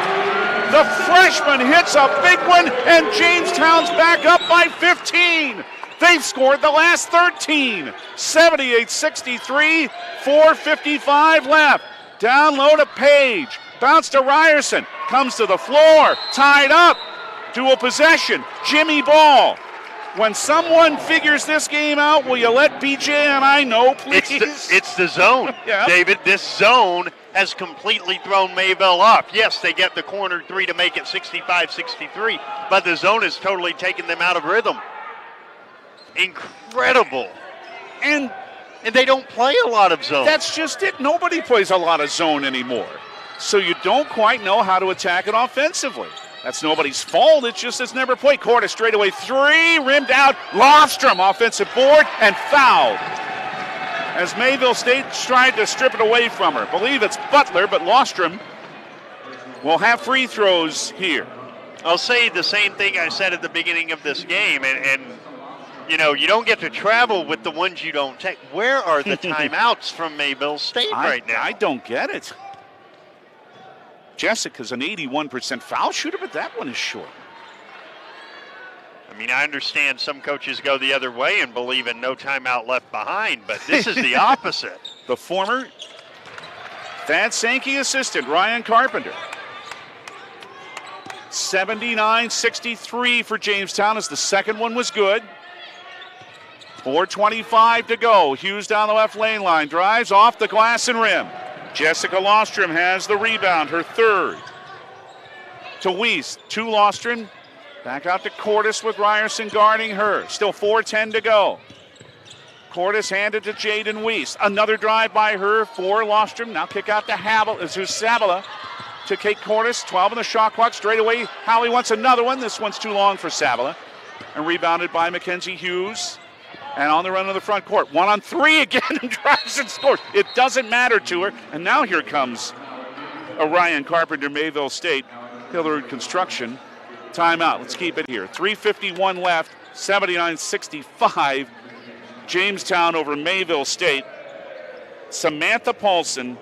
The freshman hits a big one, and Jamestown's back up by 15. They've scored the last 13. 78-63, 4:55 left. Down low to Page. Bounce to Ryerson. Comes to the floor. Tied up. Dual possession. Jimmie ball. When someone figures this game out, will you let BJ and I know, please? It's the zone, Yep. David. This zone has completely thrown Mayville off. Yes, they get the corner 3 to make it 65-63, but the zone has totally taken them out of rhythm. Incredible. And they don't play a lot of zone. That's just it. Nobody plays a lot of zone anymore. So you don't quite know how to attack it offensively. That's nobody's fault. It's just it's never played. Cordes straight away 3, rimmed out. Lofstrom offensive board and fouled. As Mayville State tried to strip it away from her. Believe it's Butler, but Lostrom will have free throws here. I'll say the same thing I said at the beginning of this game, and you know, you don't get to travel with the ones you don't take. Where are the timeouts from Mayville State right now? I don't get it. Jessica's an 81% foul shooter, but that one is short. I mean, I understand some coaches go the other way and believe in no timeout left behind, but this is the opposite. The former Thad Sankey assistant, Ryan Carpenter. 79-63 for Jamestown as the second one was good. 4:25 to go. Hughes down the left lane line. Drives off the glass and rim. Jessica Lostrom has the rebound, her third. To Weiss, to Lostrom. Back out to Cordes with Ryerson guarding her. Still 4:10 to go. Cordes handed to Jaden Weiss. Another drive by her for Lostrom. Now kick out to Sabala to Kate Cordes. 12 on the shot clock. Straight away, Howley wants another one. This one's too long for Sabala. And rebounded by Mackenzie Hughes. And on the run of the front court. 1 on 3 again and drives and scores. It doesn't matter to her. And now here comes Orion Carpenter, Mayville State. Hilliard Construction. Timeout. Let's keep it here. 3:51 left. 79-65. Jamestown over Mayville State. Samantha Paulson,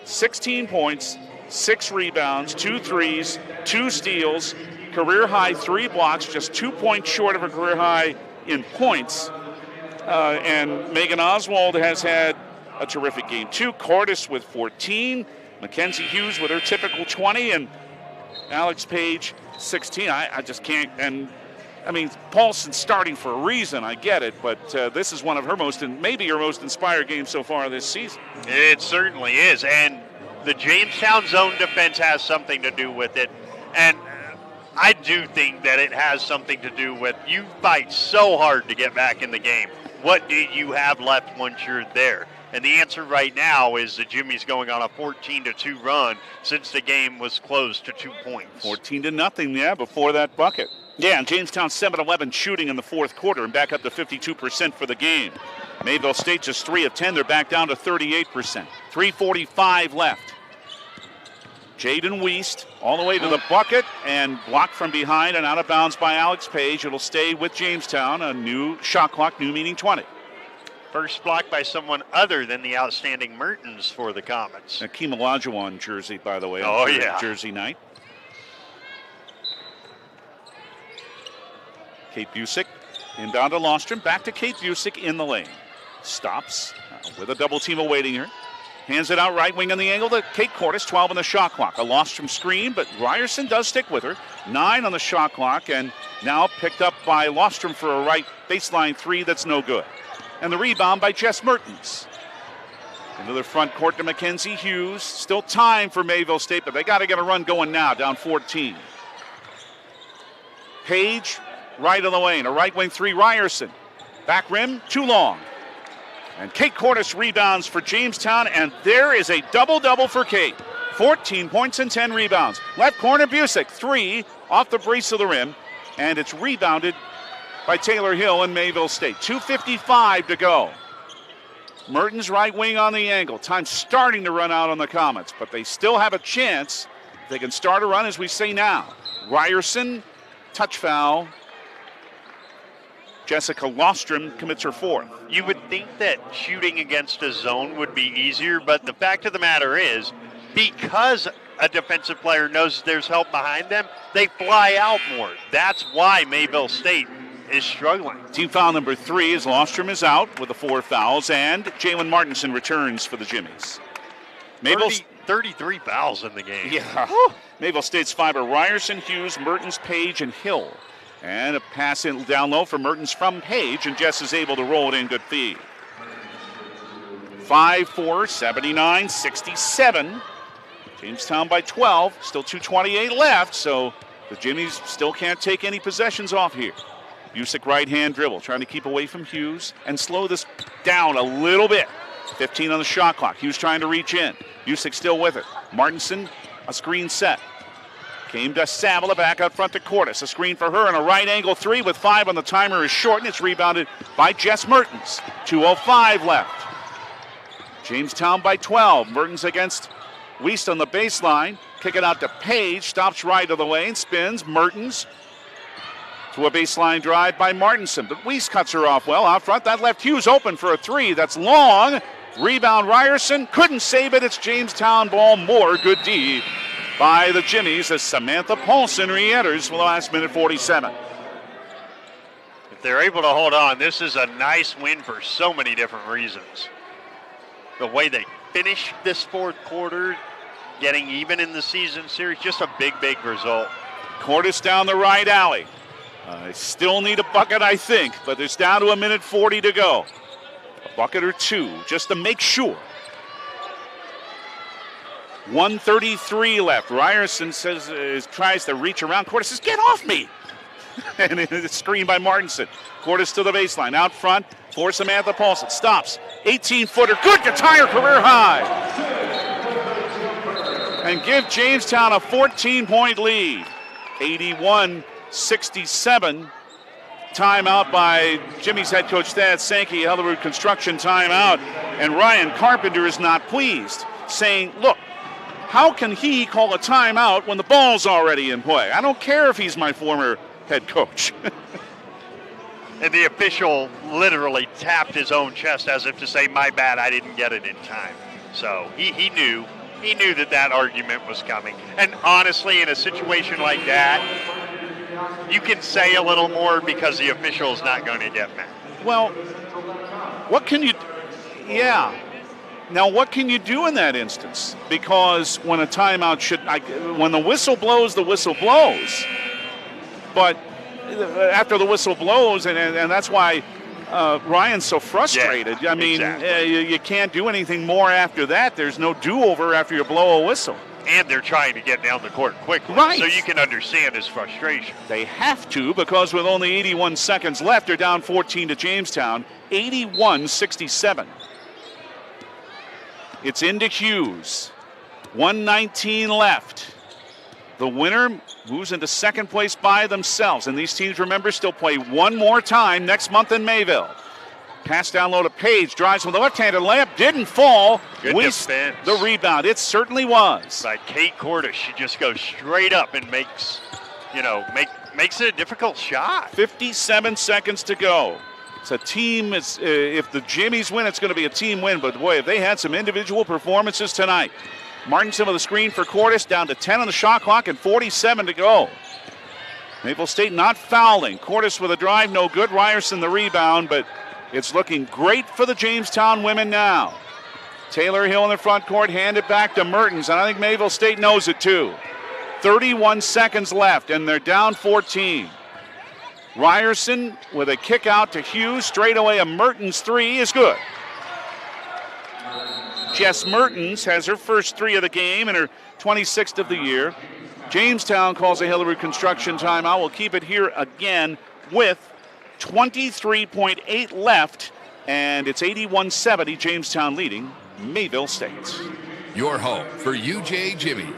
16 points, 6 rebounds, 2 threes, 2 steals, career high 3 blocks, just 2 points short of a career high in points. And Megan Oswald has had a terrific game too. Cordes with 14, Mackenzie Hughes with her typical 20, and Alex Page 16. I just can't. And I mean, Paulson's starting for a reason. I get it, but this is one of her most, and maybe her most inspired games so far this season. It certainly is, and the Jamestown zone defense has something to do with it. And I do think that it has something to do with you fight so hard to get back in the game. What do you have left once you're there? And the answer right now is that Jimmie's going on a 14-2 run since the game was closed to 2 points. 14-0, yeah, before that bucket. Yeah, and Jamestown 7-11 shooting in the fourth quarter and back up to 52% for the game. Mayville State just 3 of 10. They're back down to 38%. 3:45 left. Jaden Weist all the way to the bucket and blocked from behind and out of bounds by Alex Page. It'll stay with Jamestown. A new shot clock, new meaning 20. First block by someone other than the outstanding Mertens for the Comets. Akeem Olajuwon jersey, by the way. Oh, yeah. Jersey night. Kate Busick inbound to Lostrom. Back to Kate Busick in the lane. Stops with a double team awaiting her. Hands it out right wing on the angle to Kate Cordes. 12 on the shot clock. A Lostrom screen, but Ryerson does stick with her. 9 on the shot clock, and now picked up by Lostrom for a right baseline 3 that's no good. And the rebound by Jess Mertens. Into the front court to Mackenzie Hughes. Still time for Mayville State, but they got to get a run going now, down 14. Page, right of the lane. A right wing 3, Ryerson. Back rim, too long. And Kate Cordes rebounds for Jamestown, and there is a double-double for Kate. 14 points and 10 rebounds. Left corner, Busick, 3 off the brace of the rim, and it's rebounded by Taylor Hill in Mayville State. 2:55 to go. Mertens right wing on the angle. Time starting to run out on the Comets, but they still have a chance. They can start a run as we say now. Ryerson, touch foul. Jessica Lostrom commits her 4th. You would think that shooting against a zone would be easier, but the fact of the matter is, because a defensive player knows there's help behind them, they fly out more. That's why Mayville State is struggling. Team foul number 3 as Lostrom is out with the 4 fouls, and Jalen Martinson returns for the Jimmies. 33 fouls in the game. Yeah. Mayville State's 5 are Ryerson, Hughes, Mertens, Page, and Hill. And a pass in down low for Mertens from Page, and Jess is able to roll it in. Good feed. 5-4, 79-67. Jamestown by 12. Still 2:28 left, so the Jimmies still can't take any possessions off here. Busick right hand dribble, trying to keep away from Hughes and slow this down a little bit. 15 on the shot clock. Hughes trying to reach in. Busick still with it. Martinson, a screen set. Came to Sabala, back out front to Cordes. A screen for her and a right angle 3 with 5 on the timer is short, and it's rebounded by Jess Mertens. 2:05 left. Jamestown by 12. Mertens against Weist on the baseline. Kick it out to Page. Stops right of the lane. Spins. Mertens to a baseline drive by Martinson. But Weist cuts her off well out front. That left Hughes open for a 3. That's long. Rebound Ryerson. Couldn't save it. It's Jamestown ball. More good D by the Jimmies as Samantha Paulson re-enters for the last minute 47. If they're able to hold on, this is a nice win for so many different reasons. The way they finished this fourth quarter, getting even in the season series, just a big, big result. Cordes down the right alley. Still need a bucket, I think, but it's down to a minute 40 to go. A bucket or 2, just to make sure. 1:33 left. Ryerson tries to reach around. Cordes says, "Get off me!" And it's screened by Martinson. Cordes to the baseline. Out front for Samantha Paulson. Stops. 18-footer. Good to tie her career high. And give Jamestown a 14-point lead. 81-67. Timeout by Jimmie's head coach Thad Sankey. Hellerud Construction timeout. And Ryan Carpenter is not pleased, saying, look, how can he call a timeout when the ball's already in play? I don't care if he's my former head coach. And the official literally tapped his own chest as if to say, my bad, I didn't get it in time. So he knew that argument was coming. And honestly, in a situation like that, you can say a little more because the official is not going to get mad. Well, what can you... Yeah. Now, what can you do in that instance? Because when a timeout when the whistle blows, the whistle blows. But after the whistle blows, and that's why Ryan's so frustrated. Yeah, I mean, exactly. You can't do anything more after that. There's no do-over after you blow a whistle. And they're trying to get down the court quickly. Right. So you can understand his frustration. They have to, because with only 81 seconds left, they're down 14 to Jamestown, 81-67. It's into Hughes. 1:19 left. The winner moves into second place by themselves. And these teams, remember, still play one more time next month in Mayville. Pass down low to Page. Drives with the left-handed layup. Didn't fall. Good defense. The rebound. It certainly was. By Kate Cordes. She just goes straight up and makes it a difficult shot. 57 seconds to go. It's a team. If the Jimmies win, it's going to be a team win. But, boy, if they had some individual performances tonight. Martinson with a screen for Cordes, down to 10 on the shot clock and 47 to go. Mayville State not fouling. Cordes with a drive, no good. Ryerson the rebound, but it's looking great for the Jamestown women now. Taylor Hill in the front court, hand it back to Mertens, and I think Mayville State knows it too. 31 seconds left, and they're down 14. Ryerson with a kick out to Hughes. Straight away, a Mertens three is good. Jess Mertens has her first three of the game and her 26th of the year. Jamestown calls a Hellerud Construction timeout. We'll keep it here again with 23.8 left, and it's 81-70, Jamestown leading Mayville State. Your home for UJ Jimmie.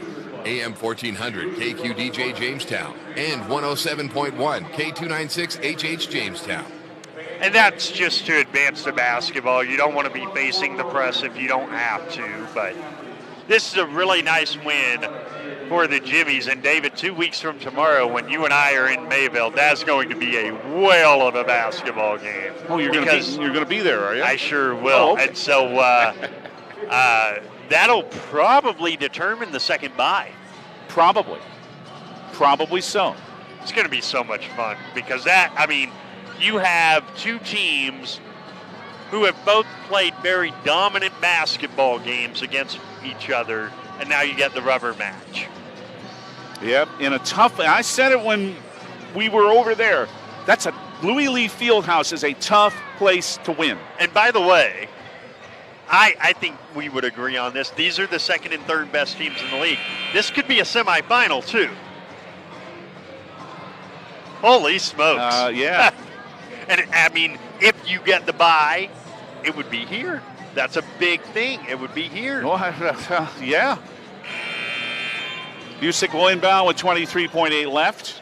AM 1400 KQDJ Jamestown and 107.1 K296HH Jamestown. And that's just to advance the basketball. You don't want to be facing the press if you don't have to, but this is a really nice win for the Jimmies. And David, 2 weeks from tomorrow, when you and I are in Mayville, that's going to be a whale of a basketball game. Oh, you're going to be there, are you? I sure will. Oh, okay. And so that'll probably determine the second bye. Probably so. It's going to be so much fun because you have two teams who have both played very dominant basketball games against each other, and now you get the rubber match. Yep, in a tough, I said it when we were over there, Louis Lee Fieldhouse is a tough place to win. And by the way, I think we would agree on this. These are the second and third best teams in the league. This could be a semifinal, too. Holy smokes. Yeah. And if you get the bye, it would be here. That's a big thing. It would be here. Yeah. Busick will inbound with 23.8 left.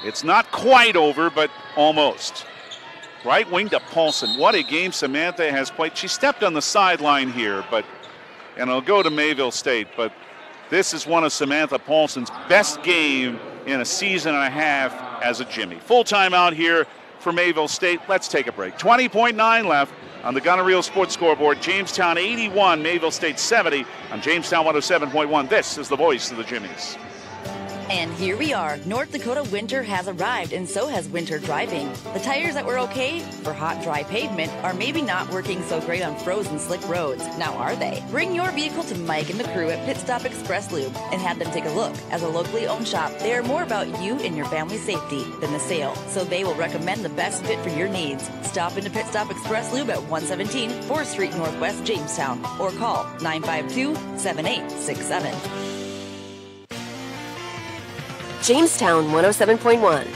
It's not quite over, but almost. Right wing to Paulson. What a game Samantha has played. She stepped on the sideline here, and it'll go to Mayville State, but this is one of Samantha Paulson's best game in a season and a half as a Jimmie. Full timeout here for Mayville State. Let's take a break. 20.9 left on the Gunner Sports Scoreboard. Jamestown 81, Mayville State 70 on Jamestown 107.1. This is the voice of the Jimmies. And here we are. North Dakota winter has arrived, and so has winter driving. The tires that were okay for hot, dry pavement are maybe not working so great on frozen, slick roads. Now are they? Bring your vehicle to Mike and the crew at Pit Stop Express Lube and have them take a look. As a locally owned shop, they are more about you and your family's safety than the sale, so they will recommend the best fit for your needs. Stop into Pit Stop Express Lube at 117 4th Street Northwest, Jamestown, or call 952-7867. Jamestown 107.1.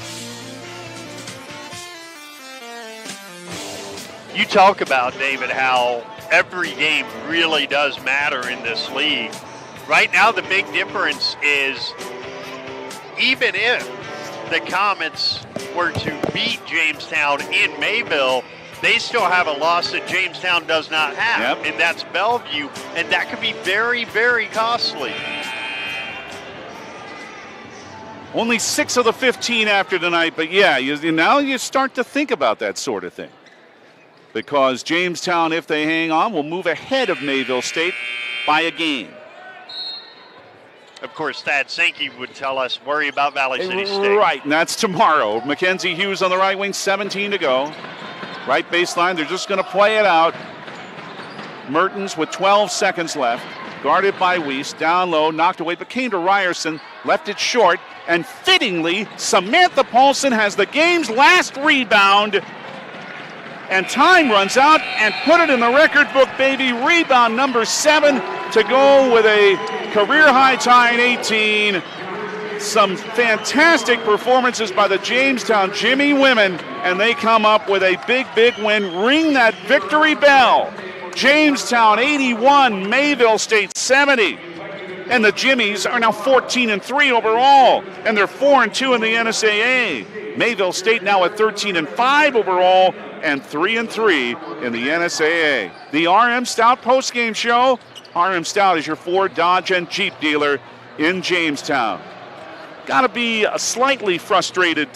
You talk about, David, how every game really does matter in this league. Right now, the big difference is even if the Comets were to beat Jamestown in Mayville, they still have a loss that Jamestown does not have, and that's Bellevue, and that could be very, very costly. Only 6 of the 15 after tonight, but yeah, now you start to think about that sort of thing. Because Jamestown, if they hang on, will move ahead of Mayville State by a game. Of course, Thad Sankey would tell us, worry about Valley City State. Right, and that's tomorrow. Mackenzie Hughes on the right wing, 17 to go. Right baseline, they're just going to play it out. Mertens with 12 seconds left. Guarded by Weiss, down low, knocked away, but came to Ryerson, left it short, and fittingly, Samantha Paulson has the game's last rebound. And time runs out, and put it in the record book, baby. Rebound number 7 to go with a career-high tie in 18. Some fantastic performances by the Jamestown Jimmie women, and they come up with a big, big win. Ring that victory bell. Jamestown 81, Mayville State 70. And the Jimmies are now 14-3 overall, and they're 4-2 in the NSAA. Mayville State now at 13-5 overall, and 3-3 in the NSAA. The RM Stout postgame show. RM Stout is your Ford, Dodge, and Jeep dealer in Jamestown. Got to be a slightly frustrated